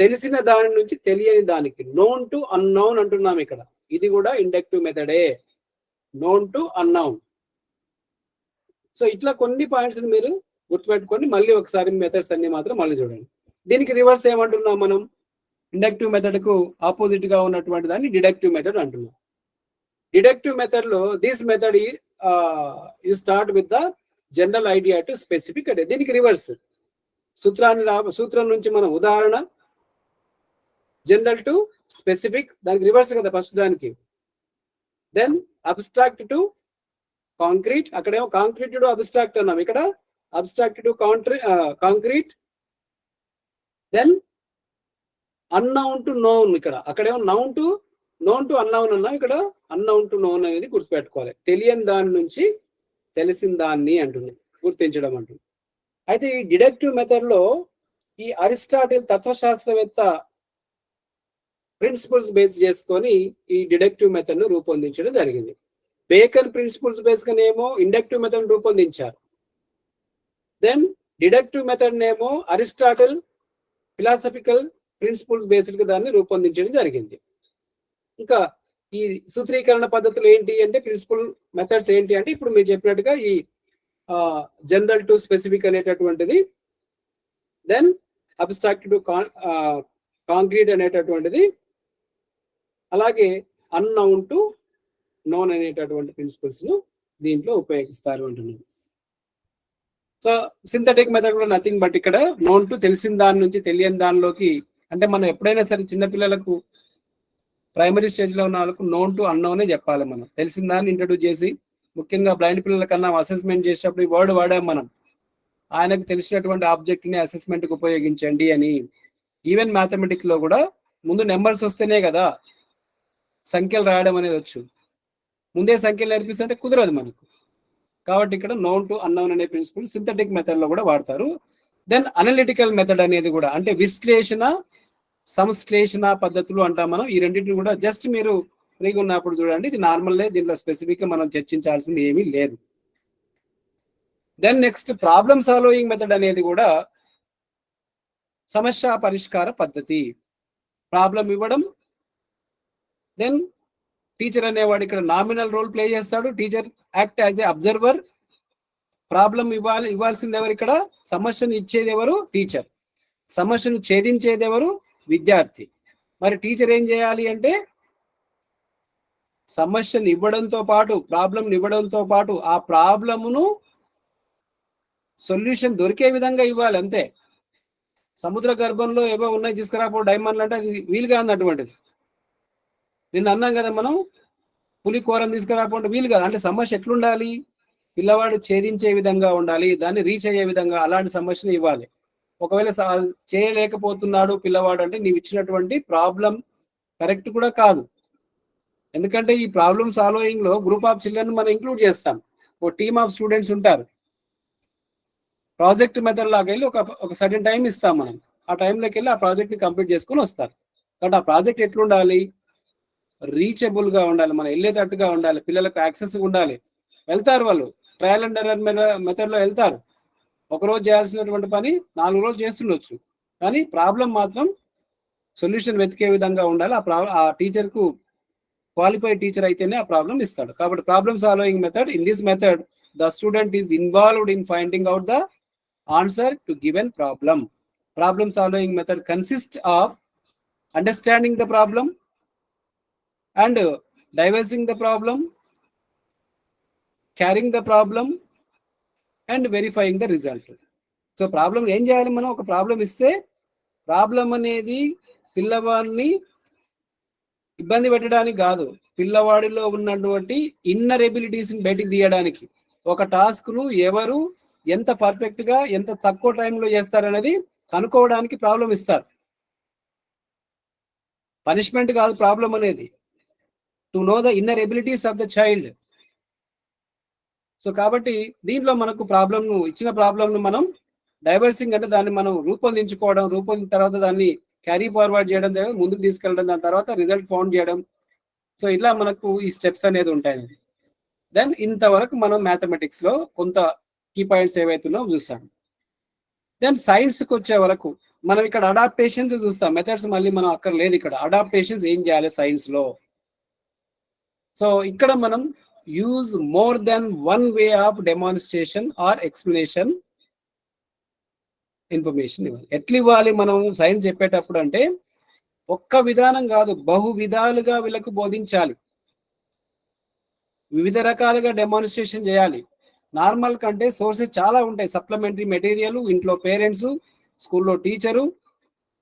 తెలిసిన దాని నుంచి తెలియని దానికి, నోన్ టు అన్నౌన్ అంటున్నాం ఇక్కడ. ఇది కూడా ఇండక్టివ్ మెథడే, నోన్ టు అన్నౌన్. సో ఇట్లా కొన్ని పాయింట్స్ మీరు గుర్తుపెట్టుకొని మళ్ళీ ఒకసారి మెథడ్స్ అన్ని మాత్రం మళ్ళీ చూడండి. దీనికి రివర్స్ ఏమంటున్నాం మనం? ఇండక్టివ్ మెథడ్ కు ఆపోజిట్ గా ఉన్నటువంటి దాన్ని డిడక్టివ్ మెథడ్ అంటున్నాం. డిడక్టివ్ మెథడ్ లో this method you start with the general idea to specific. అంటే దీనికి రివర్స్. సూత్రం నుంచి మనం ఉదాహరణ, జనరల్ టు స్పెసిఫిక్, దానికి రివర్స్ కదా ఫస్ట్ దానికి. దెన్ అబ్స్ట్రాక్ట్ టు కాంక్రీట్, అక్కడేమో కాంక్రీట్ టు అబ్స్ట్రాక్ట్ అన్నాం, ఇక్కడ abstract to concrete. Then unknown to known, ఇక్కడ అక్కడేమో నోన్ టు అన్నౌన్ అన్నాం, ఇక్కడ అన్నౌన్ టు నోన్ అనేది గుర్తుపెట్టుకోవాలి. తెలియని దాని నుంచి తెలిసిన దాన్ని అంటుంది, గుర్తించడం అంటుంది. అయితే ఈ డిడక్టివ్ మెథడ్ లో ఈ అరిస్టాటిల్ తత్వశాస్త్రవేత్త ప్రిన్సిపల్స్ బేస్ చేసుకొని ఈ డిడక్టివ్ మెథడ్ ను రూపొందించడం జరిగింది. బేకన్ ప్రిన్సిపల్స్ బేస్ గానేమో ఇండక్టివ్ మెథడ్ రూపొందించారు. దెన్ డిడక్టివ్ మెథడ్ నేమో అరిస్టాటిల్ ఫిలాసఫికల్ ప్రిన్సిపల్స్ బేస్డ్ గా దాన్ని రూపొందించడం జరిగింది. ఇంకా ఈ సూత్రీకరణ పద్ధతులు ఏంటి అంటే, ప్రిన్సిపల్ మెథడ్స్ ఏంటి అంటే, ఇప్పుడు మీరు చెప్పినట్టుగా ఈ జనరల్ టు స్పెసిఫిక్ అనేటటువంటిది, దెన్ అబ్స్ట్రాక్ట్ టు కాంక్రీట్ అనేటటువంటిది, అలాగే అన్నౌన్ టు నోన్ అనేటటువంటి ప్రిన్సిపల్స్ ను దీంట్లో ఉపయోగిస్తారు అంటున్నాను. సో సింథటిక్ మెథడ్ కూడా నథింగ్ బట్ ఇక్కడ నోన్ టు తెలిసిన దాని నుంచి తెలియని దానిలోకి, అంటే మనం ఎప్పుడైనా సరే చిన్నపిల్లలకు ప్రైమరీ స్టేజ్లో ఉన్న వాళ్ళకు నోన్ టు అన్నోనే చెప్పాలి. మనం తెలిసిన దాన్ని ఇంట్రడ్యూస్ చేసి, ముఖ్యంగా బ్లైండ్ పిల్లల కన్నా అసెస్మెంట్ చేసేటప్పుడు ఈ వర్డ్ వాడాం మనం, ఆయనకు తెలిసినటువంటి ఆబ్జెక్ట్ని అసెస్మెంట్కి ఉపయోగించండి అని. ఈవెన్ మ్యాథమెటిక్లో కూడా ముందు నెంబర్స్ వస్తేనే కదా సంఖ్యలు రాయడం అనేది వచ్చు. ముందే సంఖ్యలు నేర్పిస్తుంటే కుదరదు మనకు. కాబట్టి ఇక్కడ నోన్ టు అన్నోన్ అనే ప్రిన్సిపల్ సింథటిక్ మెథడ్లో కూడా వాడతారు. దెన్ అనలిటికల్ మెథడ్ అనేది కూడా, అంటే విశ్లేషణ సంశ్లేషణ పద్ధతులు అంటాం మనం. ఈ రెండింటిని కూడా జస్ట్ మీరు ఫ్రీగా ఉన్నప్పుడు చూడండి, ఇది నార్మల్లే, దీంట్లో స్పెసిఫిక్గా మనం చర్చించాల్సింది ఏమీ లేదు. Then next problem solving method అనేది కూడా సమస్య పరిష్కార పద్ధతి. ప్రాబ్లం ఇవ్వడం, దెన్ టీచర్ అనేవాడు ఇక్కడ నామినల్ రోల్ ప్లే చేస్తాడు. Teacher act as a observer. Problem ఇవ్వాల్సింది ఎవరు? ఇక్కడ సమస్యను ఇచ్చేది ఎవరు? టీచర్. సమస్యను ఛేదించేది ఎవరు? విద్యార్థి. మరి టీచర్ ఏం చేయాలి అంటే సమస్యను ఇవ్వడంతో పాటు, ప్రాబ్లం ఇవ్వడంతో పాటు ఆ ప్రాబ్లమును సొల్యూషన్ దొరికే విధంగా ఇవ్వాలి అంతే. సముద్ర గర్భంలో ఏవో ఉన్నాయి తీసుకురాపో డైమండ్లు అంటే అది వీలుగా అన్నటువంటిది. నిన్న అన్నాం కదా మనం, పులి కూరని తీసుకురాకుంటే వీలు కాదు. అంటే సమస్య ఎట్లుండాలి? పిల్లవాడు ఛేదించే విధంగా ఉండాలి, దాన్ని రీచ్ అయ్యే విధంగా అలాంటి సమస్యను ఇవ్వాలి. ఒకవేళ చేయలేకపోతున్నాడు పిల్లవాడు అంటే నీవు ఇచ్చినటువంటి ప్రాబ్లం కరెక్ట్ కూడా కాదు. ఎందుకంటే ఈ ప్రాబ్లమ్ సాల్వింగ్ లో గ్రూప్ ఆఫ్ చిల్డ్రన్ మనం ఇంక్లూడ్ చేస్తాం. ఓ టీమ్ ఆఫ్ స్టూడెంట్స్ ఉంటారు. ప్రాజెక్ట్ మెథడ్ లాగా వెళ్ళి ఒక సర్టెన్ టైం ఇస్తాం మనం. ఆ టైంలోకి వెళ్ళి ఆ ప్రాజెక్ట్ ని కంప్లీట్ చేసుకుని వస్తారు. కాబట్టి ఆ ప్రాజెక్ట్ ఎట్లుండాలి? రీచబుల్ గా ఉండాలి, మనం వెళ్ళేటట్టుగా ఉండాలి, పిల్లలకు యాక్సెస్ ఉండాలి. వెళ్తారు వాళ్ళు, ట్రయల్ అండ్ ఎర్రర్ మెథడ్ లో వెళ్తారు. ఒకరోజు చేయాల్సినటువంటి పని 4 రోజులు చేస్తుండొచ్చు, కానీ ప్రాబ్లం మాత్రం సొల్యూషన్ వెతికే విధంగా ఉండాలి. ఆ టీచర్ కు క్వాలిఫైడ్ టీచర్ అయితేనే ఆ ప్రాబ్లం ఇస్తాడు. కాబట్టి problem solving method, in this method the student is involved in finding out the answer to given problem. Problem solving method consist of understanding the problem and diversing the problem, carrying the problem and verifying the result. So problem ఏం చేయాలి? మనం ఒక problem ఇస్తే problem అనేది పిల్లవాడిని ఇబ్బంది పెట్టడానికి కాదు, పిల్లవాడిలో ఉన్నటువంటి ఇన్నర్ ఎబిలిటీస్ని బయటికి తీయడానికి. ఒక టాస్క్ను ఎవరు ఎంత పర్ఫెక్ట్గా ఎంత తక్కువ టైంలో చేస్తారనేది కనుక్కోవడానికి ప్రాబ్లం ఇస్తారు. పనిష్మెంట్ కాదు ప్రాబ్లం అనేది, to know the inner abilities of the child. So కాబట్టి దీంట్లో మనకు ఇచ్చిన ప్రాబ్లంను మనం డైవర్సింగ్ అంటే దాన్ని మనం రూపొందించుకోవడం, రూపొందిన తర్వాత దాన్ని క్యారీ ఫార్వర్డ్ చేయడం, ముందుకు తీసుకెళ్ళడం, దాని తర్వాత రిజల్ట్ ఫౌండ్ చేయడం. సో ఇలా మనకు ఈ స్టెప్స్ అనేది ఉంటాయి. దెన్ ఇంతవరకు మనం మ్యాథమెటిక్స్ లో కొంత కీ పాయింట్స్ ఏవైతున్నాయో చూసాం. దెన్ సైన్స్కి వచ్చే వరకు మనం ఇక్కడ అడాప్టేషన్స్ చూస్తాం. మెథడ్స్ మళ్ళీ మనం అక్కర్లేదు. ఇక్కడ అడాప్టేషన్స్ ఏం చేయాలి సైన్స్ లో? సో ఇక్కడ మనం use more than one way of demonstration or explanation information ఇవ్వాలి. ఎట్లా ఇవ్వాలి మనం సైన్స్ చెప్పేటప్పుడు అంటే ఒక్క విధానం కాదు, బహు విధాలుగా వీళ్ళకు బోధించాలి, వివిధ రకాలుగా డెమాన్స్ట్రేషన్ చేయాలి. నార్మల్ కంటే సోర్సెస్ చాలా ఉంటాయి. సప్లిమెంటరీ మెటీరియల్, ఇంట్లో పేరెంట్స్, స్కూల్లో టీచరు,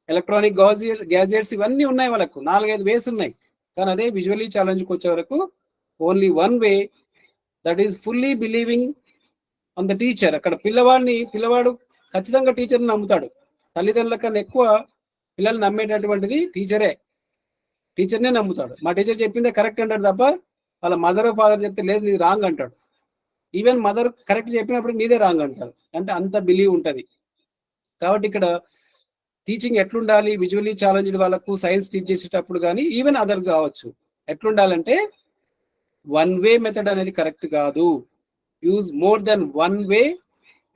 ఎలక్ట్రానిక్ గ్యాజెట్స్ ఇవన్నీ ఉన్నాయి. వాళ్ళకు 4-5 వేస్ ఉన్నాయి. కానీ అదే విజువల్లీ ఛాలెంజ్కి వచ్చే వరకు only one way, that is fully believing on the teacher. అక్కడ పిల్లవాడు ఖచ్చితంగా టీచర్ని నమ్ముతాడు. తల్లిదండ్రుల కన్నా ఎక్కువ పిల్లల్ని నమ్మేటటువంటిది టీచర్నే నమ్ముతాడు. మా టీచర్ చెప్పిందే కరెక్ట్ అంటాడు తప్ప వాళ్ళ మదర్ ఫాదర్ చెప్తే లేదు నీది రాంగ్ అంటాడు. ఈవెన్ మదర్ కరెక్ట్ చెప్పినప్పుడు నీదే రాంగ్ అంటారు. అంటే అంత బిలీవ్ ఉంటుంది. కాబట్టి ఇక్కడ టీచింగ్ ఎట్లుండాలి? విజువల్లీ ఛాలెంజ్డ్ వాళ్ళకు సైన్స్ టీచ్ చేసేటప్పుడు కానీ ఈవెన్ అదర్ కావచ్చు, ఎట్లుండాలంటే వన్ వే మెథడ్ అనేది కరెక్ట్ కాదు. Use more than one way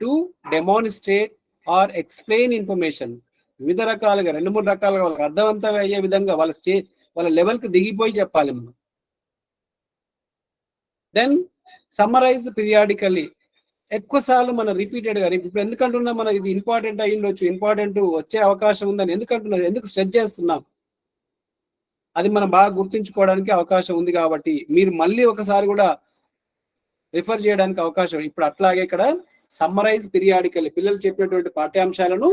to demonstrate or explain information. వివిధ రకాలుగా 2-3 రకాలుగా వాళ్ళకి అర్థవంతంగా అయ్యే విధంగా వాళ్ళ లెవెల్కి దిగిపోయి చెప్పాలి మనం. Then summarise periodically. ఎక్కువసార్లు మనం రిపీటెడ్గా ఇప్పుడు ఎందుకంటున్నా మనం ఇది ఇంపార్టెంట్ అయ్యిండొచ్చు, ఇంపార్టెంట్ వచ్చే అవకాశం ఉందని ఎందుకు స్ట్రెచ్ చేస్తున్నాం? అది మనం బాగా గుర్తుంచుకోవడానికి అవకాశం ఉంది. కాబట్టి మీరు మళ్ళీ ఒకసారి కూడా రిఫర్ చేయడానికి అవకాశం. ఇప్పుడు అట్లాగే ఇక్కడ సమ్మరైజ్ పీరియాడికల్లీ. పిల్లలు చెప్పినటువంటి పాఠ్యాంశాలను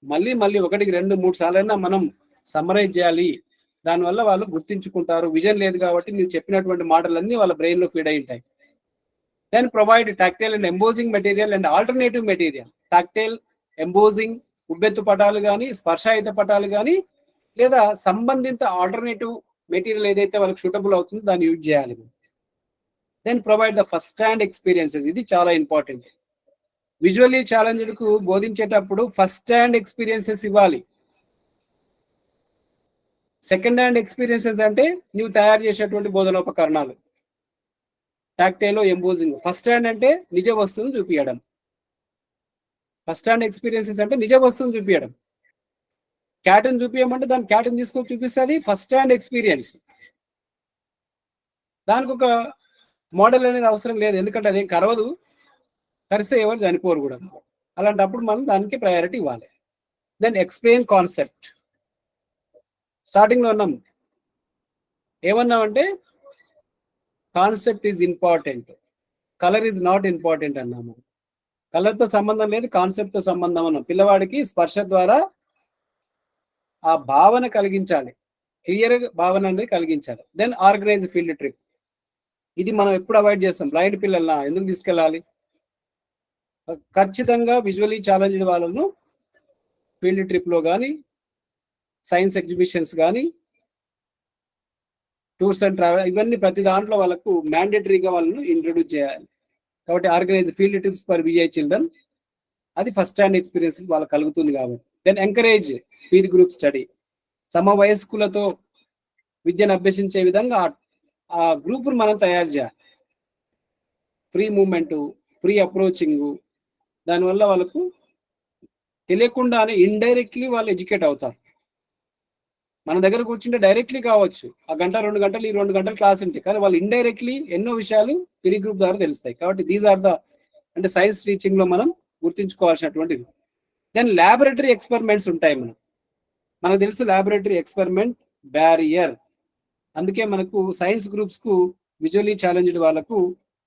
మళ్ళీ మళ్ళీ 1, 2, 3 సార్లైనా మనం సమ్మరైజ్ చేయాలి. దానివల్ల వాళ్ళు గుర్తించుకుంటారు. విజన్ లేదు కాబట్టి నేను చెప్పినటువంటి మాటలన్నీ వాళ్ళ బ్రెయిన్‌లో ఫీడ్ అయి ఉంటాయి. Then provide tactile and embossing material and alternative material. Tactile, embossing, ఉబ్బెత్తు పటాలు గానీ, స్పర్శాయుత పటాలు గానీ, లేదా సంబంధిత ఆల్టర్నేటివ్ మెటీరియల్ ఏదైతే వాళ్ళకి సూటబుల్ అవుతుందో దాన్ని యూజ్ చేయాలి. Then provide the first hand experiences. ఇది చాలా ఇంపార్టెంట్. విజువల్లీ ఛాలెంజ్డ్‌కు బోధించేటప్పుడు ఫస్ట్ హ్యాండ్ ఎక్స్‌పీరియన్సెస్ ఇవ్వాలి. సెకండ్ హ్యాండ్ ఎక్స్‌పీరియన్సెస్ అంటే నువ్వు తయారు చేసేటువంటి బోధనోపకరణాలు. Tactile, embossing. ఫస్ట్ హ్యాండ్ అంటే నిజ వస్తువును చూపియడం. ఫస్ట్ హ్యాండ్ ఎక్స్‌పీరియన్సెస్ అంటే నిజ వస్తువును చూపియడం. క్యాట్‌ని చూపియమంటే దాన్ని క్యాట్‌ని తీసుకొని చూపిస్తది ఫస్ట్ హ్యాండ్ ఎక్స్‌పీరియన్స్. దానికొక మోడల్ అనేది అవసరం లేదు. ఎందుకంటే అదేం కరవదు. కరిస్తే ఎవరు చనిపోరు కూడా. అలాంటప్పుడు మనం దానికి ప్రయారిటీ ఇవ్వాలి. Then explain concept. స్టార్టింగ్‌లో ఉన్నాం. ఏమన్నామంటే concept is important. Colour is not important అన్నాము. కలర్‌తో సంబంధం లేదు, కాన్సెప్ట్‌తో సంబంధం అన్నాం. పిల్లవాడికి స్పర్శ ద్వారా ఆ భావన కలిగించాలి. క్లియర్ భావన అనేది కలిగించాలి. Then organise field trip. ఇది మనం ఎప్పుడు అవాయిడ్ చేస్తాం. బ్లైండ్ పిల్లల్ని ఎందుకు తీసుకెళ్ళాలి? ఖచ్చితంగా విజువల్లీ ఛాలెంజ్డ్ వాళ్ళను ఫీల్డ్ ట్రిప్‌లో కానీ, సైన్స్ ఎగ్జిబిషన్స్ కానీ, టూర్స్ అండ్ ట్రావెల్ ఇవన్నీ ప్రతి దాంట్లో వాళ్ళకు మ్యాండేటరీగా వాళ్ళను ఇంట్రొడ్యూస్ చేయాలి. కాబట్టి organise field trips for VI children. అది ఫస్ట్ హ్యాండ్ ఎక్స్‌పీరియన్సెస్ వాళ్ళకి కలుగుతుంది కాబట్టి. Then encourage peer group study. సమవయస్కులతో విద్యను అభ్యసించే విధంగా ఆ గ్రూప్‌ను మనం తయారు చేయాలి. Free movement, free approaching. దానివల్ల వాళ్ళకు తెలియకుండానే ఇండైరెక్ట్‌లీ వాళ్ళు ఎడ్యుకేట్ అవుతారు. మన దగ్గర కూర్చుంటే డైరెక్ట్‌లీ కావచ్చు. ఆ గంట, 2 గంటలు, ఈ 2 గంటలు క్లాస్ ఉంటాయి. కానీ వాళ్ళు ఇండైరెక్ట్‌లీ ఎన్నో విషయాలు పీర్ గ్రూప్ ద్వారా తెలుస్తాయి. కాబట్టి దీస్ ఆర్ ద అంటే సైన్స్ టీచింగ్‌లో మనం గుర్తుంచుకోవాల్సినటువంటివి. దెన్ ల్యాబొరేటరీ ఎక్స్‌పెరిమెంట్స్ ఉంటాయి మనకు తెలుసు ల్యాబొరేటరీ ఎక్స్‌పెరిమెంట్ బ్యారియర్. అందుకే మనకు సైన్స్ గ్రూప్స్‌కు విజువల్లీ ఛాలెంజ్డ్ వాళ్ళకు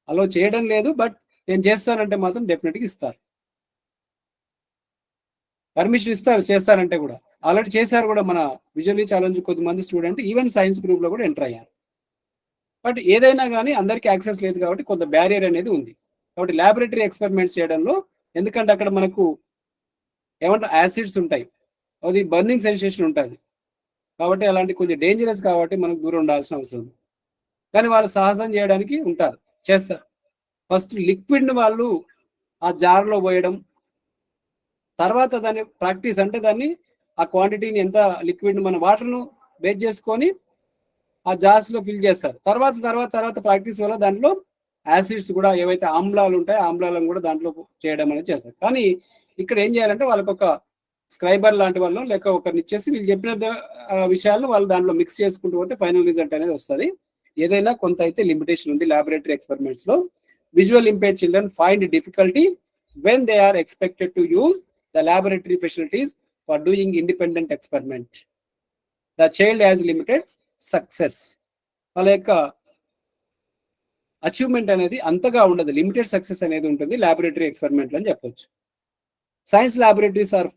అలో చేయడం లేదు. బట్ నేను చేస్తానంటే మాత్రం డెఫినెట్‌గా ఇస్తారు. పర్మిషన్ ఇస్తారు చేస్తారంటే కూడా. ఆల్రెడీ చేశారు కూడా మన విజువల్లీ ఛాలెంజ్ కొద్దిమంది స్టూడెంట్ ఈవెన్ సైన్స్ గ్రూప్‌లో కూడా ఎంటర్ అయ్యారు. బట్ ఏదైనా కానీ అందరికీ యాక్సెస్ లేదు కాబట్టి కొంత బ్యారియర్ అనేది ఉంది. కాబట్టి ల్యాబొరేటరీ ఎక్స్‌పెరిమెంట్స్ చేయడంలో ఎందుకంటే అక్కడ మనకు ఏమంటారు యాసిడ్స్ ఉంటాయి. అది బర్నింగ్ సెన్సేషన్ ఉంటుంది. కాబట్టి అలాంటి కొంచెం డేంజరస్ కాబట్టి మనకు దూరం ఉండాల్సిన అవసరం ఉంది. కానీ వాళ్ళు సాహసం చేయడానికి ఉంటారు, చేస్తారు. ఫస్ట్ లిక్విడ్‌ని వాళ్ళు ఆ జార్‌లో పోయడం, తర్వాత దాన్ని ప్రాక్టీస్ అంటే దాన్ని ఆ క్వాంటిటీని ఎంత లిక్విడ్‌ని మన వాటర్‌ను బేస్ చేసుకొని ఆ జార్స్‌లో ఫిల్ చేస్తారు. తర్వాత ప్రాక్టీస్ వల్ల దాంట్లో యాసిడ్స్ కూడా ఏవైతే ఆమ్లాలు ఉంటాయో ఆమ్లాలను కూడా దాంట్లో చేయడం అనేది చేస్తారు. కానీ ఇక్కడ ఏం చేయాలంటే వాళ్ళకొక స్క్రైబర్ లాంటి వాళ్ళు లేక ఒకరిని ఇచ్చేసి వీళ్ళు చెప్పిన విషయాలను వాళ్ళు దాంట్లో మిక్స్ చేసుకుంటూ పోతే ఫైనల్ రిజల్ట్ అనేది వస్తుంది. ఏదైనా కొంత అయితే లిమిటేషన్ ఉంది ల్యాబొరేటరీ ఎక్స్‌పెరిమెంట్స్ లో. Visual impaired children find difficulty when they are expected to use the laboratory facilities for doing independent experiment. The child has limited success. వాళ్ళ యొక్క అచీవ్మెంట్ అనేది అంతగా ఉండదు, లిమిటెడ్ సక్సెస్ అనేది ఉంటుంది ల్యాబొరేటరీ ఎక్స్‌పెరిమెంట్ అని చెప్పొచ్చు. Science laboratories are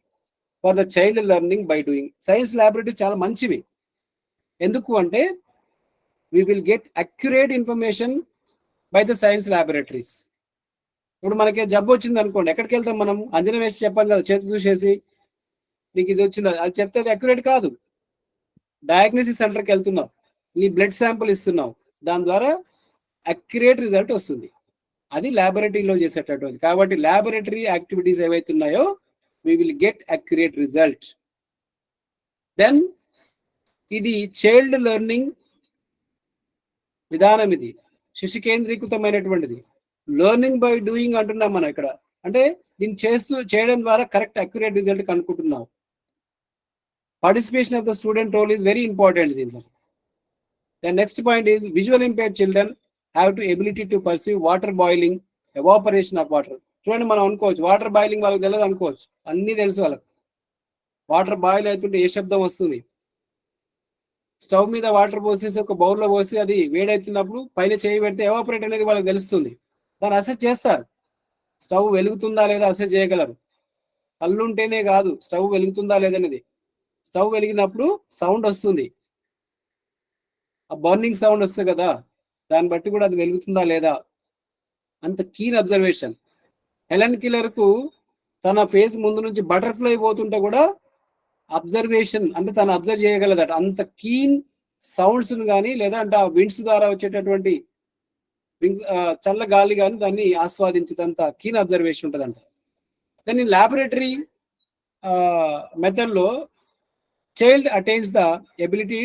for the child learning by doing. Science laboratory చాలా మంచివి. ఎందుకు అంటే we will get accurate information by the science laboratories. ఇప్పుడు మనకి జబ్బు వచ్చింది అనుకోండి, ఎక్కడికి వెళ్తాం మనం? అంజనా వేసి చెప్పాం కదా, చేతి చూసేసి నీకు ఇది వచ్చింది అది చెప్తే అది అక్యురేట్ కాదు. డయాగ్నోసిస్ సెంటర్కి వెళ్తున్నావు, నీ బ్లడ్ శాంపుల్ ఇస్తున్నావు, దాని ద్వారా అక్యురేట్ రిజల్ట్ వస్తుంది. అది ల్యాబొరేటరీలో చేసేటటువంటిది. కాబట్టి ల్యాబొరేటరీ యాక్టివిటీస్ ఏవైతే ఉన్నాయో we will get accurate result. Then ఇది చైల్డ్ లెర్నింగ్ విధానం, ఇది శిశు కేంద్రీకృతమైనటువంటిది. లెర్నింగ్ బై డూయింగ్ అంటున్నాం మనం ఇక్కడ. అంటే దీన్ని చేయడం ద్వారా కరెక్ట్ అక్యురేట్ రిజల్ట్ కనుక్కుంటున్నావు. Participation of the student role is very important దీంట్లో. The next point is visual impaired children have to ability to perceive water boiling, evaporation of water. చూడండి, మనం అనుకోవచ్చు వాటర్ బాయిలింగ్ వాళ్ళకి తెలియదు అనుకోవచ్చు, అన్నీ తెలుసు వాళ్ళకి. వాటర్ బాయిల్ అవుతుంటే ఏ శబ్దం వస్తుంది, స్టవ్ మీద వాటర్ పోసేసి ఒక బౌల్లో పోసి అది వేడవుతున్నప్పుడు పైన చేయి పెడితే ఎవాపరేట్ అనేది వాళ్ళకి తెలుస్తుంది, దాన్ని అసెస్ చేస్తారు. స్టవ్ వెలుగుతుందా లేదా అసెస్ చేయగలరు. కళ్ళు ఉంటేనే కాదు స్టవ్ వెలుగుతుందా లేదనేది. స్టవ్ వెలిగినప్పుడు సౌండ్ వస్తుంది, ఆ బర్నింగ్ సౌండ్ వస్తుంది కదా, దాన్ని బట్టి కూడా అది వెలుగుతుందా లేదా. అంత కీన్ అబ్జర్వేషన్. హెలెన్ కిల్లర్ కు తన ఫేస్ ముందు నుంచి బటర్ఫ్లై పోతుంటే కూడా అబ్జర్వేషన్ అంటే తను అబ్జర్వ్ చేయగలదట. అంత కీన్ సౌండ్స్ కానీ లేదా అంటే ఆ విండ్స్ ద్వారా వచ్చేటటువంటి చల్ల గాలి కానీ దాన్ని ఆస్వాదించేదంత కీన్ అబ్జర్వేషన్ ఉంటుందంట. దాన్ని ల్యాబొరేటరీ మెథడ్ లో child attains the ability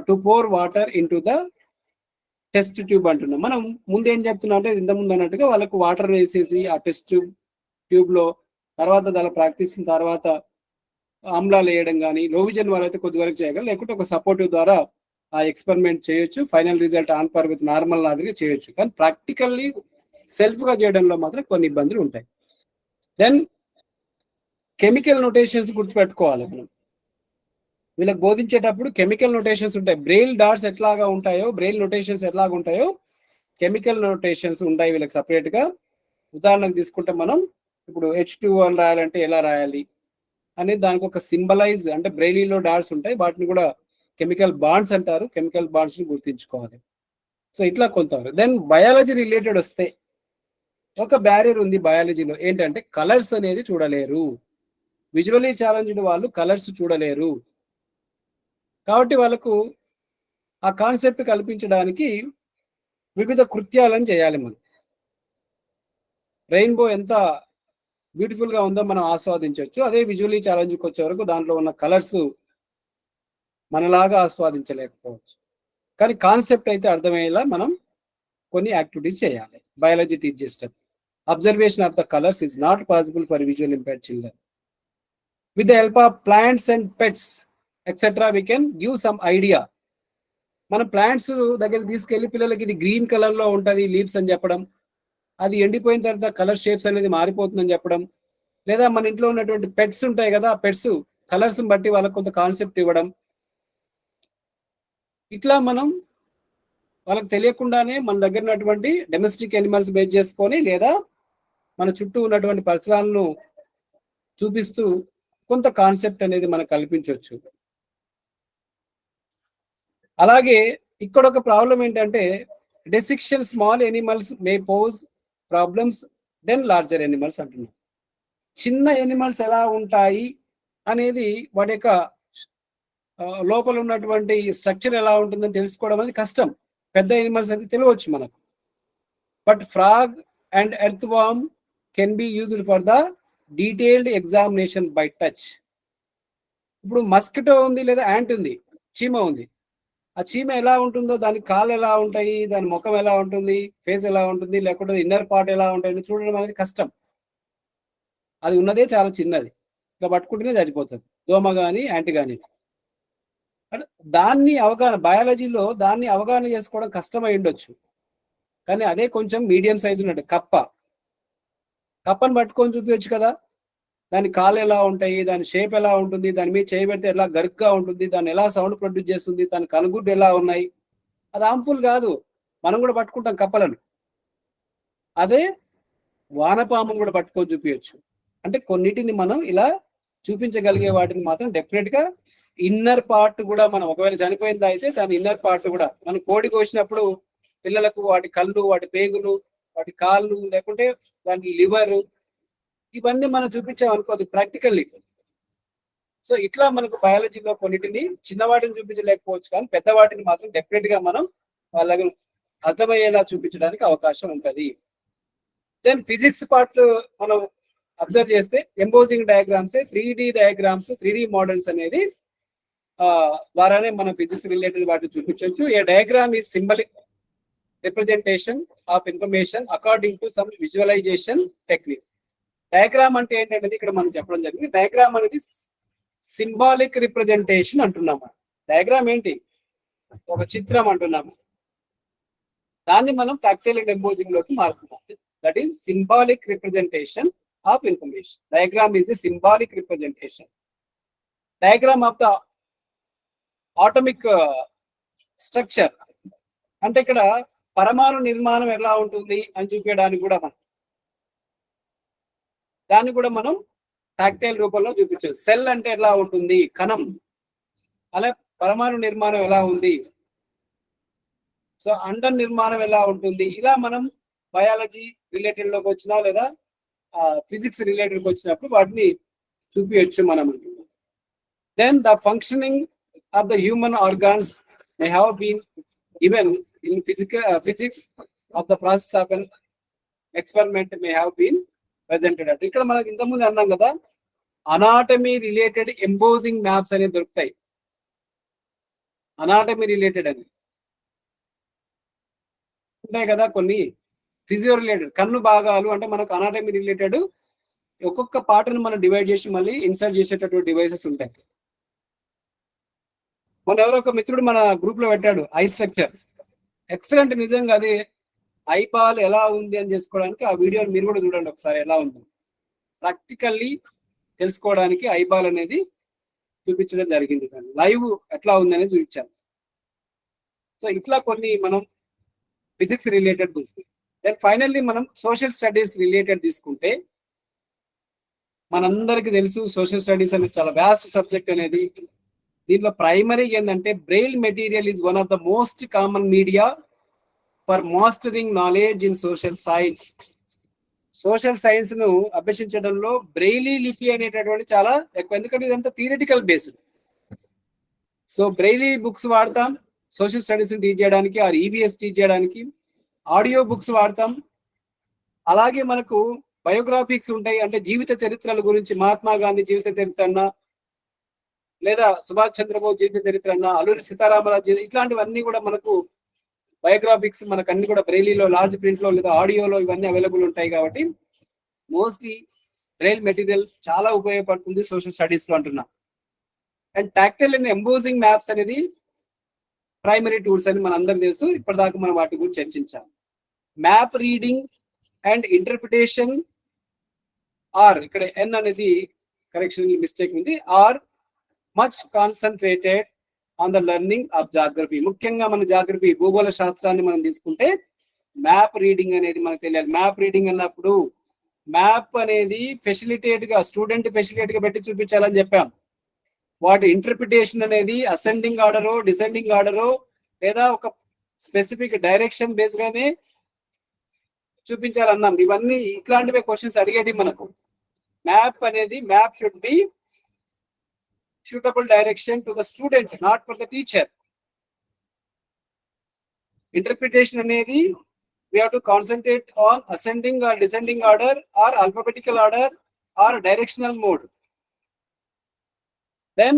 to pour water into the test tube అంటున్నాం. మనం ముందు ఏం చెప్తున్నాం అంటే ఇంత ముందు అన్నట్టుగా వాళ్ళకు వాటర్ వేసేసి ఆ టెస్ట్ ట్యూబ్ లో తర్వాత దాని ప్రాక్టీస్ తర్వాత ఆమ్లాలు వేయడం కానీ లోవిజన్ వాళ్ళైతే కొద్ది వరకు చేయగలరు, లేకుంటే ఒక సపోర్టివ్ ద్వారా ఆ ఎక్స్పెరిమెంట్ చేయొచ్చు. Final result on per with normal మాదిరిగా చేయొచ్చు. కానీ ప్రాక్టికల్లీ సెల్ఫ్ గా చేయడంలో మాత్రం కొన్ని ఇబ్బందులు ఉంటాయి. దెన్ కెమికల్ నోటేషన్స్ గుర్తుపెట్టుకోవాలి మనం. వీళ్ళకి బోధించేటప్పుడు కెమికల్ నోటేషన్స్ ఉంటాయి. బ్రెయిల్ డాట్స్ ఎట్లాగా ఉంటాయో, బ్రెయిల్ నోటేషన్స్ ఎట్లాగా ఉంటాయో కెమికల్ నోటేషన్స్ ఉంటాయి వీళ్ళకి సపరేట్ గా. ఉదాహరణకు తీసుకుంటే మనం ఇప్పుడు H2O అని రాయాలంటే ఎలా రాయాలి అనేది దానికి ఒక సింబలైజ్ అంటే బ్రెయిలీలో డాట్స్ ఉంటాయి, వాటిని కూడా కెమికల్ బాండ్స్ అంటారు. కెమికల్ బాండ్స్ ని గుర్తించుకోవాలి. సో ఇట్లా కొంతవరకు. దెన్ బయాలజీ రిలేటెడ్ వస్తే ఒక బ్యారియర్ ఉంది బయాలజీలో, ఏంటంటే కలర్స్ అనేది చూడలేరు. విజువలీ ఛాలెంజ్డ్ వాళ్ళు కలర్స్ చూడలేరు. కాబట్టి వాళ్ళకు ఆ కాన్సెప్ట్ కల్పించడానికి వివిధ కృత్యాలను చేయాలి. మనం రెయిన్బో ఎంత బ్యూటిఫుల్ గా ఉందో మనం ఆస్వాదించవచ్చు. అదే విజువలీ ఛాలెంజ్కి వచ్చే వరకు దాంట్లో ఉన్న కలర్స్ మనలాగా ఆస్వాదించలేకపోవచ్చు. కానీ కాన్సెప్ట్ అయితే అర్థమయ్యేలా మనం కొన్ని యాక్టివిటీస్ చేయాలి బయాలజీ టీచ్ చేస్తారు. Observation of the colours is not possible for visual impaired children. With the help of plants and pets etcetera we can give some idea. మన ప్లాంట్స్ దగ్గర తీసుకెళ్లి పిల్లలకి ఇది గ్రీన్ కలర్ లో ఉంటుంది లీవ్స్ అని చెప్పడం, అది ఎండిపోయిన తర్వాత కలర్ షేప్స్ అనేది మారిపోతుందని చెప్పడం, లేదా మన ఇంట్లో ఉన్నటువంటి పెట్స్ ఉంటాయి కదా, పెట్స్ కలర్స్ బట్టి వాళ్ళకి కొంత కాన్సెప్ట్ ఇవ్వడం. ఇట్లా మనం వాళ్ళకి తెలియకుండానే మన దగ్గర ఉన్నటువంటి డొమెస్టిక్ యానిమల్స్ బేస్ చేసుకొని లేదా మన చుట్టూ ఉన్నటువంటి పరిసరాలను చూపిస్తూ కొంత కాన్సెప్ట్ అనేది మనం కల్పించవచ్చు. అలాగే ఇక్కడ ఒక ప్రాబ్లం ఏంటంటే dissection small animals may pose problems then larger animals అంటున్నాం. చిన్న ఎనిమల్స్ ఎలా ఉంటాయి అనేది వాటి యొక్క లోపల ఉన్నటువంటి స్ట్రక్చర్ ఎలా ఉంటుందని తెలుసుకోవడం అనేది కష్టం. పెద్ద ఎనిమల్స్ అయితే తెలియవచ్చు మనకు. But frog and earthworm can be used for the detailed examination by touch. ఇప్పుడు మస్కిటో ఉంది లేదా యాంట్ ఉంది, చీమ ఉంది. ఆ చీమ ఎలా ఉంటుందో, దాని కాళ్ళు ఎలా ఉంటాయి, దాని ముఖం ఎలా ఉంటుంది, ఫేస్ ఎలా ఉంటుంది, లేకుంటే ఇన్నర్ పార్ట్ ఎలా ఉంటుంది చూడడం అనేది కష్టం. అది ఉన్నదే చాలా చిన్నది, ఇట్లా పట్టుకుంటేనే చనిపోతుంది, దోమ కానీ యాంట్ కానీ. దాన్ని అవగాహన బయాలజీలో దాన్ని అవగాహన చేసుకోవడం కష్టమై ఉండొచ్చు. కానీ అదే కొంచెం మీడియం సైజు ఉన్నట్టు కప్పని పట్టుకొని చూపించచ్చు కదా, దాని కాళ్ళు ఎలా ఉంటాయి, దాని షేప్ ఎలా ఉంటుంది, దాని మీద చేయబెడితే ఎలా గరుగ్గా ఉంటుంది, దాన్ని ఎలా సౌండ్ ప్రొడ్యూస్ చేస్తుంది, దాని కనుగుడ్డు ఎలా ఉన్నాయి. అది హార్మ్ఫుల్ కాదు, మనం కూడా పట్టుకుంటాం కప్పలను. అదే వానపాము కూడా పట్టుకొని చూపించచ్చు. అంటే కొన్నిటిని మనం ఇలా చూపించగలిగే వాటిని మాత్రం డెఫినెట్ గా ఇన్నర్ పార్ట్ కూడా మనం ఒకవేళ చనిపోయింది అయితే దాని ఇన్నర్ పార్ట్ కూడా మనం కోడి కోసినప్పుడు పిల్లలకు వాటి కళ్ళు, వాటి పేగులు, వాటి కాళ్ళు, లేకుంటే దాని లివర్, ఇవన్నీ మనం చూపించాం అనుకోదు ప్రాక్టికల్లీ. సో ఇట్లా మనకు బయాలజీలో కొన్నిటిని చిన్నవాటిని చూపించలేకపోవచ్చు, కానీ పెద్దవాటిని మాత్రం డెఫినెట్ గా మనం వాళ్ళకి అర్థమయ్యేలా చూపించడానికి అవకాశం ఉంటుంది. దెన్ ఫిజిక్స్ పార్ట్ మనం అబ్జర్వ్ చేస్తే embossing diagrams, 3D diagrams, 3D models అనేది ద్వారానే మనం ఫిజిక్స్ రిలేటెడ్ వాటిని చూపించవచ్చు. A diagram is symbolic representation of information according to some visualisation technique. Diagram అంటే ఏంటనేది ఇక్కడ మనం చెప్పడం జరిగింది. డయాగ్రామ్ అనేది సింబాలిక్ రిప్రజెంటేషన్ అంటున్నాము. డయాగ్రామ్ ఏంటి, ఒక చిత్రం అంటున్నాము. దాన్ని మనం ప్రాక్టికల్ అండ్ ఎంబోజింగ్ లోకి మారుతున్నాం. That is symbolic representation of information. Diagram is a symbolic representation. Diagram of the atomic structure అంటే ఇక్కడ పరమాణు నిర్మాణం ఎలా ఉంటుంది అని చూపించడానికి కూడా మనం దాన్ని కూడా మనం టాక్టైల్ రూపంలో చూపించవచ్చు. సెల్ అంటే ఎలా ఉంటుంది, కణం, అలా పరమాణు నిర్మాణం ఎలా ఉంది, సో అండం నిర్మాణం ఎలా ఉంటుంది, ఇలా మనం బయాలజీ రిలేటెడ్ లోకి వచ్చినా లేదా ఫిజిక్స్ రిలేటెడ్ వచ్చినప్పుడు వాటిని చూపించచ్చు మనం. Then the functioning of the human organs may have been given in physics of the process of an experiment may have been presented. అంటే ఇక్కడ మనకి ఇంతకుముందు అన్నాం కదా, అనాటమీ రిలేటెడ్ ఎంబోజింగ్ మ్యాప్స్ అనేవి దొరుకుతాయి. అనాటమీ రిలేటెడ్ అని ఉంటాయి కదా కొన్ని. ఫిజియో రిలేటెడ్ కన్ను భాగాలు అంటే మనకు అనాటమీ రిలేటెడ్ ఒక్కొక్క పార్ట్ను మనం డివైడ్ చేసి మళ్ళీ ఇన్సర్ట్ చేసేటటువంటి డివైసెస్ ఉంటాయి. మన ఎవరో ఒక మిత్రుడు మన గ్రూప్ లో పెట్టాడు ఐ స్ట్రక్చర్, ఎక్సలెంట్. నిజంగా అది ఐబాల్ ఎలా ఉంది అని చేసుకోవడానికి ఆ వీడియోని మీరు కూడా చూడండి ఒకసారి, ఎలా ఉంది ప్రాక్టికల్లీ తెలుసుకోవడానికి ఐబాల్ అనేది చూపించడం జరిగింది. కానీ లైవ్ ఎట్లా ఉంది అనేది చూపించాను. సో ఇట్లా కొన్ని మనం ఫిజిక్స్ రిలేటెడ్ తీసుకుంటాం. దెన్ ఫైనల్లీ మనం సోషల్ స్టడీస్ రిలేటెడ్ తీసుకుంటే మనందరికి తెలుసు సోషల్ స్టడీస్ అనేది చాలా వ్యాస్ట్ సబ్జెక్ట్ అనేది. దీంట్లో ప్రైమరీ ఏంటంటే Braille material is one of the most common media for mastering knowledge in social science. Social science ను అభ్యసించడంలో బ్రెయిలీ లిపి అనేటటువంటి చాలా ఎక్కువ, ఎందుకంటే ఇదంతా theoretical based. So Braille books వాడతాం సోషల్ స్టడీస్ టీచ్ చేయడానికి, ఆర్ ఈవీఎస్ టీచ్ చేయడానికి. ఆడియో బుక్స్ వాడతాం. అలాగే మనకు బయోగ్రాఫిక్స్ ఉంటాయి, అంటే జీవిత చరిత్రల గురించి, మహాత్మా గాంధీ జీవిత చరిత్ర అన్నా, లేదా సుభాష్ చంద్రబోస్ జీవిత చరిత్ర అన్నా, అల్లూరి సీతారామరాజు, ఇట్లాంటివన్నీ కూడా మనకు బయోగ్రాఫిక్స్ మనకు అన్ని కూడా బ్రెయిలీలో, లార్జ్ ప్రింట్ లో లేదా ఆడియోలో ఇవన్నీ అవైలబుల్ ఉంటాయి. కాబట్టి మోస్ట్లీ బ్రెయిల్ మెటీరియల్ చాలా ఉపయోగపడుతుంది సోషల్ స్టడీస్ లో అంటున్నా. And tactile and embossing maps అనేది ప్రైమరీ టూల్స్ అని మన అందరికి తెలుసు. ఇప్పటిదాకా మనం వాటి గురించి చర్చించాం. Map reading and interpretation or, ఇక్కడ ఎన్ అనేది కరెక్షన్ మిస్టేక్ ఉంది, are much concentrated on the learning of geography. ముఖ్యంగా మన జాగ్రఫీ భూగోళ శాస్త్రాన్ని మనం తీసుకుంటే మ్యాప్ రీడింగ్ అనేది మనకు తెలియాలి. మ్యాప్ రీడింగ్ అన్నప్పుడు మ్యాప్ అనేది ఫెసిలిటేట్ గా, స్టూడెంట్ ఫెసిలిటేట్ గా పెట్టి చూపించాలని చెప్పాం. వాటి ఇంటర్ప్రిటేషన్ అనేది అసెండింగ్ ఆర్డరో డిసెండింగ్ ఆర్డరో లేదా ఒక స్పెసిఫిక్ డైరెక్షన్ బేస్ గానే చూపించాలన్నాం. ఇవన్నీ ఇట్లాంటివే క్వశ్చన్స్ అడిగేటి మనకు. మ్యాప్ అనేది map should be suitable direction to the student, not for the teacher. Interpretation అనేది we have to concentrate on ascending or descending order or alphabetical order or directional mode. Then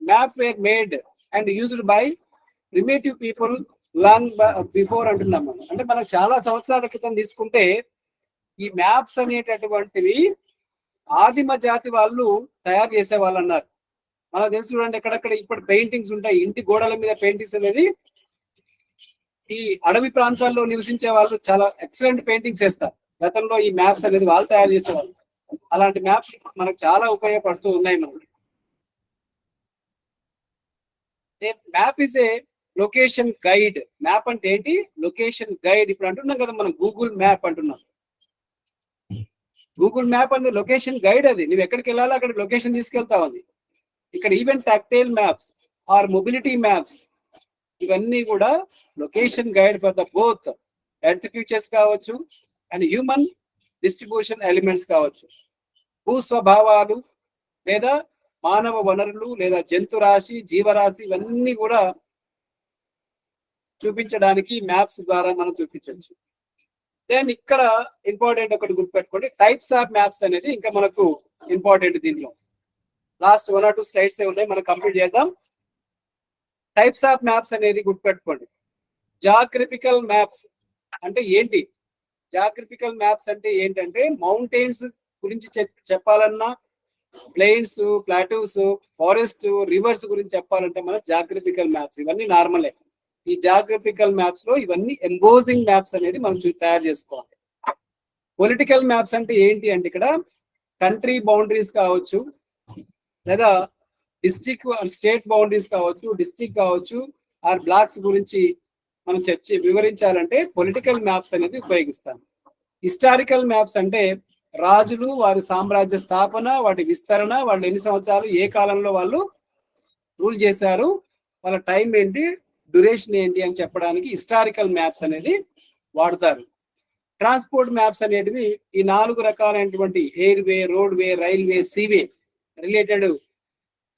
maps were made and used by primitive people long before అంటున్నాము. అంటే మనం చాలా సంవత్సరాల క్రితం తీసుకుంటే ఈ maps అనేటటువంటివి ఆదిమ జాతి వాళ్ళు తయారు చేసే వాళ్ళు అన్నారు. మనకు తెలుసు చూడండి, ఎక్కడెక్కడ ఇప్పుడు పెయింటింగ్స్ ఉంటాయి, ఇంటి గోడల మీద పెయింటింగ్స్ అనేది ఈ అడవి ప్రాంతాల్లో నివసించే వాళ్ళు చాలా ఎక్సలెంట్ పెయింటింగ్స్ వేస్తారు. గతంలో ఈ మ్యాప్స్ అనేది వాళ్ళు తయారు చేసేవాళ్ళు. అలాంటి మ్యాప్స్ మనకు చాలా ఉపయోగపడుతూ ఉన్నాయి. మనకి map is a location guide. Map అంటే ఏంటి? Location guide. ఇప్పుడు అంటున్నాం కదా మనం గూగుల్ మ్యాప్ అంటున్నాం. గూగుల్ మ్యాప్ అనేది లొకేషన్ గైడ్. అది నువ్వు ఎక్కడికి వెళ్ళాలో అక్కడ లొకేషన్ తీసుకెళ్తావు. అది ఇక్కడ even tactile maps or mobility maps ఇవన్నీ కూడా location guide for the both earth features కావచ్చు అండ్ హ్యూమన్ డిస్ట్రిబ్యూషన్ ఎలిమెంట్స్ కావచ్చు. భూ స్వభావాలు లేదా మానవ వనరులు లేదా జంతు రాశి, జీవరాశి ఇవన్నీ కూడా చూపించడానికి మ్యాప్స్ ద్వారా మనం చూపించవచ్చు. దెన్ ఇక్కడ ఇంపార్టెంట్ ఒకటి గుర్తుపెట్టుకోండి, టైప్స్ ఆఫ్ మ్యాప్స్ అనేది ఇంకా మనకు ఇంపార్టెంట్. దీనిలో లాస్ట్ 1 or 2 స్లైడ్స్ ఉన్నాయి, మనం కంప్లీట్ చేద్దాం. టైప్స్ ఆఫ్ మ్యాప్స్ అనేది గుర్తుపెట్టుకోండి. జాగ్రఫికల్ మ్యాప్స్ అంటే ఏంటి? జాగ్రఫికల్ మ్యాప్స్ అంటే ఏంటంటే మౌంటైన్స్ గురించి చెప్పాలన్నా, ప్లెయిన్స్, ప్లాటూస్, ఫారెస్ట్, రివర్స్ గురించి చెప్పాలంటే మన జాగ్రఫికల్ మ్యాప్స్ ఇవన్నీ నార్మలే. ఈ జాగ్రఫికల్ మ్యాప్స్ లో ఇవన్నీ ఎంబోజింగ్ మ్యాప్స్ అనేది మనం తయారు చేసుకోవాలి. పొలిటికల్ మ్యాప్స్ అంటే ఏంటి అంటే ఇక్కడ కంట్రీ బౌండరీస్ కావచ్చు, లేదా డిస్ట్రిక్ట్ స్టేట్ బౌండరీస్ కావచ్చు, డిస్ట్రిక్ట్ కావచ్చు, ఆర్ బ్లాక్స్ గురించి మనం వివరించాలంటే పొలిటికల్ మ్యాప్స్ అనేది ఉపయోగిస్తాం. హిస్టారికల్ మ్యాప్స్ అంటే రాజులు, వారి సామ్రాజ్య స్థాపన, వాటి విస్తరణ, వాళ్ళు ఎన్ని సంవత్సరాలు ఏ కాలంలో వాళ్ళు రూల్ చేశారు, వాళ్ళ టైం ఏంటి, డ్యూరేషన్ ఏంటి అని చెప్పడానికి హిస్టారికల్ మ్యాప్స్ అనేది వాడతారు. ట్రాన్స్పోర్ట్ మ్యాప్స్ అనేటివి ఈ 4 రకాలైనటువంటి airway, roadway, railway, seaway related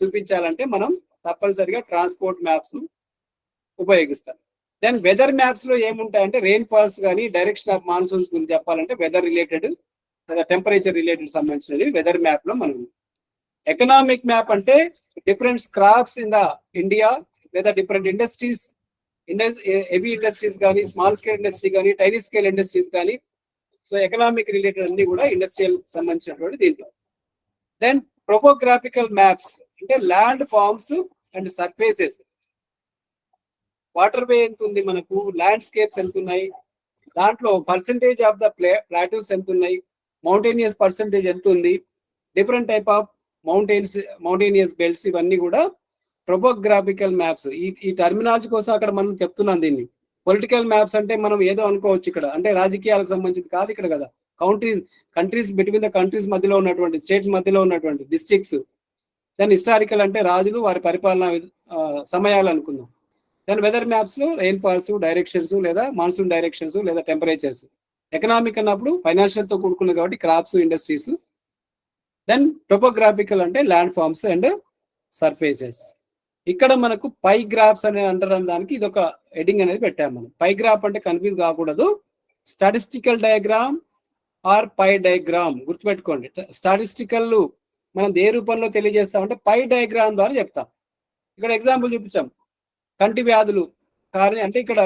చూపించాలంటే మనం తప్పనిసరిగా ట్రాన్స్పోర్ట్ మ్యాప్స్ ఉపయోగిస్తాం. దెన్ వెదర్ మ్యాప్స్ లో ఏముంటాయంటే రెయిన్ ఫాల్స్ కానీ డైరెక్షన్ ఆఫ్ మాన్సూన్స్ గురించి చెప్పాలంటే వెదర్ రిలేటెడ్, టెంపరేచర్ రిలేటెడ్ సంబంధించినవి వెదర్ మ్యాప్ లో మనం. ఎకనామిక్ మ్యాప్ అంటే different crops in the India లేదా డిఫరెంట్ ఇండస్ట్రీస్, హెవీ ఇండస్ట్రీస్ కానీ, స్మాల్ స్కేల్ ఇండస్ట్రీ కానీ, టైనీ స్కేల్ ఇండస్ట్రీస్ కానీ, సో ఎకనామిక్ రిలేటెడ్ అన్ని కూడా ఇండస్ట్రియల్ సంబంధించినటువంటి దీంట్లో. దెన్ టోపోగ్రాఫికల్ మ్యాప్స్ అంటే landforms and surfaces, waterway ఎంత ఉంది మనకు, ల్యాండ్స్కేప్స్ ఎంత ఉన్నాయి, దాంట్లో పర్సంటేజ్ ఆఫ్ ద ప్లాట్యూస్ ఎంత ఉన్నాయి, మౌంటేనియస్ పర్సంటేజ్ ఎంత ఉంది, different type of mountainous belts, ఇవన్నీ కూడా టోపోగ్రాఫికల్ మ్యాప్స్. ఈ టర్మినాలజీ కోసం అక్కడ మనం చెప్తున్నాం దీన్ని. పొలిటికల్ మ్యాప్స్ అంటే మనం ఏదో అనుకోవచ్చు ఇక్కడ, అంటే రాజకీయాలకు సంబంధించింది కాదు ఇక్కడ కదా. కంట్రీస్ బిట్వీన్ ద కంట్రీస్ మధ్యలో ఉన్నటువంటి, స్టేట్స్ మధ్యలో ఉన్నటువంటి డిస్ట్రిక్ట్స్. దాని హిస్టారికల్ అంటే రాజులు, వారి పరిపాలన సమయాలు అనుకుందాం. దాని వెదర్ మ్యాప్స్ లో రెయిన్ ఫాల్స్, డైరెక్షన్స్ లేదా మాన్సూన్ డైరెక్షన్స్ లేదా టెంపరేచర్స్. ఎకనామిక్ అన్నప్పుడు ఫైనాన్షియల్ తో కూడుకున్నది కాబట్టి క్రాప్స్, ఇండస్ట్రీస్. దెన్ టోపోగ్రాఫికల్ అంటే ల్యాండ్ ఫార్మ్స్ అండ్ సర్ఫేసెస్. ఇక్కడ మనకు పై గ్రాఫ్స్ అనే అంటారు, దానికి ఇది ఒక హెడింగ్ అనేది పెట్టాము మనం. పై గ్రాఫ్ అంటే కన్ఫ్యూజ్ కాకూడదు, statistical diagram or pie diagram గుర్తుపెట్టుకోండి. స్టాటిస్టికల్ మనం ఏ రూపంలో తెలియజేస్తామంటే పై డయాగ్రామ్ ద్వారా చెప్తాం. ఇక్కడ ఎగ్జాంపుల్ చూపించాం, కంటి వ్యాధులు అంటే ఇక్కడ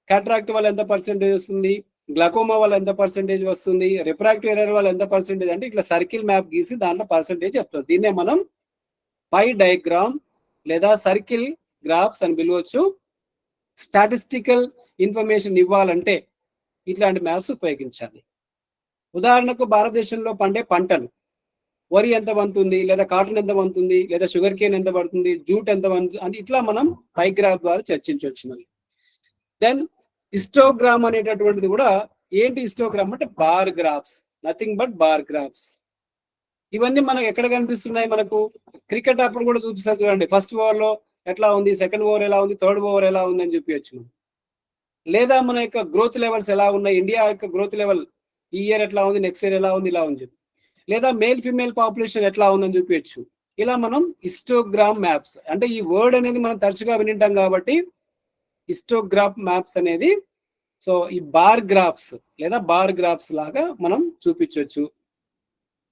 క్యాటరాక్ట్ వల్ల ఎంత పర్సెంటేజ్ వస్తుంది, గ్లకోమా వల్ల ఎంత పర్సెంటేజ్ వస్తుంది, రిఫ్రాక్టివ్ ఎర్రర్ వల్ల ఎంత పర్సెంటేజ్, అంటే ఇట్లా సర్కిల్ మ్యాప్ గీసి దాంట్లో పర్సెంటేజ్ చెప్తాం. దీన్నే మనం పై డయాగ్రామ్ లేదా సర్కిల్ గ్రాఫ్స్ అని పిలవచ్చు. స్టాటిస్టికల్ ఇన్ఫర్మేషన్ ఇవ్వాలంటే ఇట్లాంటి మ్యాప్స్ ఉపయోగించాలి. ఉదాహరణకు భారతదేశంలో పండే పంటలు, వరి ఎంత వంతుంది, లేదా కాటన్ ఎంత వంతుంది, లేదా షుగర్ కేన్ ఎంత పడుతుంది, జూట్ ఎంత వంతుంది అని ఇట్లా మనం పై గ్రాఫ్ ద్వారా చర్చించవచ్చు. దెన్ హిస్టోగ్రామ్ అనేటటువంటిది కూడా ఏంటి, హిస్టోగ్రామ్ అంటే bar graphs, nothing but bar graphs. ఇవన్నీ మనకు ఎక్కడ కనిపిస్తున్నాయి, మనకు క్రికెట్ అప్పుడు కూడా చూపిస్తారు చూడండి. ఫస్ట్ ఓవర్ లో ఎట్లా ఉంది, సెకండ్ ఓవర్ ఎలా ఉంది, థర్డ్ ఓవర్ ఎలా ఉంది అని చూపించచ్చు. లేదా మన యొక్క గ్రోత్ లెవెల్స్ ఎలా ఉన్నాయి, ఇండియా యొక్క గ్రోత్ లెవెల్ ఈ ఇయర్ ఎట్లా ఉంది, నెక్స్ట్ ఇయర్ ఎలా ఉంది, ఇలా ఉంది. లేదా మేల్ ఫీమేల్ పాపులేషన్ ఎట్లా ఉందని చూపించచ్చు. ఇలా మనం హిస్టోగ్రామ్ మ్యాప్స్, అంటే ఈ వర్డ్ అనేది మనం తరచుగా వినింటాం కాబట్టి హిస్టోగ్రాఫ్ మ్యాప్స్ అనేది, సో ఈ బార్ గ్రాఫ్స్ లేదా బార్ గ్రాఫ్స్ లాగా మనం చూపించవచ్చు.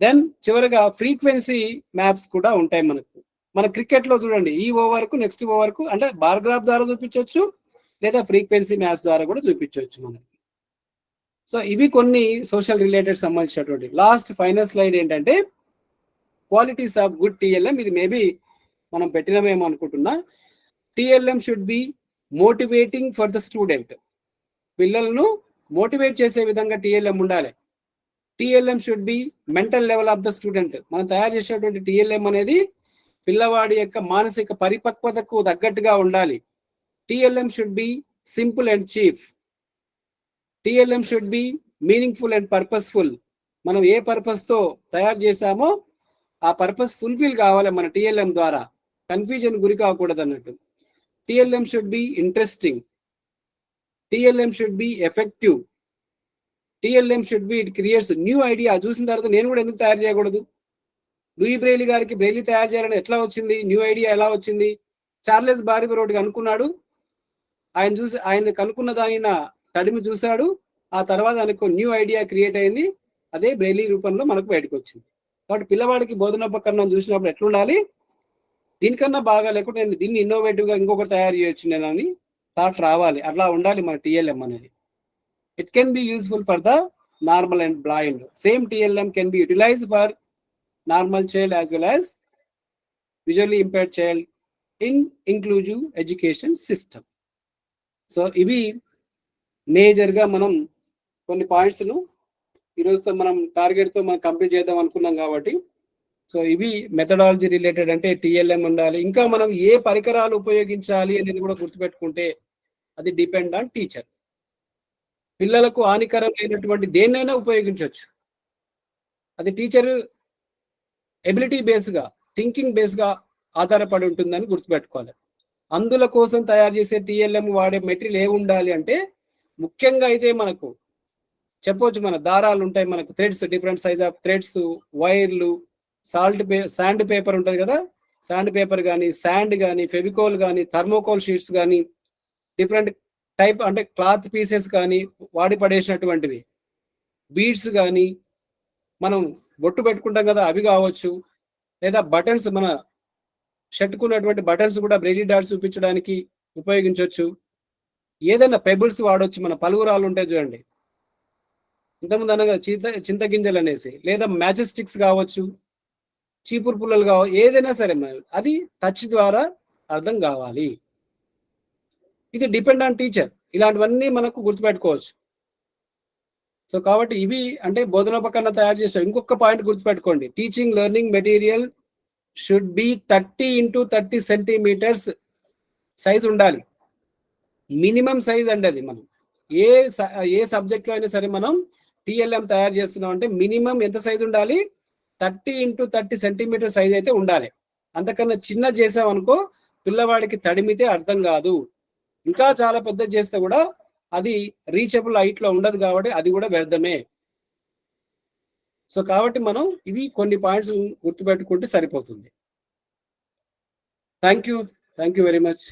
దెన్ చివరిగా ఫ్రీక్వెన్సీ మ్యాప్స్ కూడా ఉంటాయి మనకు. మన క్రికెట్ లో చూడండి, ఈ ఓవర్ కు నెక్స్ట్ ఓవర్ కు అంటే బార్ గ్రాఫ్ ద్వారా చూపించవచ్చు, లేదా ఫ్రీక్వెన్సీ మ్యాప్స్ ద్వారా కూడా చూపించవచ్చు మనకి. సో ఇవి కొన్ని సోషల్ రిలేటెడ్ సంబంధించినటువంటి. లాస్ట్ ఫైనల్ స్లైడ్ ఏంటంటే క్వాలిటీస్ ఆఫ్ గుడ్ టిఎల్ఎం. ఇది మేబీ మనం పెట్టినమేమో అనుకుంటున్నా. TLM should B motivating for the student. పిల్లలను మోటివేట్ చేసే విధంగా టిఎల్ఎం ఉండాలి. TLM should B mental level of the student. మనం తయారు చేసేటువంటి టిఎల్ఎం అనేది పిల్లవాడి యొక్క మానసిక పరిపక్వతకు తగ్గట్టుగా ఉండాలి. TLM should be simple and chief. TLM should be meaningful and purposeful. మనం ఏ పర్పస్ తో తయారు చేశామో ఆ పర్పస్ ఫుల్ఫిల్ కావాలి మన టిఎల్ఎం ద్వారా, కన్ఫ్యూజన్ గురి కాకూడదు అన్నట్టు. TLM should be interesting. TLM should be effective. TLM should B it creates new idea. చూసిన తర్వాత నేను కూడా ఎందుకు తయారు చేయకూడదు? లూయి బ్రెయిలీ గారికి బ్రెయిలీ తయారు చేయాలని ఎట్లా వచ్చింది, న్యూ ఐడియా ఎలా వచ్చింది? చార్లెస్ బార్బర్ ఒకటి కనుక్కున్నాడు, ఆయన కనుక్కున్న దానిన తడిమి చూశాడు, ఆ తర్వాత ఆయనకు న్యూ ఐడియా క్రియేట్ అయింది, అదే బ్రెయిలీ రూపంలో మనకు బయటకు వచ్చింది. కాబట్టి పిల్లవాడికి బోధనోపకరణం చూసినప్పుడు ఎట్లుండాలి, దీనికన్నా బాగా లేకుంటే నేను దీన్ని ఇన్నోవేటివ్ గా ఇంకొకటి తయారు చేయొచ్చు నేను అని థాట్ రావాలి. అట్లా ఉండాలి మన టిఎల్ఎం అనేది. It can be useful for the normal and blind. Same TLM can be utilized for normal child as well as visually impaired child in inclusive education system. So ఇవి మేజర్గా మనం కొన్ని పాయింట్స్ను ఈరోజుతో మనం టార్గెట్తో మనం కంప్లీట్ చేద్దాం అనుకున్నాం కాబట్టి, సో ఇవి మెథడాలజీ రిలేటెడ్ అంటే టిఎల్ఎం ఉండాలి. ఇంకా మనం ఏ పరికరాలు ఉపయోగించాలి అనేది కూడా గుర్తుపెట్టుకుంటే అది డిపెండ్ ఆన్ టీచర్. పిల్లలకు హానికరం లేనటువంటి దేన్నైనా ఉపయోగించవచ్చు. అది టీచర్ ఎబిలిటీ బేస్గా, థింకింగ్ బేస్గా ఆధారపడి ఉంటుందని గుర్తుపెట్టుకోవాలి. అందుల కోసం తయారు చేసే టీఎల్ఎం వాడే మెటీరియల్ ఏ ఉండాలి అంటే, ముఖ్యంగా అయితే మనకు చెప్పొచ్చు, మన దారాలు ఉంటాయి, మనకు threads, different size of threads, వైర్లు, శాండ్ పేపర్ ఉంటుంది కదా, శాండ్ పేపర్ కానీ, శాండ్ కానీ, ఫెవికోల్ కానీ, థర్మోకోల్ షీట్స్ కానీ, డిఫరెంట్ టైప్ అంటే క్లాత్ పీసెస్ కానీ, వాడి పడేసినటువంటివి, బీడ్స్ కానీ, మనం బొట్టు పెట్టుకుంటాం కదా అవి కావచ్చు, లేదా బటన్స్, మన షర్ట్కున్నటువంటి బటన్స్ కూడా బ్రెయిలీ డాట్స్ చూపించడానికి ఉపయోగించవచ్చు. ఏదైనా పెబుల్స్ వాడవచ్చు, మన పలుగురాలు ఉంటాయి చూడండి, ఇంతకుముందు అనగా చింతగింజలు అనేసి, లేదా మ్యాజిస్టిక్స్ కావచ్చు, చీపురు పుల్లలు కావచ్చు, ఏదైనా సరే అది టచ్ ద్వారా అర్థం కావాలి. ఇది డిపెండ్ ఆన్ టీచర్. ఇలాంటివన్నీ మనకు గుర్తుపెట్టుకోవచ్చు. సో కాబట్టి ఇవి అంటే బోధనోపకరణ తయారు చేస్తారు. ఇంకొక పాయింట్ గుర్తుపెట్టుకోండి, teaching learning material should be 30 × 30 centimetres size ఉండాలి. మినిమం సైజ్ అండి అది. మనం ఏ సబ్జెక్ట్లో అయినా సరే మనం టిఎల్ఎం తయారు చేస్తున్నాం అంటే మినిమం ఎంత సైజ్ ఉండాలి, 30 × 30 సెంటీమీటర్ సైజ్ అయితే ఉండాలి. అంతకన్నా చిన్న చేసామనుకో పిల్లవాడికి తడిమితే అర్థం కాదు. ఇంకా చాలా పెద్ద చేస్తే కూడా అది రీచబుల్ హైట్లో ఉండదు, కాబట్టి అది కూడా వ్యర్థమే. సో కాబట్టి మనం ఇవి కొన్ని పాయింట్స్ గుర్తుపెట్టుకుంటే సరిపోతుంది. Thank you very much.